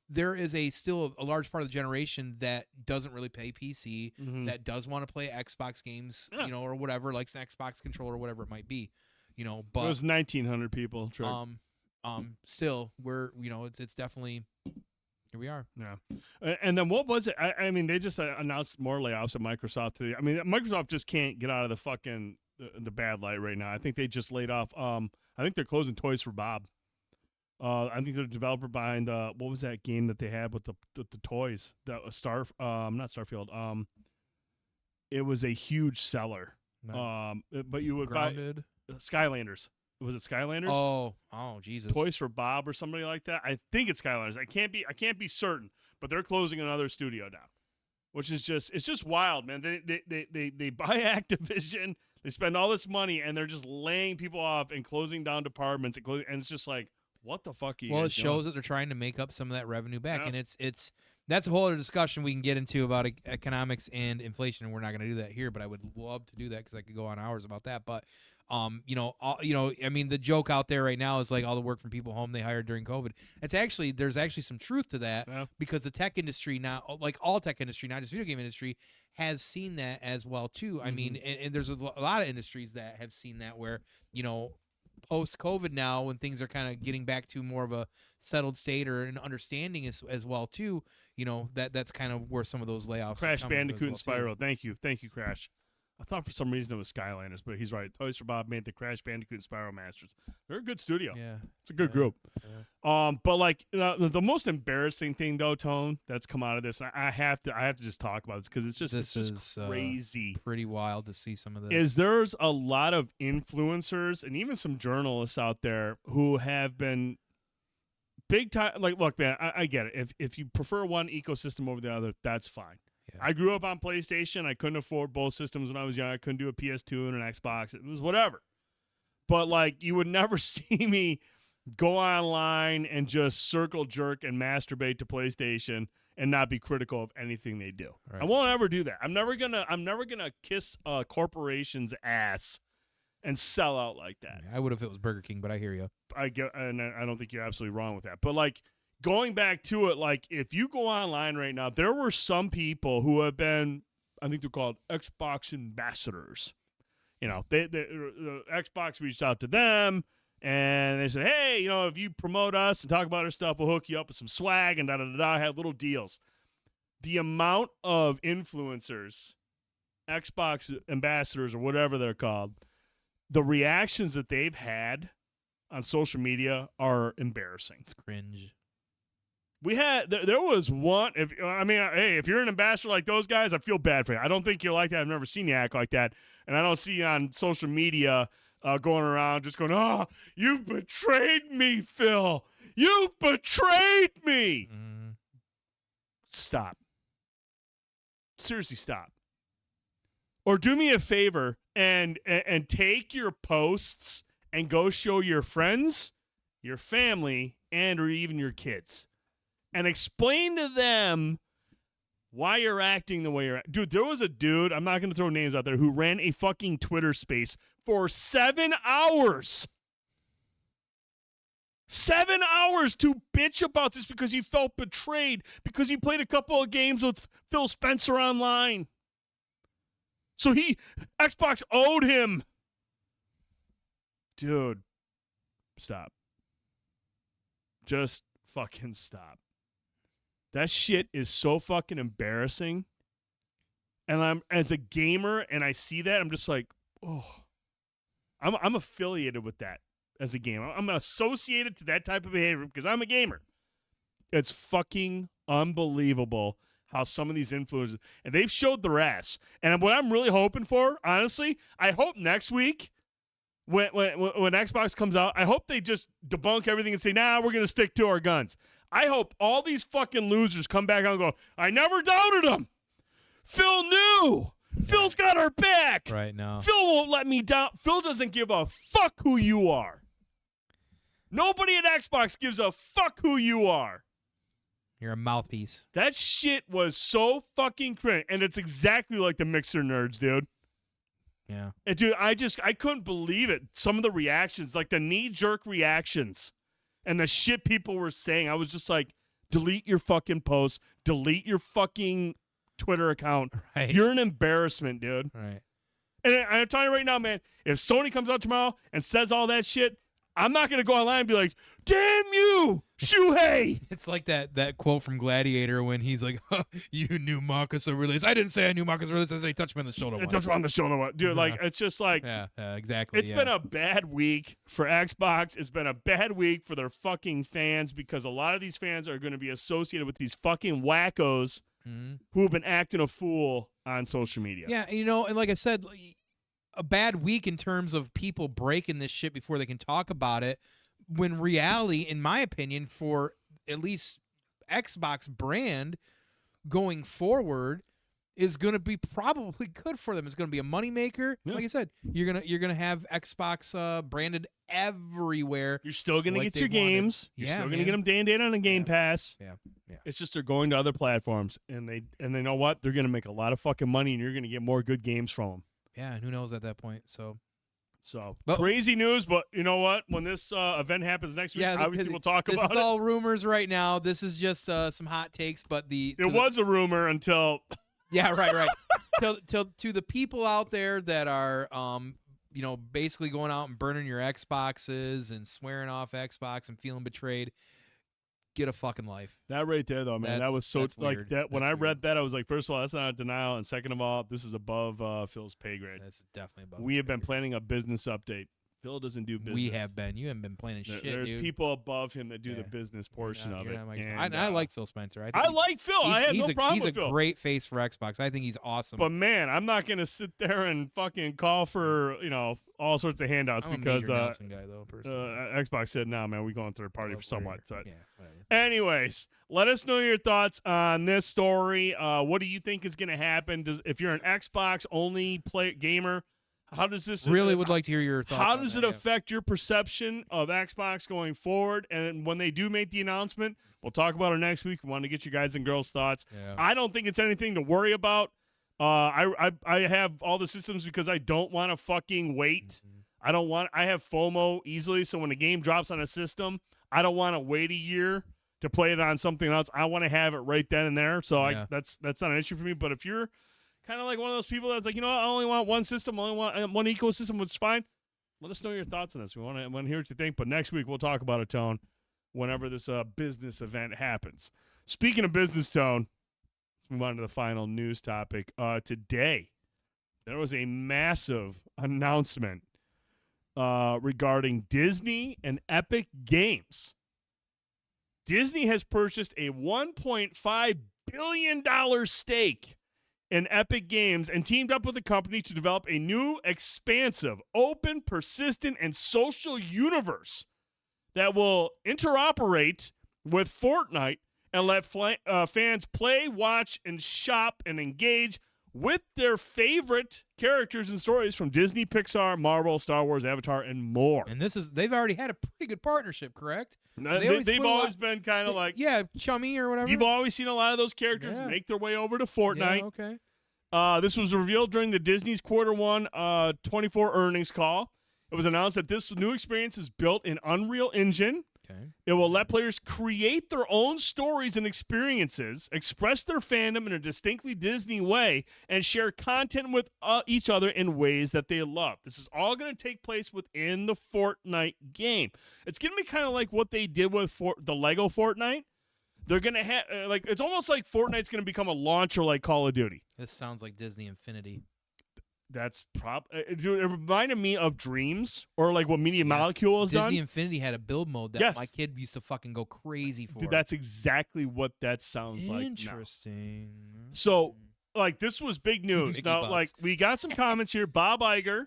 there is still a large part of the generation that doesn't really play PC, that does want to play Xbox games, or whatever, likes an Xbox controller or whatever it might be. But
it was 1,900 people.
Still, we're it's definitely, here we are.
Yeah, and then what was it? I mean, they just announced more layoffs at Microsoft today. I mean, Microsoft just can't get out of the fucking the bad light right now. I think they just laid off. I think they're closing Toys for Bob. I think they're the developer behind what was that game that they had with the toys? That was not Starfield. It was a huge seller. But you would
Grounded.
Buy Skylanders. Was it Skylanders?
Oh, Jesus!
Toys for Bob or somebody like that. I think it's Skylanders. I can't be certain, but they're closing another studio down, which is just wild, man. They buy Activision, They spend all this money, and they're just laying people off and closing down departments, and it's just like, what the fuck are you guys
it shows
doing?
that they're trying to make up some of that revenue back,
Yep.
and it's that's a whole other discussion we can get into about economics and inflation, and we're not going to do that here. But I would love to do that because I could go on hours about that. But I mean, the joke out there right now is like all the work from people home they hired during COVID. There's actually some truth to that because the tech industry now, like all tech industry, not just video game industry, has seen that as well too. I mean, and there's a lot of industries that have seen that where, post COVID now, when things are kind of getting back to more of a settled state or an understanding as well too, that's kind of where some of those layoffs
Crash
are coming
Bandicoot and
as well,
Spyro. Thank you, Crash. I thought for some reason it was Skylanders, but he's right. Toys for Bob made the Crash Bandicoot and Spyro Masters. They're a good studio.
Yeah,
it's a good group.
Yeah.
But like the most embarrassing thing though, Tone, that's come out of this, I have to just talk about this because it's just crazy,
pretty wild to see some of this.
Is there's a lot of influencers and even some journalists out there who have been big time. Like, look, man, I get it. If you prefer one ecosystem over the other, that's fine. Yeah. I grew up on PlayStation. I couldn't afford both systems when I was young. I couldn't do a PS2 and an Xbox. It was whatever. But, like, you would never see me go online and just circle jerk and masturbate to PlayStation and not be critical of anything they do. Right. I won't ever do that. I'm never gonna kiss a corporation's ass and sell out like that.
I would if it was Burger King, but I hear you.
And I don't think you're absolutely wrong with that. But, like, going back to it, like, if you go online right now, there were some people who have been, I think they're called Xbox ambassadors. The Xbox reached out to them, and they said, hey, if you promote us and talk about our stuff, we'll hook you up with some swag and da-da-da-da, had little deals. The amount of influencers, Xbox ambassadors or whatever they're called, the reactions that they've had on social media are embarrassing.
It's cringe.
There was one. If you're an ambassador like those guys, I feel bad for you. I don't think you're like that. I've never seen you act like that, and I don't see you on social media going around just going, "Oh, you betrayed me, Phil. You betrayed me." Stop. Seriously, stop. Or do me a favor and take your posts and go show your friends, your family, and or even your kids. And explain to them why you're acting the way you're acting. Dude, there was a dude, I'm not going to throw names out there, who ran a fucking Twitter space for 7 hours. 7 hours to bitch about this because he felt betrayed, because he played a couple of games with Phil Spencer online. So Xbox owed him. Dude, stop. Just fucking stop. That shit is so fucking embarrassing. And I'm, as a gamer, and I see that, I'm just like, oh. I'm affiliated with that as a gamer. I'm associated to that type of behavior because I'm a gamer. It's fucking unbelievable how some of these influencers, and they've showed their ass. And what I'm really hoping for, honestly, I hope next week, when Xbox comes out, I hope they just debunk everything and say, nah, we're going to stick to our guns. I hope all these fucking losers come back out and go, I never doubted him. Phil knew. Phil's got our back.
Right now.
Phil won't let me down. Phil doesn't give a fuck who you are. Nobody at Xbox gives a fuck who you are.
You're a mouthpiece.
That shit was so fucking cringe. And it's exactly like the Mixer nerds, dude.
Yeah.
And dude, I couldn't believe it. Some of the reactions, like the knee-jerk reactions and the shit people were saying, I was just like, delete your fucking posts. Delete your fucking Twitter account.
Right.
You're an embarrassment, dude.
Right.
And I'm telling you right now, man, if Sony comes out tomorrow and says all that shit, I'm not going to go online and be like, damn you, Shuhei.
It's like that quote from Gladiator when he's like, you knew Marcus Aurelius. I didn't say I knew Marcus Aurelius. I said he touched me on the shoulder once.
Touched me on the shoulder. Dude, like, it's just like.
Yeah, exactly.
It's been a bad week for Xbox. It's been a bad week for their fucking fans because a lot of these fans are going to be associated with these fucking wackos who have been acting a fool on social media.
Yeah, and like I said, a bad week in terms of people breaking this shit before they can talk about it, when reality, in my opinion, for at least Xbox brand going forward, is going to be probably good for them. It's going to be a moneymaker.
Yeah.
Like I said, you're gonna have Xbox branded everywhere.
You're still going to
like
get your
they wanted.
games. You're
Yeah,
still going to
man.
get them day and date on the Game Pass.
Yeah.
It's just they're going to other platforms, and they know what? They're going to make a lot of fucking money, and you're going to get more good games from them.
Yeah, and who knows at that point? So
crazy news, but you know what? When this event happens next week, obviously we'll talk about it.
This is all rumors right now. This is just some hot takes, but
it was a rumor until
yeah, right. To the people out there that are basically going out and burning your Xboxes and swearing off Xbox and feeling betrayed, get a fucking life.
That right there, though, man, that was so like
weird.
that. When
That's
I
weird.
read that, I was like, first of all, that's not a denial, and second of all, this is above Phil's pay grade.
That's definitely above.
We have been planning a business update. Phil doesn't do business.
We have been. You haven't been planning shit.
There's
dude.
people above him that do the business portion of it. And,
I like Phil Spencer.
I like Phil. I have no problem with Phil.
He's a great face for Xbox. I think he's awesome.
But man, I'm not gonna sit there and fucking call for all sorts of handouts because
Nelson guy though.
Xbox said, "No, man, we going third party for somewhat." So,
yeah. Whatever.
anyways, let us know your thoughts on this story. What do you think is gonna happen? If you're an Xbox only gamer? How does this
really would like to hear your thoughts?
How does it affect your perception of Xbox going forward? And when they do make the announcement, we'll talk about it next week. We want to get you guys and girls' thoughts.
Yeah.
I don't think it's anything to worry about. I have all the systems because I don't want to fucking wait.
Mm-hmm.
I have FOMO easily, so when a game drops on a system, I don't want to wait a year to play it on something else. I want to have it right then and there. So that's not an issue for me. But if you're kind of like one of those people that's like, I only want one system, I only want one ecosystem, which is fine. Let us know your thoughts on this. We want to hear what you think. But next week we'll talk about it, Tone, whenever this business event happens. Speaking of business, Tone, let's move on to the final news topic. Today, there was a massive announcement regarding Disney and Epic Games. Disney has purchased a $1.5 billion stake in Epic Games and teamed up with the company to develop a new, expansive, open, persistent, and social universe that will interoperate with Fortnite and let fans play, watch, and shop and engage with their favorite characters and stories from Disney, Pixar, Marvel, Star Wars, Avatar, and more.
And they've already had a pretty good partnership, correct?
They've always been kind of like
chummy or whatever.
You've always seen a lot of those characters make their way over to Fortnite.
Yeah, okay.
This was revealed during the Disney's Q1 24 earnings call. It was announced that this new experience is built in Unreal Engine.
Okay.
It will let players create their own stories and experiences, express their fandom in a distinctly Disney way, and share content with each other in ways that they love. This is all going to take place within the Fortnite game. It's going to be kind of like what they did with the Lego Fortnite. They're going to have, it's almost like Fortnite's going to become a launcher like Call of Duty.
This sounds like Disney Infinity.
That's dude, it reminded me of Dreams or like what Media Molecule has done.
Disney Infinity had a build mode that my kid used to fucking go crazy for.
Dude, that's exactly what that sounds like.
Interesting.
So, this was big news. Now, we got some comments here. Bob Iger,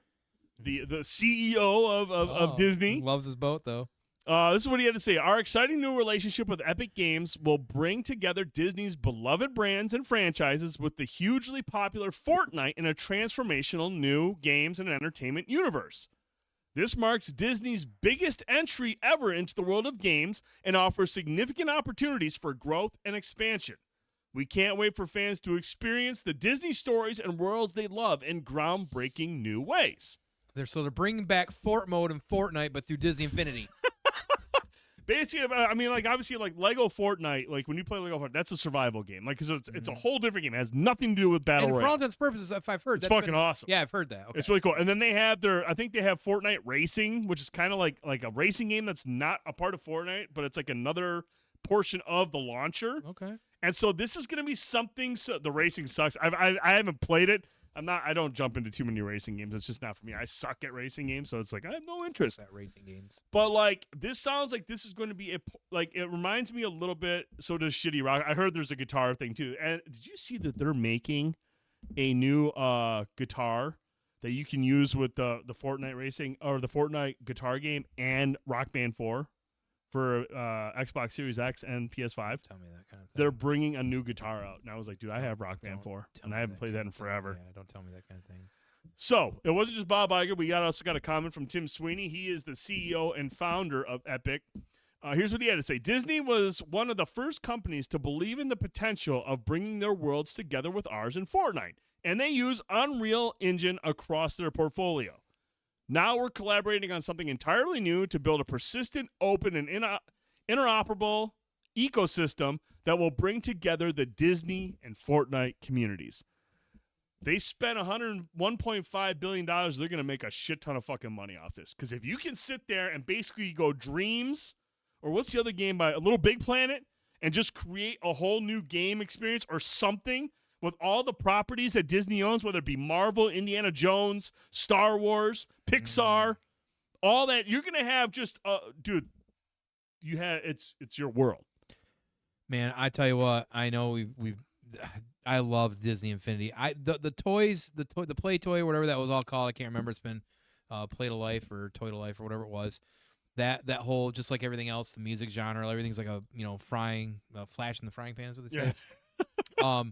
the CEO of Disney,
loves his boat though.
This is what he had to say. Our exciting new relationship with Epic Games will bring together Disney's beloved brands and franchises with the hugely popular Fortnite in a transformational new games and entertainment universe. This marks Disney's biggest entry ever into the world of games and offers significant opportunities for growth and expansion. We can't wait for fans to experience the Disney stories and worlds they love in groundbreaking new ways.
They're bringing back Fort mode in Fortnite, but through Disney Infinity.
Basically, I mean, obviously, Lego Fortnite, when you play Lego Fortnite, that's a survival game. Because it's a whole different game. It has nothing to do with Battle Royale.
And for all intents and purposes, if I've heard,
it's fucking awesome.
Yeah, I've heard that. Okay.
It's really cool. And then they have I think they have Fortnite Racing, which is kind of like a racing game that's not a part of Fortnite, but it's like another portion of the launcher.
Okay.
And so this is going to be something. So the racing sucks. I haven't played it. I don't jump into too many racing games. It's just not for me. I suck at racing games, so it's I have no interest
at racing games.
But this sounds like this is going to be it reminds me a little bit. So does Shitty Rock. I heard there's a guitar thing too. And did you see that they're making a new guitar that you can use with the Fortnite racing or the Fortnite guitar game and Rock Band 4? for Xbox Series X and PS5.
Tell me that kind of thing.
They're bringing a new guitar out, and I was like, dude, I have Rock Band 4, and I haven't
that
played that in
kind of thing.
forever.
Yeah, don't tell me that kind of thing.
So it wasn't just Bob Iger. We also got a comment from Tim Sweeney. He is the CEO and founder of Epic. Here's what he had to say. Disney was one of the first companies to believe in the potential of bringing their worlds together with ours in Fortnite, and they use Unreal Engine across their portfolio. Now we're collaborating on something entirely new to build a persistent, open, and interoperable ecosystem that will bring together the Disney and Fortnite communities. They spent $101.5 billion. They're going to make a shit ton of fucking money off this. Because if you can sit there and basically go Dreams, or what's the other game by Little Big Planet, and just create a whole new game experience or something with all the properties that Disney owns, whether it be Marvel, Indiana Jones, Star Wars, Pixar, all that, you're going to have just, dude, it's your world.
Man, I tell you what, I know I love Disney Infinity. The toys, the Play Toy, whatever that was all called, I can't remember. It's been Play to Life or Toy to Life or whatever it was. That whole, just like everything else, the music genre, everything's like a frying flash in the frying pan is what they say. Yeah.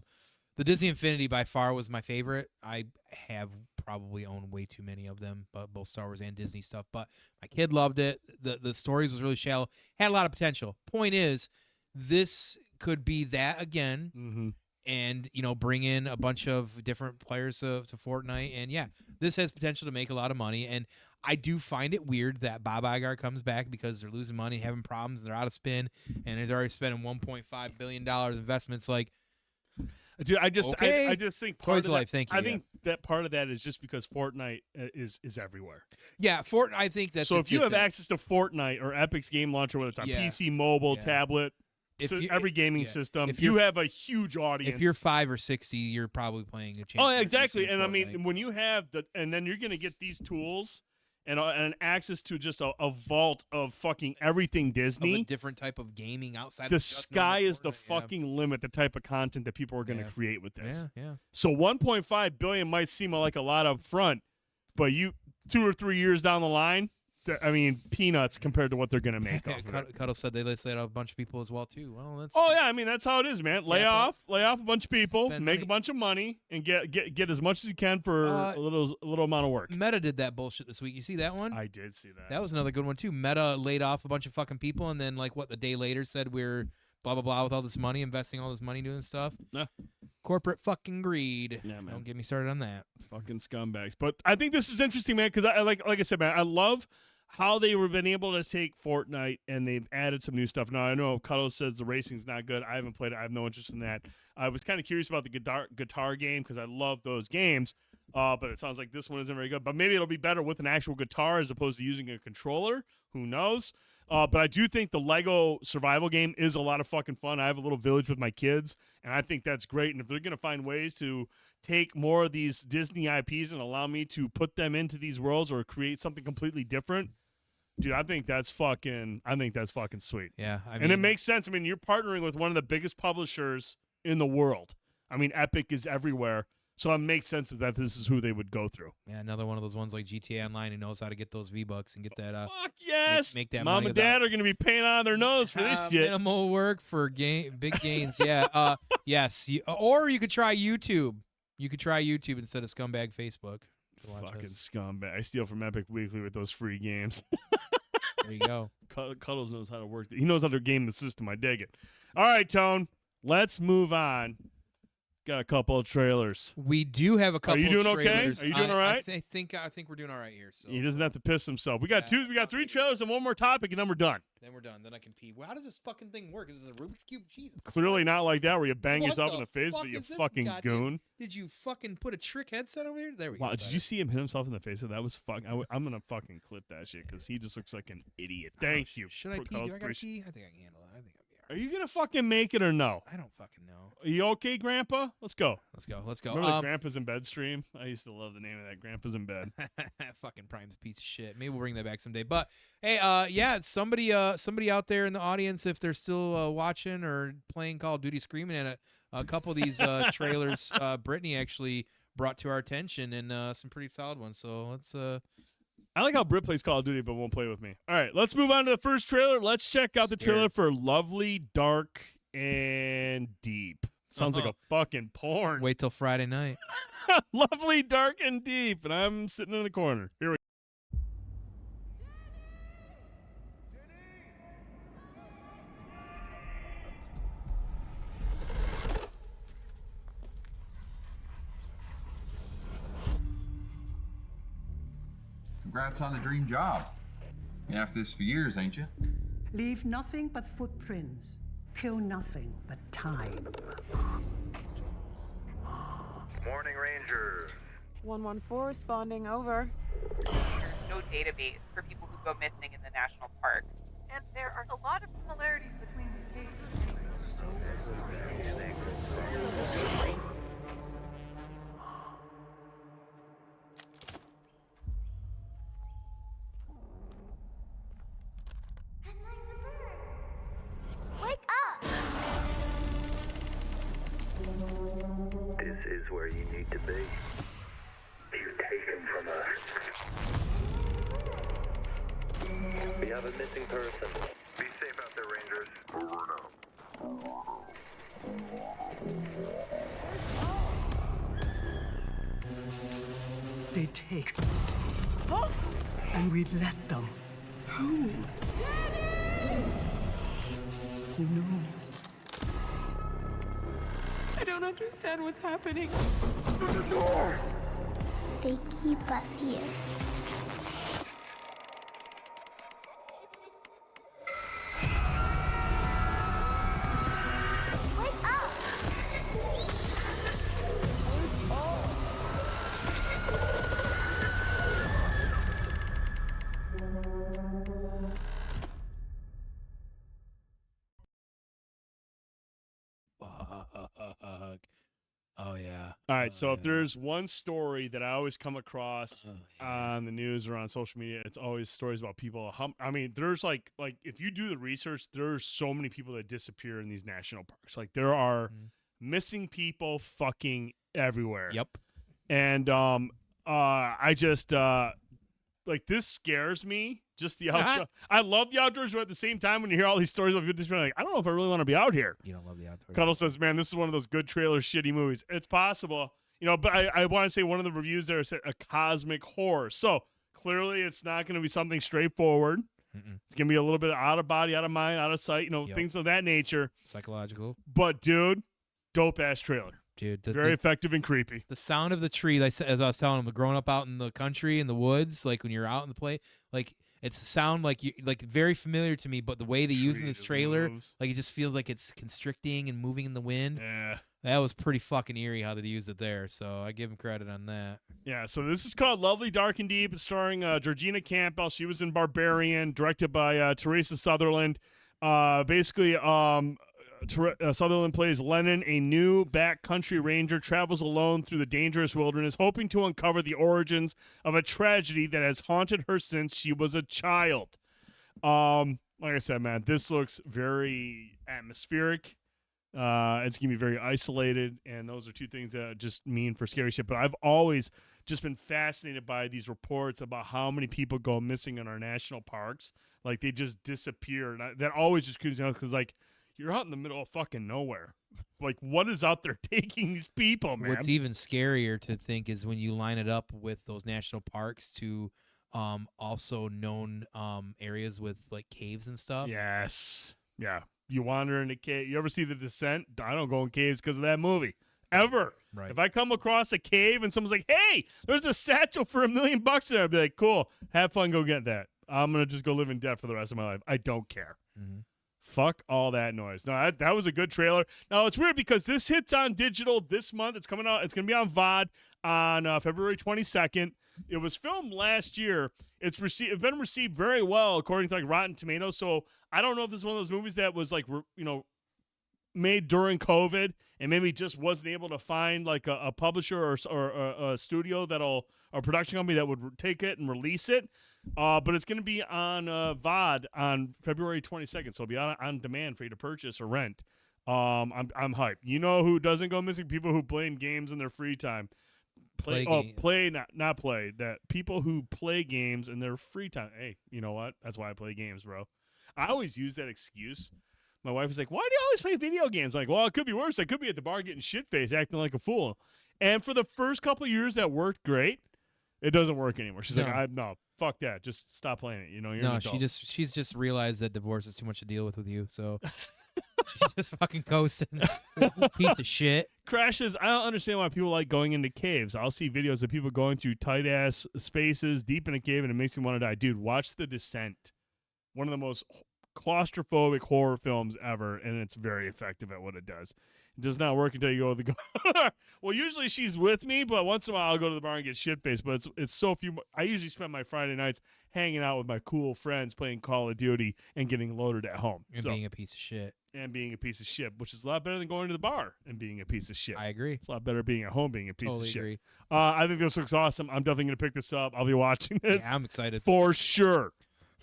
The Disney Infinity by far was my favorite. I have probably owned way too many of them, but both Star Wars and Disney stuff. But my kid loved it. The stories was really shallow. Had a lot of potential. Point is, this could be that again.
Mm-hmm.
And, bring in a bunch of different players to Fortnite. And, yeah, this has potential to make a lot of money. And I do find it weird that Bob Iger comes back because they're losing money, having problems, and they're out of spin, and he's already spending $1.5 billion investments. Like,
dude, I just think part
Toys
of
Life,
that,
thank you.
I think that part of that is just because Fortnite is everywhere.
Yeah, Fortnite, I think that's
so. If you have access to Fortnite or Epic's game launcher, whether it's on PC, mobile, tablet, every gaming system, if you have a huge audience.
If you're 5 or 60, you're probably playing a chance.
Oh, yeah, exactly. And I mean, when you have and then you're going to get these tools and access to just a vault of fucking everything Disney.
Of a different type of gaming outside.
The sky is the fucking limit. The type of content that people are going to create with this.
Yeah.
So 1.5 billion might seem like a lot up front, but 2 or 3 years down the line, I mean, peanuts compared to what they're going to make.
Cuddle said they laid off a bunch of people as well too. Well, that's
I mean, that's how it is, man. Lay off a bunch of people, make a bunch of money, and get as much as you can for a little amount of work.
Meta did that bullshit this week. You see that one?
I did see that.
That was another good one too. Meta laid off a bunch of fucking people, and then the day later said we're blah blah blah with all this money, investing all this money doing stuff.
Yeah.
Corporate fucking greed.
Yeah, man.
Don't get me started on that.
Fucking scumbags. But I think this is interesting, man, because I like I said, man, I love how they were been able to take Fortnite and they've added some new stuff. Now, I know Cuddles says the racing's not good. I haven't played it. I have no interest in that. I was kind of curious about the guitar game because I love those games, but it sounds like this one isn't very good. But maybe it'll be better with an actual guitar as opposed to using a controller. Who knows? But I do think the Lego survival game is a lot of fucking fun. I have a little village with my kids, and I think that's great. And if they're going to find ways to take more of these Disney IPs and allow me to put them into these worlds or create something completely different, dude, I think that's fucking sweet.
Yeah,
and it makes sense. I mean, you're partnering with one of the biggest publishers in the world. I mean, Epic is everywhere, so it makes sense that this is who they would go through.
Yeah, another one of those ones like GTA Online who knows how to get those V-Bucks and get that.
Fuck yes,
make that.
Mom and Dad are going to be paying on their nose for this shit.
Minimal work for big gains. Yeah. Yes. Or you could try YouTube. You could try YouTube instead of scumbag Facebook.
Fucking scumbag. I steal from Epic Weekly with those free games.
There you go.
Cuddles knows how to work. He knows how to game the system. I dig it. All right, Tone. Let's move on. Got a couple of trailers.
We do have a couple.
Are you doing
of trailers.
okay? Are you doing all right?
I think we're doing all right here. So
he doesn't have to piss himself. We got three trailers and one more topic, and then we're done.
Then we're done. Then I can pee. Well, how does this fucking thing work? Is this a Rubik's Cube? Jesus.
Clearly not like that, where you bang yourself in the face, but you fucking goon.
Did you fucking put a trick headset over here? There we go.
Wow, did you see him hit himself in the face? That was fucking. I'm gonna fucking clip that shit because he just looks like an idiot. Thank you.
Should I pee? Do I gotta pee? I think I can handle it. I think I'll be all right.
Are you gonna fucking make it or no?
I don't fucking know.
Are you okay, Grandpa? Let's go.
Let's go.
Remember the Grandpa's in Bed stream? I used to love the name of that. Grandpa's in Bed.
Fucking Prime's a piece of shit. Maybe we'll bring that back someday. But hey, somebody out there in the audience, if they're still watching or playing Call of Duty, screaming at a couple of these trailers, Brittany actually brought to our attention, and some pretty solid ones. So let's.
I like how Britt plays Call of Duty but won't play with me. All right, let's move on to the first trailer. Let's check out the trailer for Lovely, Dark, and Deep. Sounds like a fucking porn.
Wait till Friday night.
Lovely, Dark, and Deep. And I'm sitting in the corner. Here we go.
Congrats on the dream job. Been after this for years, ain't you?
Leave nothing but footprints. Kill nothing but time.
Morning, Rangers.
114 responding, over.
No database for people who go missing in the national parks. And there are a lot of similarities between these cases.
Wake up!
This is where you need to be. You take him from us. We have a missing person. Be safe out there, Rangers. Over and out.
They take. And we let them. Who? Who knows?
I don't understand what's happening.
They keep us here. Wake up!
Oh, yeah.
All right, so if there's one story that I always come across on the news or on social media, it's always stories about people. I mean, there's like if you do the research, there's so many people that disappear in these national parks. Like there are missing people fucking everywhere.
Yep.
And I just like this scares me. Just the outdoors. I love the outdoors, but at the same time, when you hear all these stories of people disappearing, like I don't know if I really want to be out here.
You don't love the outdoors.
Cuddle says, "Man, this is one of those good trailer shitty movies." It's possible, but I want to say one of the reviews there said a cosmic horror. So clearly, it's not going to be something straightforward. It's going to be a little bit out of body, out of mind, out of sight. Things of that nature.
Psychological.
But dude, dope ass trailer.
Dude,
very effective and creepy.
The sound of the tree, as I was telling him, growing up out in the country in the woods, like when you're out in the play, like it's a sound like very familiar to me. But the way they use in this trailer, like it just feels like it's constricting and moving in the wind.
Yeah,
that was pretty fucking eerie how they used it there. So I give him credit on that.
Yeah. So this is called Lovely, Dark, and Deep. It's starring Georgina Campbell. She was in Barbarian, directed by Teresa Sutherland. Sutherland plays Lennon, a new backcountry ranger, travels alone through the dangerous wilderness, hoping to uncover the origins of a tragedy that has haunted her since she was a child. Like I said, man, this looks very atmospheric. It's going to be very isolated, and those are two things that just mean for scary shit. But I've always just been fascinated by these reports about how many people go missing in our national parks. Like, they just disappear. And that always just creeps me out because, like, you're out in the middle of fucking nowhere. Like, what is out there taking these people, man?
What's even scarier to think is when you line it up with those national parks to also known areas with, like, caves and stuff.
Yes. Yeah. You wander in a cave. You ever see The Descent? I don't go in caves because of that movie. Ever.
Right.
If I come across a cave and someone's like, hey, there's a satchel for $1 million in there, I'd be like, cool. Have fun. Go get that. I'm going to just go live in debt for the rest of my life. I don't care.
Mm-hmm.
Fuck all that noise. No, that was a good trailer. Now, it's weird because this hits on digital this month. It's coming out. It's going to be on VOD on February 22nd. It was filmed last year. It's been received very well according to like Rotten Tomatoes. So I don't know if this is one of those movies that was like, made during COVID and maybe just wasn't able to find like a publisher or a studio a production company that would take it and release it. But it's going to be on VOD on February 22nd, so it'll be on demand for you to purchase or rent. I'm hyped. You know who doesn't go missing? People who play games in their free time.
Play
not play. That people who play games in their free time. Hey, you know what? That's why I play games, bro. I always use that excuse. My wife was like, "Why do you always play video games?" I'm like, well, it could be worse. I could be at the bar getting shit-faced, acting like a fool. And for the first couple of years, that worked great. It doesn't work anymore. She's like, "No, fuck that. Just stop playing it." You know, you're an adult.
she's just realized that divorce is too much to deal with you. So she's just fucking coasting. Piece of shit.
Crashes. I don't understand why people like going into caves. I'll see videos of people going through tight ass spaces deep in a cave, and it makes me want to die. Dude, watch The Descent. One of the most claustrophobic horror films ever, and it's very effective at what it does. It does not work until you go to the bar. Well, usually she's with me, but once in a while I'll go to the bar and get shit-faced. But it's so few. I usually spend my Friday nights hanging out with my cool friends, playing Call of Duty, and getting loaded at home.
And being a piece of shit.
And being a piece of shit, which is a lot better than going to the bar and being a piece of shit.
I agree.
It's a lot better being at home being a piece
Totally
of shit.
agree.
I think this looks awesome. I'm definitely going to pick this up. I'll be watching this.
Yeah, I'm excited.
For sure.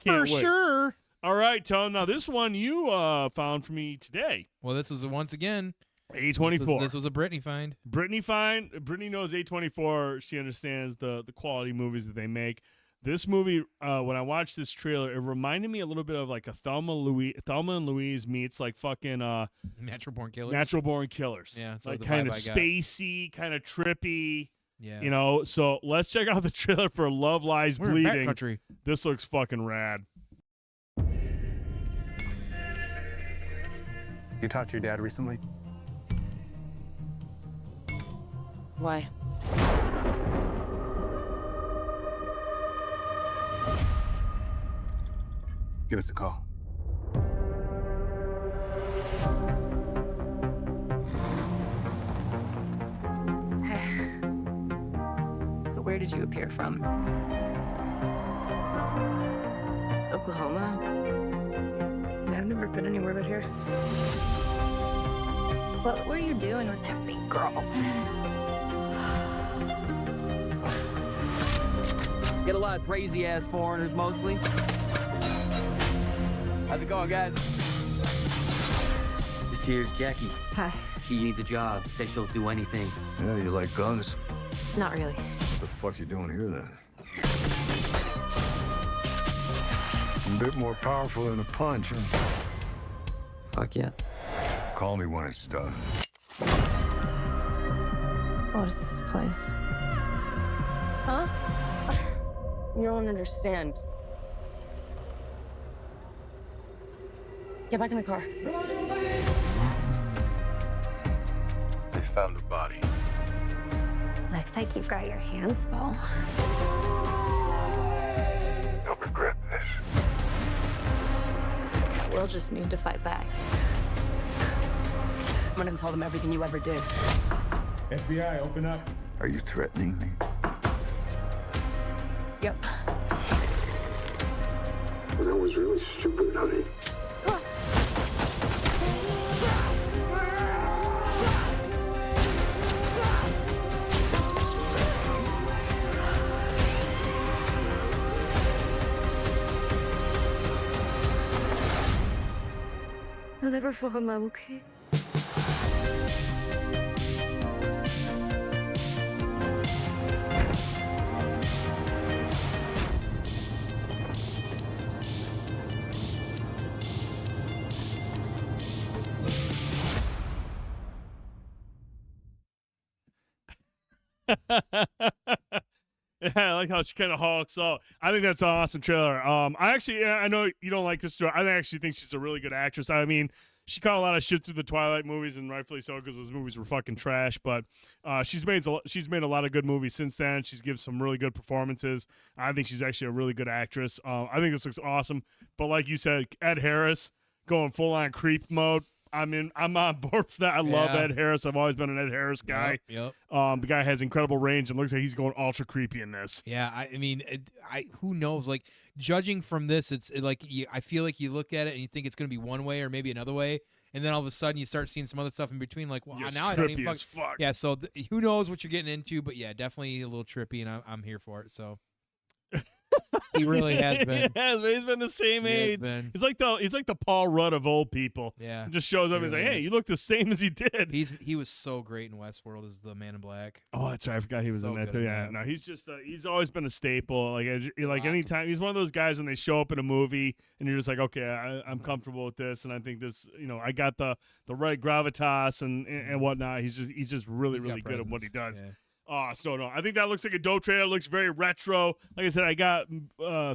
Can't wait.
Sure.
All right, Tone. Now, this one you found for me today.
Well, this is once again
A24.
This was a Brittany find.
Brittany knows A24. She understands the quality movies that they make. This movie, when I watched this trailer, it reminded me a little bit of like a Thelma and Louise meets like fucking
Natural Born Killers.
Natural Born Killers.
Yeah, so
like
the
kind of
vibe I got.
spacey, kind of trippy.
Yeah.
You know, so let's check out the trailer for Love Lies
We're in
Bleeding.
backcountry.
This looks fucking rad.
You talked to your dad recently?
Why?
Give us a call.
So where did you appear from? Oklahoma? Yeah, I've never been anywhere but here.
What were you doing with that big girl?
Get a lot of crazy-ass foreigners, mostly. How's it going, guys? This here's Jackie.
Hi.
She needs a job. Says she'll do anything.
Yeah, you like guns?
Not really.
What the fuck you doing here, then? A bit more powerful than a punch, huh?
Fuck yeah.
Call me when it's done.
What is this place? Huh? You don't understand. Get back in the car.
They found a body.
Looks like you've got your hands full.
Don't regret this.
We'll just need to fight back. I'm gonna tell them everything you ever did.
FBI, open up.
Are you threatening me?
Yep.
Well, that was really stupid, honey.
You'll never fall in love, okay?
Yeah, I like how she kind of hulks out. I think that's an awesome trailer. I know you don't like Kristen. I actually think she's a really good actress. I mean, she caught a lot of shit through the Twilight movies, and rightfully so, because those movies were fucking trash. But she's made a lot of good movies since then. She's given some really good performances. I think she's actually a really good actress. I think this looks awesome. But like you said, Ed Harris going full on creep mode. I'm on board for that. I love Ed Harris. I've always been an Ed Harris guy.
Yep.
The guy has incredible range and looks like he's going ultra creepy in this.
Yeah, I mean, who knows? Like, judging from this, I feel like you look at it and you think it's going to be one way or maybe another way, and then all of a sudden you start seeing some other stuff in between. Like, well,
Yes,
now I don't
trippy
even
as fuck.
Yeah, so who knows what you're getting into? But yeah, definitely a little trippy, and I'm here for it. So He really has been.
He has been. He's been the same
He has
age.
been.
He's like the Paul Rudd of old people.
Yeah.
He just shows up
He
and he's
really
like, hey,
is.
you look the same as he did.
He was so great in Westworld as the Man in Black.
Oh, that's right. I forgot he was
So
in that
good
too.
in
Yeah,
that.
no, he's just he's always been a staple. Like anytime he's one of those guys when they show up in a movie and you're just like, okay, I'm comfortable with this, and I think this, I got the right gravitas and whatnot. He's just really
He's got
good at what he does.
presence.
Oh, so no, I think that looks like a dope trailer. It looks very retro. Like I said, I got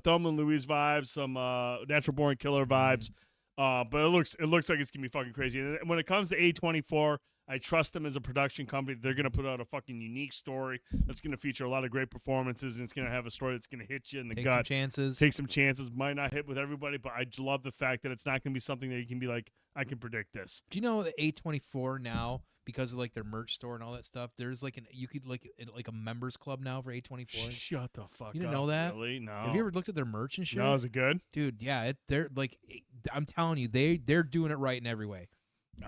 Thelma and Louise vibes, some Natural Born Killer vibes. But it looks like it's gonna be fucking crazy. And when it comes to A24, I trust them as a production company. They're gonna put out a fucking unique story that's gonna feature a lot of great performances, and it's gonna have a story that's gonna hit you in the
Take
gut.
some chances.
Take some chances. Might not hit with everybody, but I love the fact that it's not gonna be something that you can be like, I can predict this.
Do you know that A24 now, because of like their merch store and all that stuff, there's like you could like a members club now for A24.
Shut the fuck up.
You didn't know that?
Really? No.
Have you ever looked at their merch and shit?
No, is it good?
Dude, yeah, they're like, I'm telling you, they're doing it right in every way.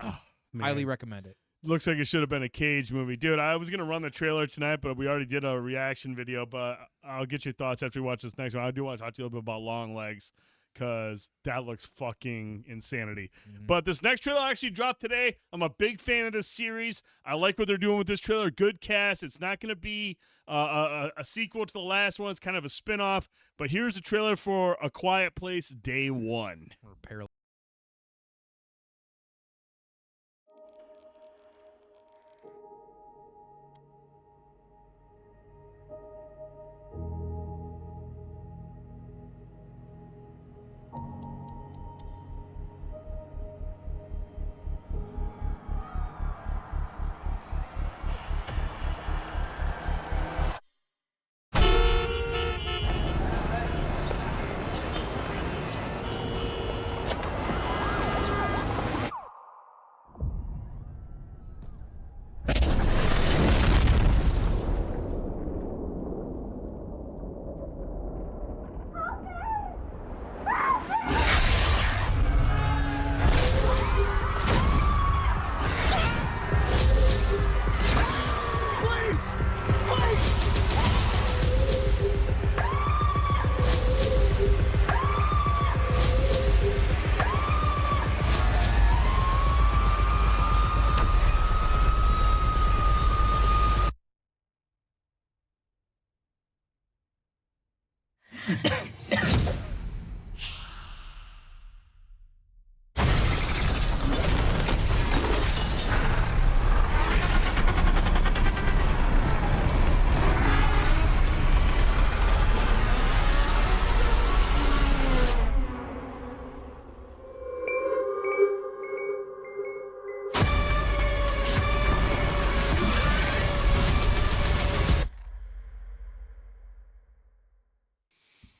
Oh, man.
Highly recommend it.
Looks like it should have been a Cage movie. Dude, I was going to run the trailer tonight, but we already did a reaction video, but I'll get your thoughts after we watch this next one. I do want to talk to you a little bit about Long Legs, because that looks fucking insanity. But this next trailer actually dropped today. I'm a big fan of this series. I like what they're doing with this trailer. Good cast. It's not going to be a sequel to the last one. It's kind of a spinoff. But here's the trailer for A Quiet Place Day 1.
Or parallel.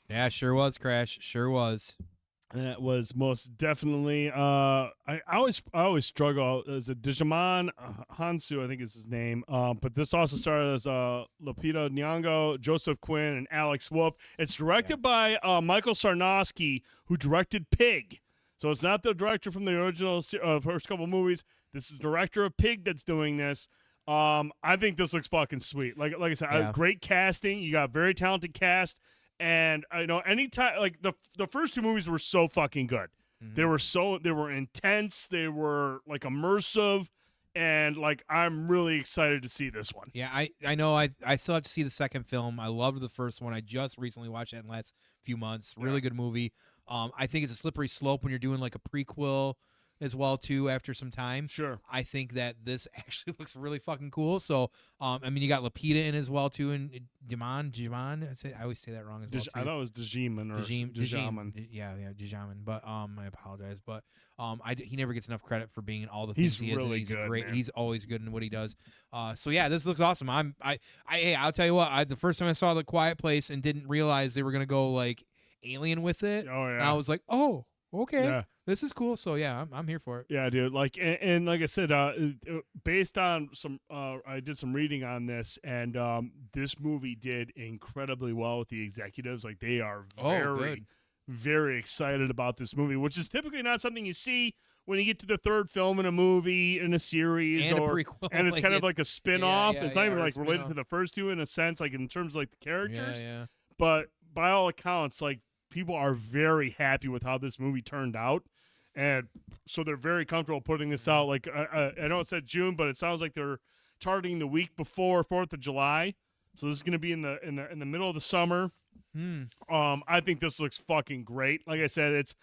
Yeah, sure was, Crash. Sure was.
That was most definitely. I always struggle as a Digimon Hansu, I think is his name. But this also started as Lupita Nyong'o, Joseph Quinn, and Alex Wolff. It's directed by Michael Sarnowski, who directed Pig. So it's not the director from the original first couple movies. This is the director of Pig that's doing this. I think this looks fucking sweet. Like I said, great casting. You got very talented cast. And I know anytime, like the first two movies were so fucking good. They were intense. They were like immersive, and like I'm really excited to see this one.
Yeah, I know. I still have to see the second film. I loved the first one. I just recently watched it in the last few months. Really good movie. I think it's a slippery slope when you're doing like a prequel as well too after some time.
Sure.
I think that this actually looks really fucking cool. So I mean, you got Lupita in as well too, and Digimon. I always say that wrong as well.
I thought it was Digimon or Digimon.
Yeah, Digimon. But I apologize. But he never gets enough credit for being in all the things he is.
Really
he's
good,
great.
man.
He's always good in what he does. So yeah, this looks awesome. Hey, I'll tell you what. The first time I saw The Quiet Place and didn't realize they were gonna go like alien with it.
Oh yeah.
And I was like, oh, okay.
Yeah.
This is cool. So yeah, I'm here for it.
Yeah, dude. Like, and like I said, based on some, I did some reading on this, and this movie did incredibly well with the executives. Like, they are very excited about this movie, which is typically not something you see when you get to the third film in a movie, in a series,
And a
or
prequel.
and it's
Like,
kind of like a spin-off.
yeah,
It's not even
or a
like related
spin-off.
to the first two in a sense, like in terms of like the characters.
Yeah.
But by all accounts, like people are very happy with how this movie turned out, and so they're very comfortable putting this out. Like I know it said June, but it sounds like they're targeting the week before 4th of July. So this is going to be in the middle of the summer. I think this looks fucking great. Like I said, it's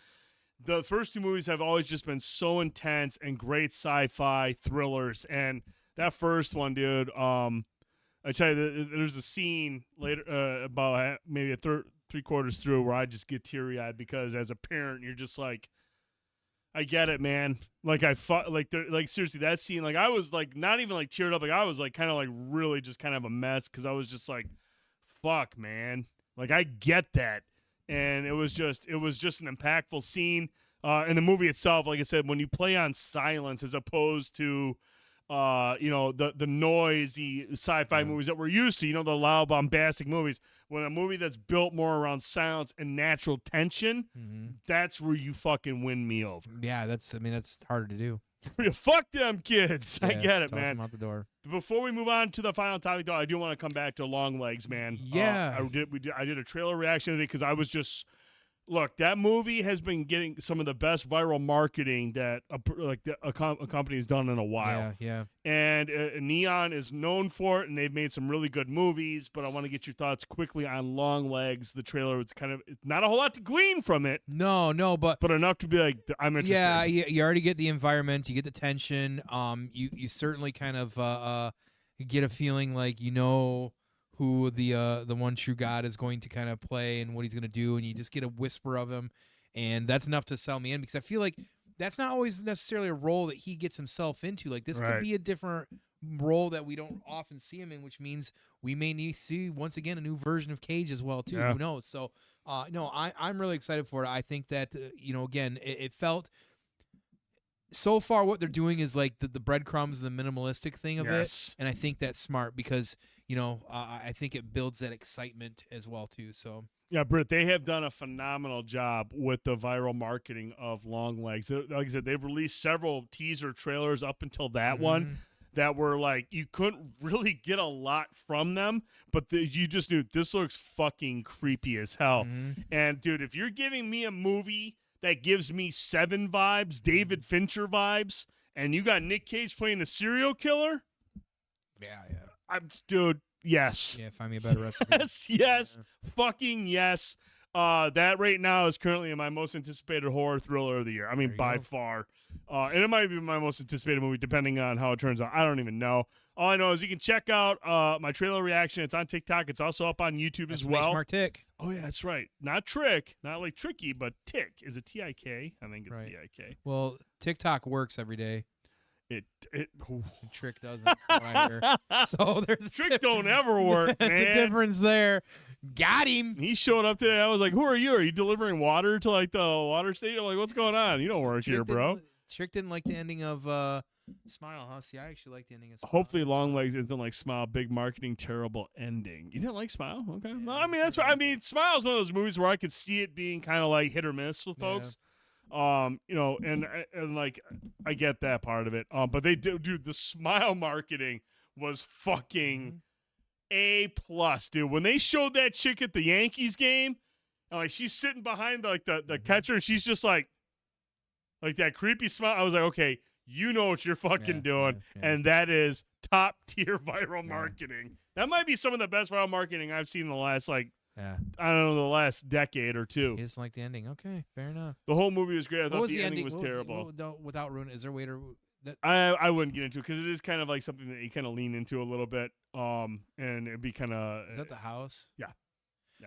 the first two movies have always just been so intense and great sci-fi thrillers, and that first one, dude. I tell you, there's a scene later about maybe three-quarters through where I just get teary-eyed because as a parent, you're just like, I get it, man. Like seriously, that scene, like I was like not even like teared up, like I was like kind of like really just kind of a mess because I was just like, fuck, man. Like I get that, and it was just an impactful scene. In the movie itself, like I said, when you play on silence as opposed to the noisy sci-fi movies that we're used to, the loud, bombastic movies. When a movie that's built more around silence and natural tension, that's where you fucking win me over.
Yeah, that's harder to do.
Fuck them kids.
Yeah,
I get it,
toss
man.
them out the door.
Before we move on to the final topic, though, I do want to come back to Long Legs, man.
Yeah.
I did a trailer reaction today because I was just... Look, that movie has been getting some of the best viral marketing that a company has done in a while.
Yeah.
And Neon is known for it, and they've made some really good movies. But I want to get your thoughts quickly on Long Legs. The trailer, it's not a whole lot to glean from it.
No, but
enough to be like, I'm interested.
Yeah, you already get the environment, you get the tension. You certainly kind of get a feeling like who the one true God is going to kind of play and what he's going to do, and you just get a whisper of him, and that's enough to sell me in because I feel like that's not always necessarily a role that he gets himself into. Like this could be a different role that we don't often see him in, which means we may need to see once again a new version of Cage as well too.
Yeah.
Who knows? So no, I'm really excited for it. I think that again it felt. So far, what they're doing is like the breadcrumbs, the minimalistic thing of it, and I think that's smart because I think it builds that excitement as well too. So
yeah, Britt, they have done a phenomenal job with the viral marketing of Long Legs. Like I said, they've released several teaser trailers up until that one that were like you couldn't really get a lot from them, but you just knew this looks fucking creepy as hell. And dude, if you're giving me a movie that gives me Seven vibes, David Fincher vibes, and you got Nick Cage playing a serial killer.
Yeah.
Dude, yes.
Yeah, find me a better recipe.
Yes, fucking yes. That right now is currently my most anticipated horror thriller of the year. I mean, by far. And it might be my most anticipated movie, depending on how it turns out. I don't even know. All I know is you can check out my trailer reaction. It's on TikTok. It's also up on YouTube as well.
Mark Tick.
Oh, yeah, that's right. Not Trick. Not like Tricky, but Tick. Is it T-I-K? I think it's T-I-K.
Well, TikTok works every day. Trick doesn't. What I hear. So there's
Trick don't ever work, man.
There's a difference there. Got him.
He showed up today. I was like, "Who are you? Are you delivering water to like the water station?" I'm like, "What's going on? You don't work here, bro."
Trick didn't like the ending of Smile, huh? See, I actually like the ending of Smile.
Hopefully, Long Legs isn't like Smile. Big marketing, terrible ending. You didn't like Smile? Okay. No, I mean that's what I mean. Smile is one of those movies where I could see it being kind of like hit or miss with folks. And like I get that part of it. But they do, dude. The Smile marketing was fucking A+, dude. When they showed that chick at the Yankees game, and like she's sitting behind the catcher, and she's just like that creepy smile. I was like, okay, you know what you're fucking doing, and that is top tier viral marketing. That might be some of the best viral marketing I've seen in the last I don't know, the last decade or two.
He doesn't like the ending. Okay, fair enough.
The whole movie was great. I thought the ending was terrible.
Without ruin, is there a way to?
I wouldn't get into it because it is kind of like something that you kind of lean into a little bit. And it'd be kind of.
Is that the house?
Yeah.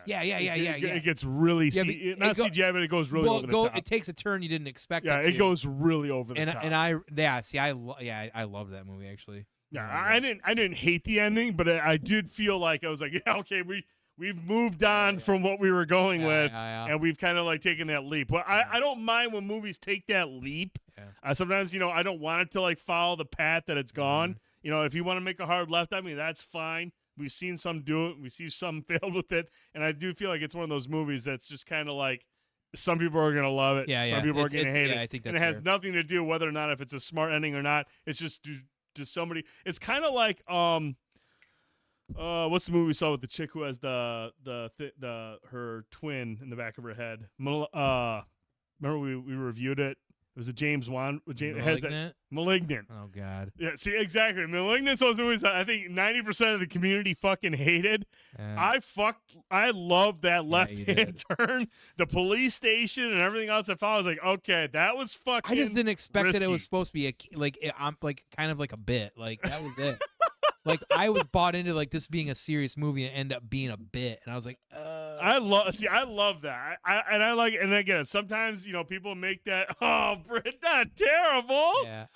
Yeah.
It gets really not CGI, but it goes really over the top.
It takes a turn you didn't expect.
Yeah, it goes really over the top.
And I love that movie actually.
Yeah, I didn't hate the ending, but I did feel like I was like, yeah, okay, we've moved on from what we were going with, and we've kind of like taken that leap. Well, I don't mind when movies take that leap. Sometimes I don't want it to like follow the path that it's gone. If you want to make a hard left, I mean that's fine. We've seen some do it. We see some failed with it, and I do feel like it's one of those movies that's just kind of like some people are gonna love it, some people are gonna hate it.
I think that's
and it has nothing to do whether or not if it's a smart ending or not. It's just to somebody. It's kind of like What's the movie we saw with the chick who has her twin in the back of her head? Remember we reviewed it. It was a James Wan. Malignant.
Oh God.
Yeah. See, exactly. Malignant's those movies that I think 90% of the community fucking hated. I loved that left hand turn, the police station, and everything else. I was like, okay, that was fucking.
I just didn't expect
risky.
that it was supposed to be I'm kind of like a bit. Like that was it. Like I was bought into like this being a serious movie and end up being a bit, and I was like,
I love that. I like, and again, sometimes people make that. Oh, Britt, not terrible.
Yeah,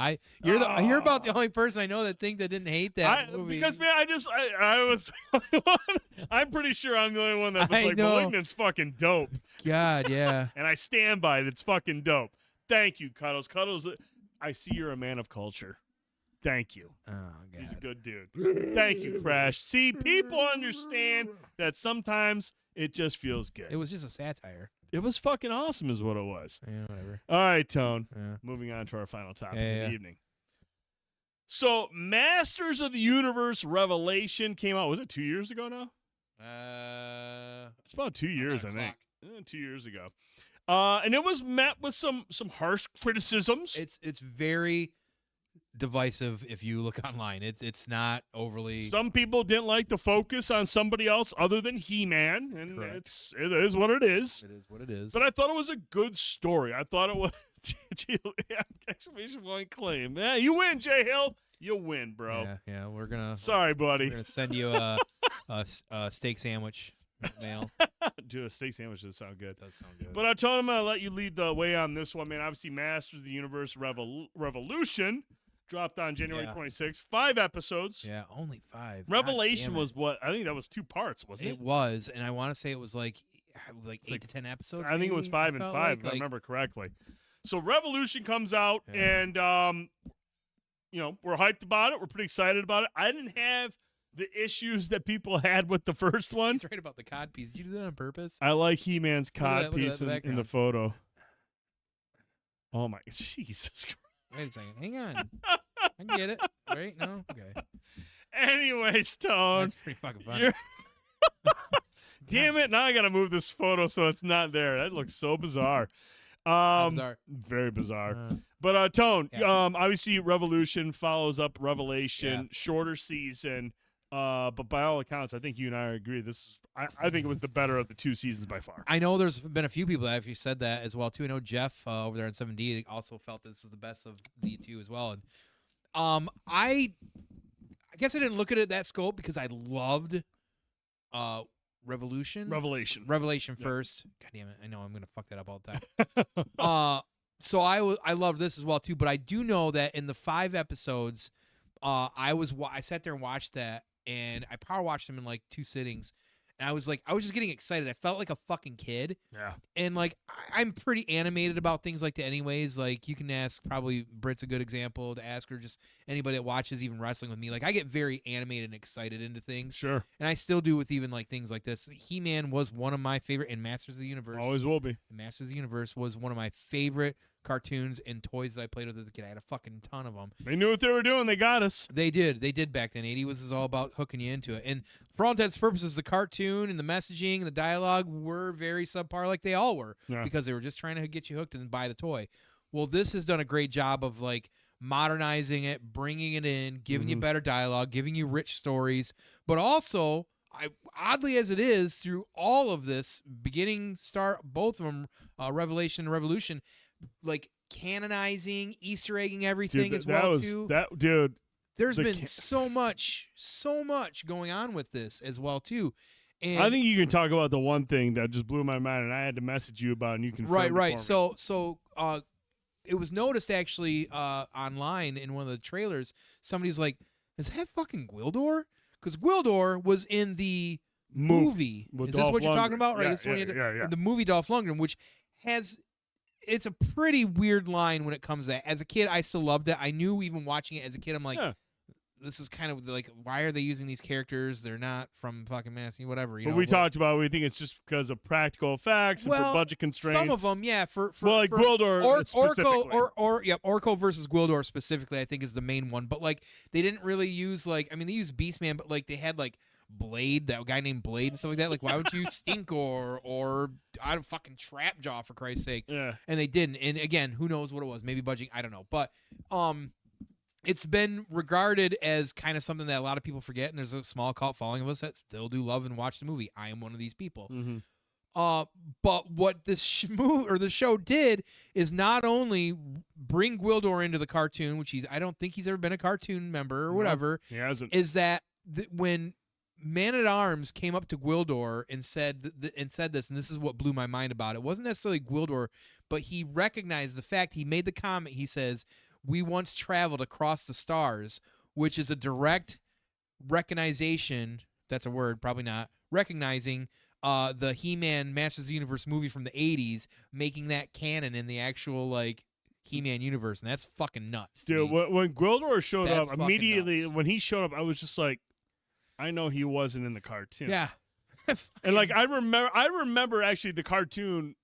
you're about the only person I know that didn't hate that movie.
Because man, I was. I'm pretty sure I'm the only one that was like, Malignant's fucking dope.
God, yeah.
And I stand by it. It's fucking dope. Thank you, Cuddles. Cuddles. I see you're a man of culture. Thank you.
Oh, God.
He's a good dude. Thank you, Crash. See, people understand that sometimes it just feels good.
It was just a satire.
It was fucking awesome is what it was.
Yeah, whatever.
All right, Tone.
Yeah.
Moving on to our final topic of the evening. So, Masters of the Universe Revelation came out. Was it 2 years ago now? It's about 2 years, I think. 2 years ago. And it was met with some harsh criticisms.
It's very divisive if you look online. It's not overly.
Some people didn't like the focus on somebody else other than He-Man, and it is what it is.
It is what it is.
But I thought it was a good story. I thought it was exclamation point claim. Yeah, you win, Jay Hill. You win, bro.
Yeah. We're gonna.
Sorry, buddy.
We're gonna send you a steak sandwich mail.
Dude, a steak sandwich does sound good.
Does sound good.
But I told him I'll let you lead the way on this one, man. Obviously, Masters of the Universe Revolution dropped on January 26th. 5 episodes.
Yeah, only 5.
Revelation was what? I think that was 2 parts, wasn't it?
It was, and I want to say it was like 8 to 10 episodes.
I think it was 5 and 5, if I remember correctly. So Revolution comes out, and we're hyped about it. We're pretty excited about it. I didn't have the issues that people had with the first one.
He's right about the cod piece. Did you do that on purpose?
I like He-Man's cod piece in the photo. Oh my, Jesus Christ.
Wait a second. Hang on. I can get it. Right? No? Okay.
Anyways, Tone.
That's pretty fucking funny.
Damn it. Now I got to move this photo so it's not there. That looks so bizarre.
Bizarre.
Very bizarre. But Tone, obviously Revolution follows up Revelation, shorter season. But by all accounts, I think you and I agree. I think it was the better of the 2 seasons by far.
I know there's been a few people that have said that as well too. I know Jeff over there on 7D also felt this is the best of the 2 as well. And I guess I didn't look at it that scope because I loved Revelation first. God damn it! I know I'm gonna fuck that up all the time. So I love this as well too. But I do know that in the 5 episodes, I sat there and watched that, and I power watched them in like 2 sittings. And I was just getting excited. I felt like a fucking kid.
Yeah.
And like I'm pretty animated about things like that anyways. Like you can ask, probably Britt's a good example to ask, or just anybody that watches even wrestling with me. Like I get very animated and excited into things.
Sure.
And I still do with even like things like this. He-Man was one of my favorite, and Masters of the Universe.
Always will be.
Masters of the Universe was one of my favorite cartoons and toys that I played with as a kid. I had a fucking ton of them.
They knew what they were doing. They got us.
They did back then. 80 was all about hooking you into it. And for all intents and purposes, the cartoon and the messaging and the dialogue were very subpar, like they all were, because they were just trying to get you hooked and buy the toy. Well, this has done a great job of like modernizing it, bringing it in, giving you better dialogue, giving you rich stories, but also, oddly as it is, through all of this, both of them, Revelation and Revolution, like canonizing, Easter egging everything as well too. There's been so much going on with this as well too. And
I think you can talk about the one thing that just blew my mind, and I had to message you about, and you can
right. So it was noticed actually online in one of the trailers. Somebody's like, "Is that fucking Gwildor?" Because Gwildor was in the movie. Is this what you're talking about? Right.
Yeah,
this is
yeah.
The movie Dolph Lundgren, which has. It's a pretty weird line when it comes to that. As a kid, I still loved it. I knew even watching it as a kid, I'm like, this is kind of like, why are they using these characters? They're not from fucking Massey, whatever.
But we talked about, we think it's just because of practical effects and for budget constraints.
Some of them, yeah.
Gwildor specifically.
Orko versus Gwildor specifically, I think is the main one. But like, they didn't really use they used Beastman, but like they had like Blade, that guy named Blade and stuff like that. Like, why would you stink or I don't fucking trap jaw for Christ's sake?
Yeah.
And they didn't. And again, who knows what it was? Maybe budging. I don't know. But it's been regarded as kind of something that a lot of people forget, and there's a small cult following of us that still do love and watch the movie. I am one of these people.
Mm-hmm.
But what this the show did is not only bring Gwildor into the cartoon, which I don't think he's ever been a cartoon member or whatever.
He hasn't.
Is that when Man-at-Arms came up to Gwildor and said this, and this is what blew my mind about it. It wasn't necessarily Gwildor, but he recognized the fact. He made the comment. He says, "We once traveled across the stars," which is a direct recognition. That's a word, probably not. Recognizing the He-Man Masters of the Universe movie from the 80s, making that canon in the actual, like, He-Man universe, and that's fucking nuts.
Dude, when Gwildor showed
That's
up,
fucking
immediately,
nuts.
when he showed up, I was just like, I know he wasn't in the cartoon.
Yeah.
And, like, I remember actually the cartoon.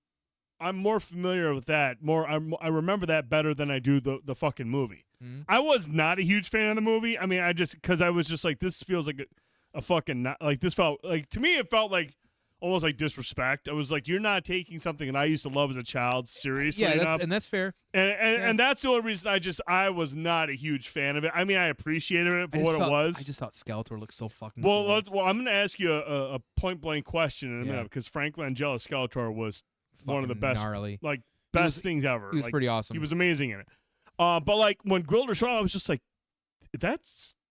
I'm more familiar with that. I remember that better than I do the fucking movie.
Mm-hmm.
I was not a huge fan of the movie. I mean, because I was just like, this feels like a fucking, like, this felt, like, to me, it felt like, almost like disrespect. I was like, you're not taking something that I used to love as a child seriously enough.
And that's fair.
And that's the only reason I was not a huge fan of it. I mean, I appreciated it for what it was.
I just thought Skeletor looked so fucking
well.
cool.
I'm going to ask you a point blank question in a minute, because Frank Langella's Skeletor was one of the best,
gnarly.
like best things ever.
He was pretty awesome.
He was amazing in it. But like when Gwildor showed up, I was just like,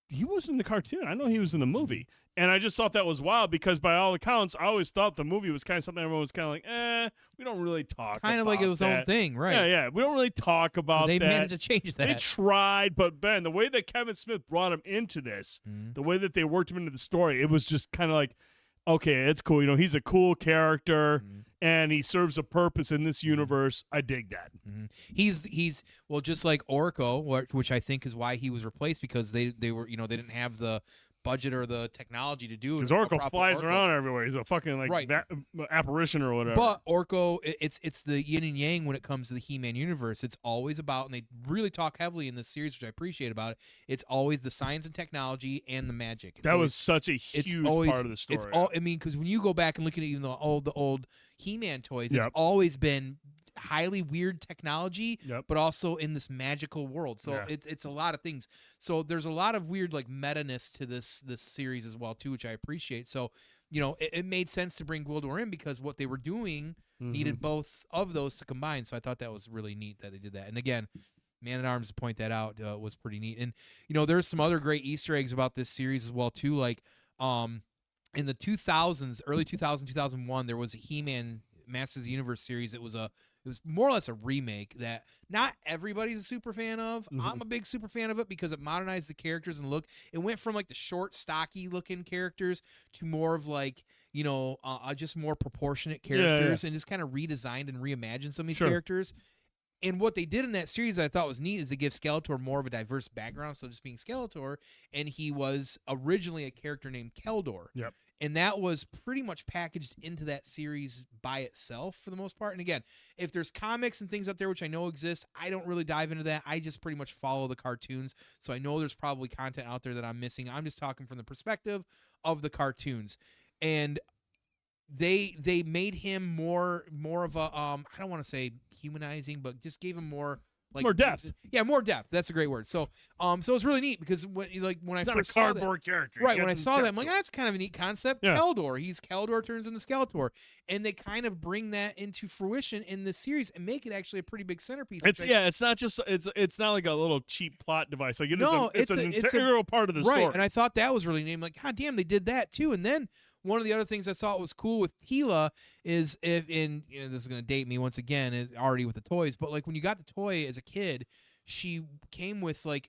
he was in the cartoon. I know he was in the movie. And I just thought that was wild because by all accounts, I always thought the movie was kind of something everyone was kind of like, we don't really talk about
kind of like it was
that.
own thing, right?
Yeah. We don't really talk about
They
that.
managed to change that.
They tried, but Ben, the way that Kevin Smith brought him into this, the way that they worked him into the story, it was just kind of like, okay, it's cool. You know, he's a cool character, and he serves a purpose in this universe. I dig that.
He's well, just like Orko, which I think is why he was replaced, because they were, they didn't have the budget or the technology to do it.
Because Orko flies around everywhere. He's a fucking like apparition or whatever.
But Orko, it's the yin and yang when it comes to the He-Man universe. It's always about, and they really talk heavily in this series, which I appreciate about it. It's always the science and technology and the magic.
That was such a huge part of the story.
It's all. I mean, because when you go back and look at even the old He-Man toys, it's always been highly weird technology, but also in this magical world. So it's a lot of things. So there's a lot of weird like meta-ness to this series as well too, which I appreciate. So it made sense to bring Gwildor in because what they were doing needed both of those to combine. So I thought that was really neat that they did that. And again, Man-at-Arms to point that out was pretty neat. And there's some other great Easter eggs about this series as well too. Like in the 2000s, early 2000, 2001, there was a He-Man Masters of the Universe series. It was more or less a remake that not everybody's a super fan of. I'm a big super fan of it because it modernized the characters and look. It went from like the short, stocky looking characters to more of like, just more proportionate characters and just kind of redesigned and reimagined some of these characters. And what they did in that series that I thought was neat is to give Skeletor more of a diverse background. So just being Skeletor, and he was originally a character named Keldor.
Yep.
And that was pretty much packaged into that series by itself for the most part. And again, if there's comics and things out there, which I know exist, I don't really dive into that. I just pretty much follow the cartoons. So I know there's probably content out there that I'm missing. I'm just talking from the perspective of the cartoons. And they made him more of a I don't want to say humanizing, but just gave him more
depth.
Yeah, more depth. That's a great word. So so it's really neat because when I
He's
first
not a cardboard character.
right, when I saw that, I'm like, that's kind of a neat concept.
Yeah.
Keldor turns into Skeletor, and they kind of bring that into fruition in this series and make it actually a pretty big centerpiece.
It's not just it's not like a little cheap plot device. Like it's an integral part of the story.
Right, and I thought that was really neat. I'm like, God damn, they did that too. And then one of the other things I thought was cool with Tila is this is going to date me once again, is already with the toys, but like when you got the toy as a kid, she came with like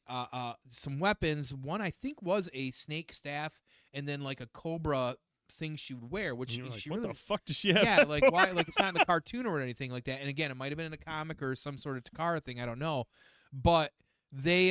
some weapons. One I think was a snake staff, and then like a cobra thing she would wear, which
like,
she
what
really,
the fuck does she have?
Yeah, like why? Like it's not in the cartoon or anything like that. And again, it might have been in a comic or some sort of Takara thing. I don't know, but they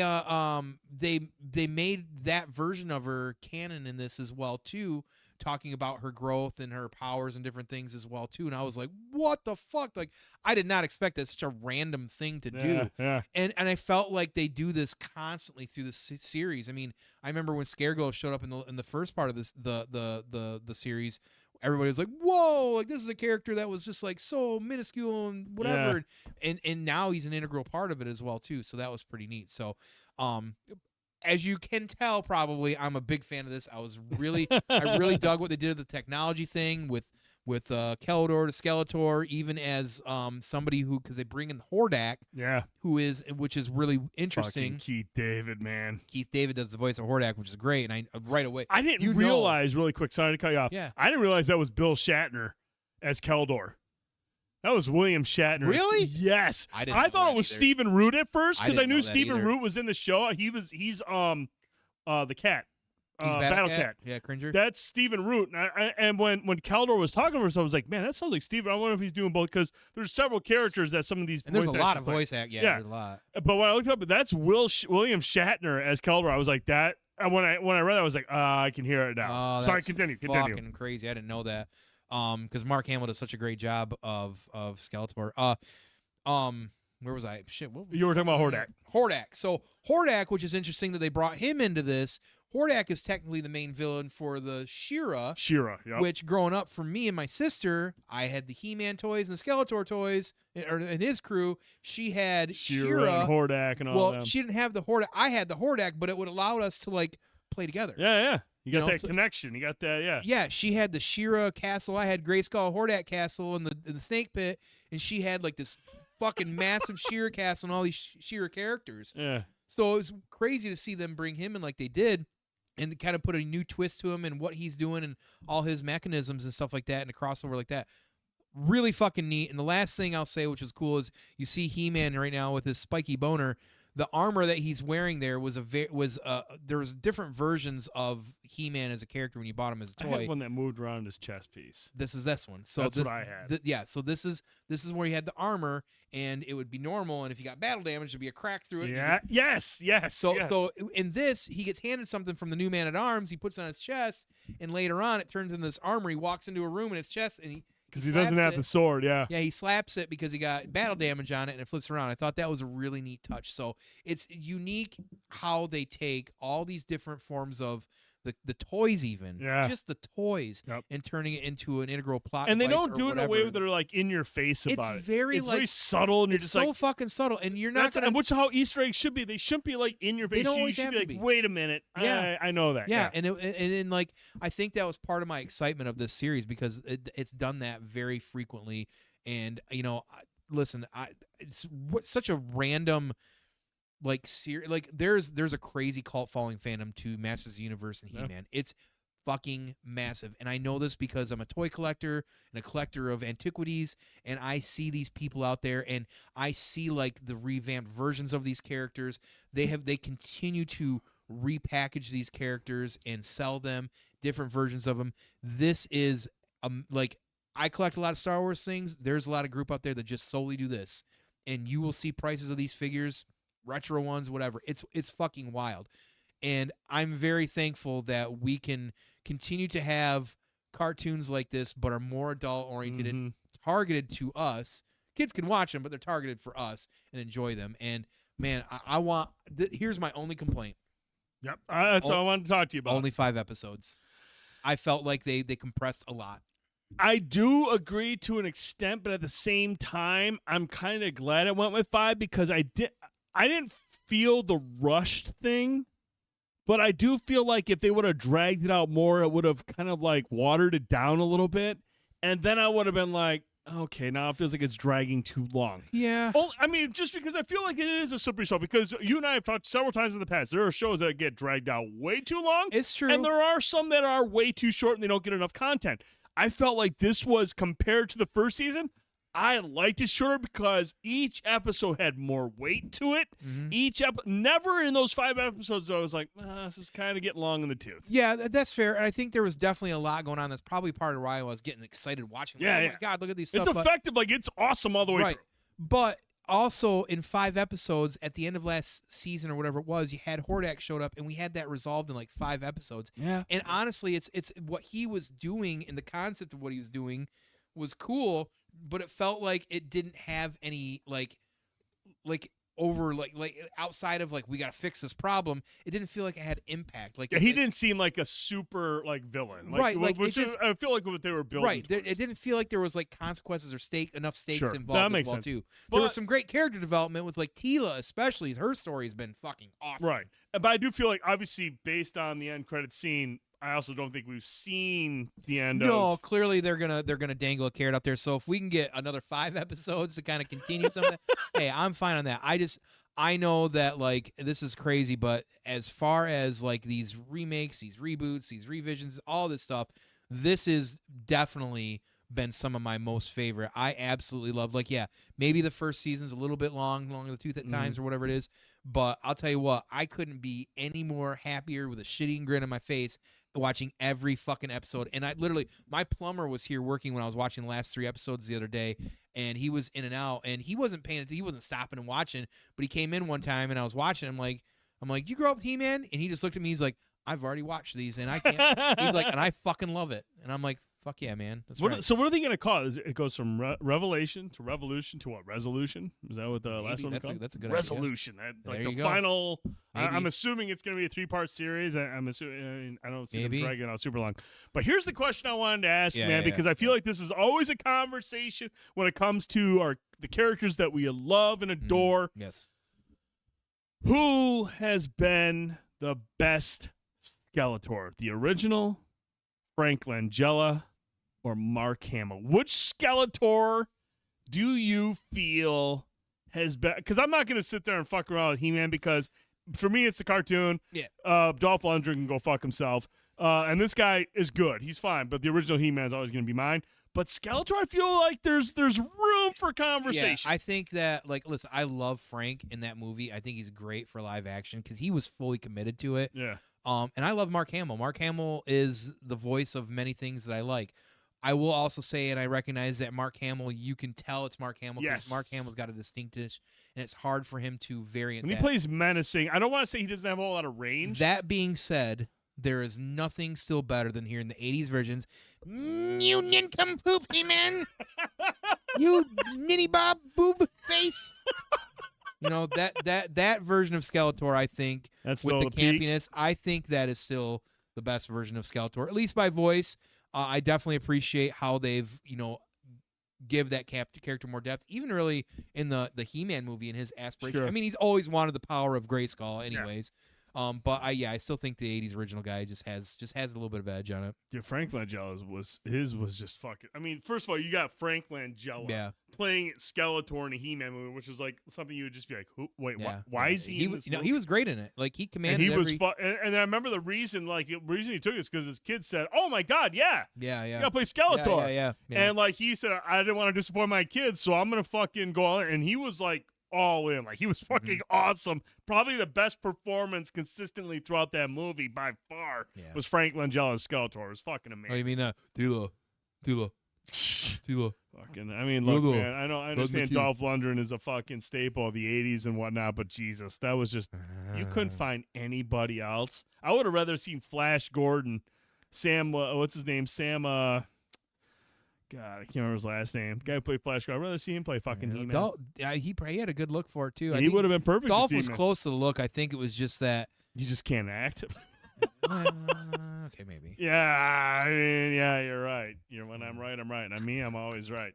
made that version of her canon in this as well too, talking about her growth and her powers and different things as well too. And I was like, what the fuck? Like, I did not expect that, such a random thing to do.
Yeah.
And I felt like they do this constantly through the series. I mean, I remember when Scaregirl showed up in the first part of this the series, everybody was like, whoa, like this is a character that was just like so minuscule and whatever. Yeah. And now he's an integral part of it as well too. So that was pretty neat. So as you can tell, probably I'm a big fan of this. I really dug what they did with the technology thing with Keldor to Skeletor, even as somebody who, because they bring in Hordak, which is really interesting.
Fucking Keith David, man.
Keith David does the voice of Hordak, which is great, and right away
I didn't realize really quick. Sorry to cut you off.
Yeah,
I didn't realize that was Bill Shatner as Keldor. That was William Shatner.
Really?
Yes. I thought it was Stephen Root at first because I knew Stephen Root was in the show. He's the cat. Battle Cat.
Yeah, Cringer.
That's Stephen Root. And when Keldor was talking to us, I was like, man, that sounds like Stephen. I wonder if he's doing both because there's several characters that some of these.
And there's a lot of voice act. Yeah, there's a lot.
But when I looked up, that's William Shatner as Keldor. I was like that. And when I read that, I was like, I can hear it now.
Oh,
sorry, continue.
Fucking crazy. I didn't know that. Because Mark Hamill does such a great job of Skeletor. Where was I? Shit.
You were talking about Hordak.
Hordak. So Hordak, which is interesting that they brought him into this. Hordak is technically the main villain for the She-Ra.
She-Ra, yep.
Which, growing up, for me and my sister, I had the He-Man toys and the Skeletor toys, and his crew. She had She-Ra
and Hordak and all
well,
them.
Well, she didn't have the Hordak. I had the Hordak, but it would allow us to, like, play together.
Yeah. You got that connection. You got that, yeah.
Yeah, she had the She-Ra castle. I had Grayskull Hordak castle in the snake pit, and she had, like, this fucking massive She-Ra castle and all these She-Ra characters.
Yeah.
So it was crazy to see them bring him in like they did and kind of put a new twist to him and what he's doing and all his mechanisms and stuff like that and a crossover like that. Really fucking neat. And the last thing I'll say, which is cool, is you see He-Man right now with his spiky boner. The armor that he's wearing there there was different versions of He-Man as a character when you bought him as a toy.
I had one that moved around his chest piece.
This is this one. So
that's what I had.
So this is where he had the armor, and it would be normal. And if you got battle damage, there'd be a crack through it.
Yeah. Yes.
So in this, he gets handed something from the new Man at Arms. He puts it on his chest, and later on, it turns into this armor. He walks into a room in his chest, and
because he doesn't have the sword, yeah.
Yeah, he slaps it because he got battle damage on it, and it flips around. I thought that was a really neat touch. So it's unique how they take all these different forms of the toys, even just the toys, and turning it into an integral plot.
And they don't do it in a way that are like in your face about it.
It's very
subtle, and you're just
so
like
fucking subtle, and you're not gonna.
Which is how Easter eggs should be. They shouldn't be like in your face.
They don't always
should
have
be like,
to be.
wait a minute.
Yeah,
I know that.
Yeah, and like I think that was part of my excitement of this series because it's done that very frequently. And listen, it's such a random. Like there's a crazy cult following fandom to Masters of the Universe and He-Man. It's fucking massive, and I know this because I'm a toy collector and a collector of antiquities, and I see these people out there, and I see like the revamped versions of these characters. They continue to repackage these characters and sell them, different versions of them. This is like I collect a lot of Star Wars things. There's a lot of group out there that just solely do this, and you will see prices of these figures. Retro ones, whatever. It's fucking wild. And I'm very thankful that we can continue to have cartoons like this, but are more adult oriented and targeted to us. Kids can watch them, but they're targeted for us and enjoy them. And man, I want. Here's my only complaint.
Yep, that's what I wanted to talk to you about.
Only 5 episodes. I felt like they compressed a lot.
I do agree to an extent, but at the same time, I'm kind of glad I went with 5 because I didn't feel the rushed thing, but I do feel like if they would have dragged it out more, it would have kind of like watered it down a little bit. And then I would have been like, okay, now it feels like it's dragging too long.
Yeah.
I mean, just because I feel like it is a slippery slope, because you and I have talked several times in the past, there are shows that get dragged out way too long.
It's true.
And there are some that are way too short and they don't get enough content. I felt like this was, compared to the first season, I liked it shorter because each episode had more weight to it. Never in those 5 episodes I was like, this is kind of getting long in the tooth.
Yeah, that's fair. And I think there was definitely a lot going on. That's probably part of why I was getting excited watching. Like, oh my God, look at these stuff.
It's effective. Like, it's awesome all the way through.
But also in 5 episodes at the end of last season or whatever it was, you had Hordak showed up, and we had that resolved in like 5 episodes.
Yeah.
And honestly, it's what he was doing, and the concept of what he was doing was cool, but it felt like it didn't have any like over like outside of like we got to fix this problem. It didn't feel like it had impact. Like
he didn't seem like a super like villain,
right? Like
which is, I feel like what they were building.
Right, it didn't feel like there was like consequences or enough stakes
Sure.
involved
That
as
makes
well
sense.
too.
But,
There was some great character development with like Tila, especially. Her story has been fucking awesome.
Right, but I do feel like obviously based on the end credit scene, I also don't think we've seen the end.
No,
of...
clearly they're gonna dangle a carrot up there. So if we can get another 5 episodes to kind of continue some of that, hey, I'm fine on that. I know that like this is crazy, but as far as like these remakes, these reboots, these revisions, all this stuff, this is definitely been some of my most favorite. I absolutely love. Like, yeah, maybe the first season's a little bit long in the tooth at times or whatever it is, but I'll tell you what, I couldn't be any more happier with a shitting grin on my face watching every fucking episode. And I literally, my plumber was here working when I was watching the last 3 episodes the other day, and he was in and out, and he wasn't paying attention, he wasn't stopping and watching, but he came in one time and I was watching. I'm like, you grew up with He-Man? And he just looked at me. He's like, I've already watched these, and I can't. He's like, and I fucking love it. And I'm like, fuck yeah, man. That's right.
So what are they going to call it? It goes from Revelation to Revolution to what? Resolution? Is that what the last one called?
That's a good
Resolution. Like
There
the
you go.
final.
Maybe.
I'm assuming it's going to be a 3-part series. I'm assuming. I don't see them
Maybe.
dragging out super long. But here's the question I wanted to ask, man, because I feel like this is always a conversation when it comes to the characters that we love and adore.
Yes.
Who has been the best Skeletor? The original, Frank Langella, or Mark Hamill? Which Skeletor do you feel has been? Because I'm not going to sit there and fuck around with He-Man, because for me it's the cartoon.
Yeah.
Dolph Lundgren can go fuck himself. And this guy is good. He's fine. But the original He-Man is always going to be mine. But Skeletor, I feel like there's room for conversation.
Yeah, I think that, like, listen, I love Frank in that movie. I think he's great for live action because he was fully committed to it.
Yeah.
And I love Mark Hamill. Mark Hamill is the voice of many things that I like. I will also say, and I recognize that Mark Hamill, you can tell it's Mark Hamill because
Yes.
Mark Hamill's got a distinctive, and it's hard for him to vary it.
When he plays menacing, I don't want to say he doesn't have a whole lot of range.
That being said, there is nothing still better than hearing the 80s versions. You nincompoop, He-Man. You nitty bob boob face. You know, that version of Skeletor, I think,
That's
with
still
the
the peak.
campiness, I think that is still the best version of Skeletor, at least by voice. I definitely appreciate how they've, give that character more depth, even really in the He-Man movie and his aspiration.
Sure.
I mean, he's always wanted the power of Grayskull anyways. But I still think the 80s original guy just has a little bit of edge on it.
Dude, Frank Langella was just fucking. I mean, first of all, you got Frank Langella playing Skeletor in a He-Man movie, which is like something you would just be like, "Who? Wait, why is he?" in this movie?
He was great in it. Like he commanded.
And he was,
every...
and I remember the reason he took this because his kid said, "Oh my God, yeah, you gotta play Skeletor."
Yeah.
And like he said, I didn't want to disappoint my kids, so I'm gonna fucking go all in. And he was like all in. Like he was fucking awesome. Probably the best performance consistently throughout that movie by far was Frank Langella's Skeletor. It was fucking amazing.
Oh, you mean Tila?
Fucking, I mean, look, man. I understand Dolph Lundgren is a fucking staple of the '80s and whatnot, but Jesus, that was just you couldn't find anybody else. I would have rather seen Flash Gordon, Sam. What's his name? Sam. God, I can't remember his last name. The guy who played Flash Gordon. I'd rather see him play fucking He-Man.
He had a good look for it too.
He would have been perfect.
Dolph was close to the look. I think it was just that
you just can't act.
Okay, maybe.
Yeah, I mean, yeah, you're right. When I'm right, I'm right. I'm always right.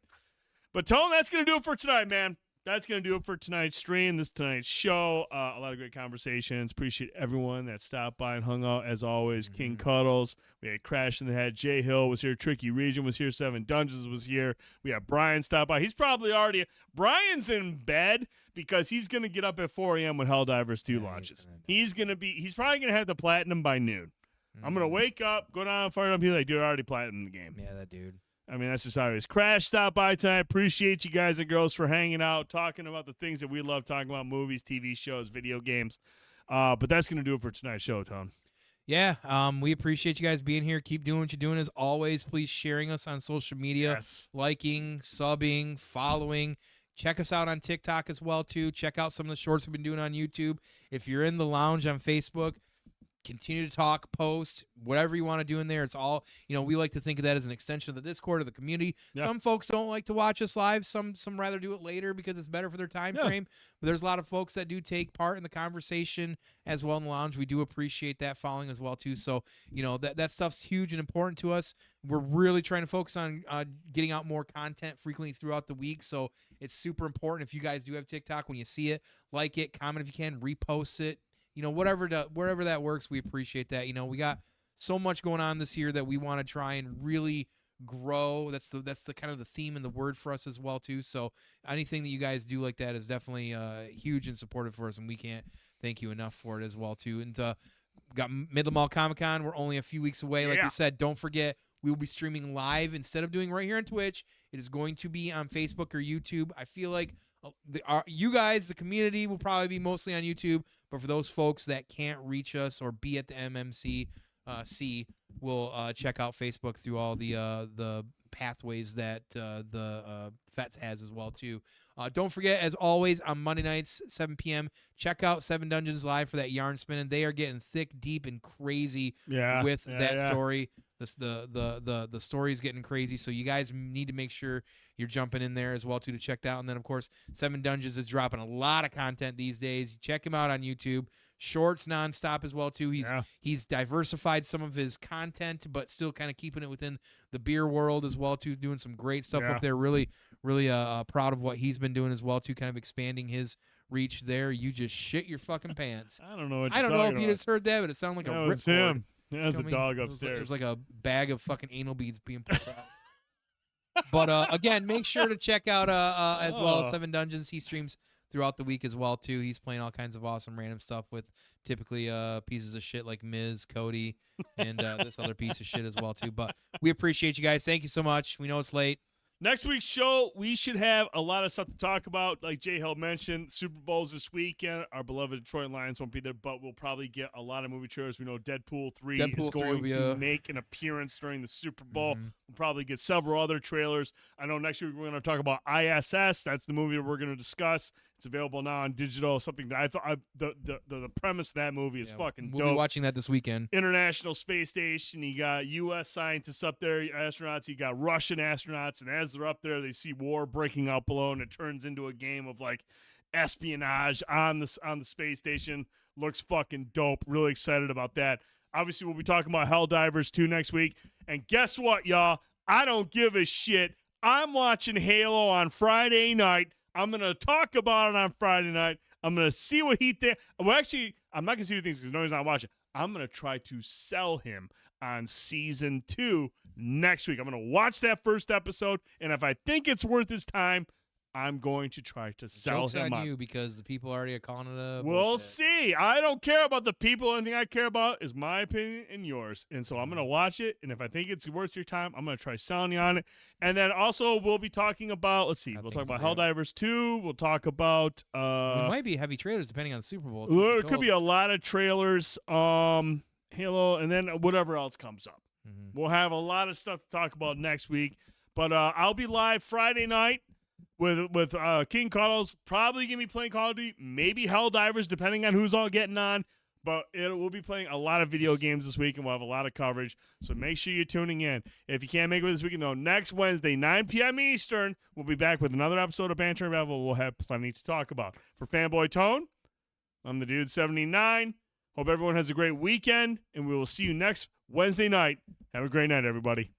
But Tone, that's gonna do it for tonight, man. That's going to do it for tonight's stream, tonight's show. A lot of great conversations. Appreciate everyone that stopped by and hung out, as always. King Cuddles. We had Crash in the Head. Jay Hill was here. Tricky Region was here. 7 Dungeons was here. We had Brian stop by. He's probably already – Brian's in bed because he's going to get up at 4 a.m. when Helldivers 2 launches. He's probably going to have the platinum by noon. I'm going to wake up, go down, fire up, be like, dude, I already platinum the game.
Yeah, that dude.
I mean, that's just how it is. Crash stopped by tonight. Appreciate you guys and girls for hanging out, talking about the things that we love, talking about movies, TV shows, video games. But that's going to do it for tonight's show, Tom.
Yeah, we appreciate you guys being here. Keep doing what you're doing. As always, please sharing us on social media, liking, subbing, following. Check us out on TikTok as well, too. Check out some of the shorts we've been doing on YouTube. If you're in the lounge on Facebook, continue to talk, post, whatever you want to do in there. It's all, we like to think of that as an extension of the Discord, of the community.
Yeah.
Some folks don't like to watch us live. Some rather do it later because it's better for their time frame. But there's a lot of folks that do take part in the conversation as well in the lounge. We do appreciate that following as well, too. So, that stuff's huge and important to us. We're really trying to focus on getting out more content frequently throughout the week. So it's super important. If you guys do have TikTok, when you see it, like it, comment if you can, repost it. Wherever that works, we appreciate that. We got so much going on this year that we want to try and really grow. That's the kind of the theme and the word for us as well, too. So anything that you guys do like that is definitely huge and supportive for us, and we can't thank you enough for it as well, too. And got Midland Mall Comic-Con. We're only a few weeks away. Like we said, don't forget, we will be streaming live instead of doing right here on Twitch. It is going to be on Facebook or YouTube. I feel like you guys, the community, will probably be mostly on YouTube, but for those folks that can't reach us or be at the MMC, will check out Facebook through all the pathways that the Fets has as well, too. Don't forget, as always, on Monday nights, 7 p.m., check out 7 Dungeons Live for that yarn spinning. They are getting thick, deep, and crazy with that story. The story is getting crazy, so you guys need to make sure you're jumping in there as well, too, to check that out. And then, of course, 7 Dungeons is dropping a lot of content these days. Check him out on YouTube. Shorts nonstop as well, too. He's diversified some of his content, but still kind of keeping it within the beer world as well, too. Doing some great stuff up there. Really, really proud of what he's been doing as well, too, kind of expanding his reach there. You just shit your fucking pants.
I don't know what
I don't know if you just heard that, but it sounded like a rip.
It's him. That's the dog upstairs.
It was like a bag of fucking anal beads being pulled out. But again, make sure to check out as well 7 Dungeons. He streams throughout the week as well, too. He's playing all kinds of awesome random stuff with typically pieces of shit like Miz, Cody, and this other piece of shit as well, too. But we appreciate you guys. Thank you so much. We know it's late.
Next week's show, we should have a lot of stuff to talk about. Like Jay Hill mentioned, Super Bowl's this weekend. Our beloved Detroit Lions won't be there, but we'll probably get a lot of movie trailers. We know Deadpool 3 is going to make an appearance during the Super Bowl. We'll probably get several other trailers. I know next week we're going to talk about ISS. That's the movie that we're going to discuss. It's available now on digital. Something that I thought the premise of that movie is fucking dope.
We'll be watching that this weekend.
International Space Station. You got U.S. scientists up there, astronauts. You got Russian astronauts, and as they're up there, they see war breaking out below, and it turns into a game of like espionage on the space station. Looks fucking dope. Really excited about that. Obviously, we'll be talking about Helldivers 2 next week. And guess what, y'all? I don't give a shit. I'm watching Halo on Friday night. I'm going to talk about it on Friday night. I'm going to see what he thinks. Well, actually, I'm not going to see what he thinks because he's not watching. I'm going to try to sell him on season 2 next week. I'm going to watch that first episode, and if I think it's worth his time, I'm going to try to sell
Joke's
him
on
on
you because the people already are calling it a
We'll
bullshit.
see. I don't care about the people. Only thing I care about is my opinion and yours. And so I'm going to watch it, and if I think it's worth your time, I'm going to try selling you on it. And then also we'll be talking about, we'll talk about Helldivers 2. We'll talk about
it might be heavy trailers depending on the Super Bowl.
There could be a lot of trailers, Halo, and then whatever else comes up. We'll have a lot of stuff to talk about next week. But I'll be live Friday night with King Carlos. Probably going to be playing Call of Duty, maybe Helldivers, depending on who's all getting on. But we'll be playing a lot of video games this week, and we'll have a lot of coverage. So make sure you're tuning in. If you can't make it this weekend, though, next Wednesday, 9 p.m. Eastern, we'll be back with another episode of Banter Babble. We'll have plenty to talk about. For Fanboytone, I'm the Dude79. Hope everyone has a great weekend, and we will see you next Wednesday night. Have a great night, everybody.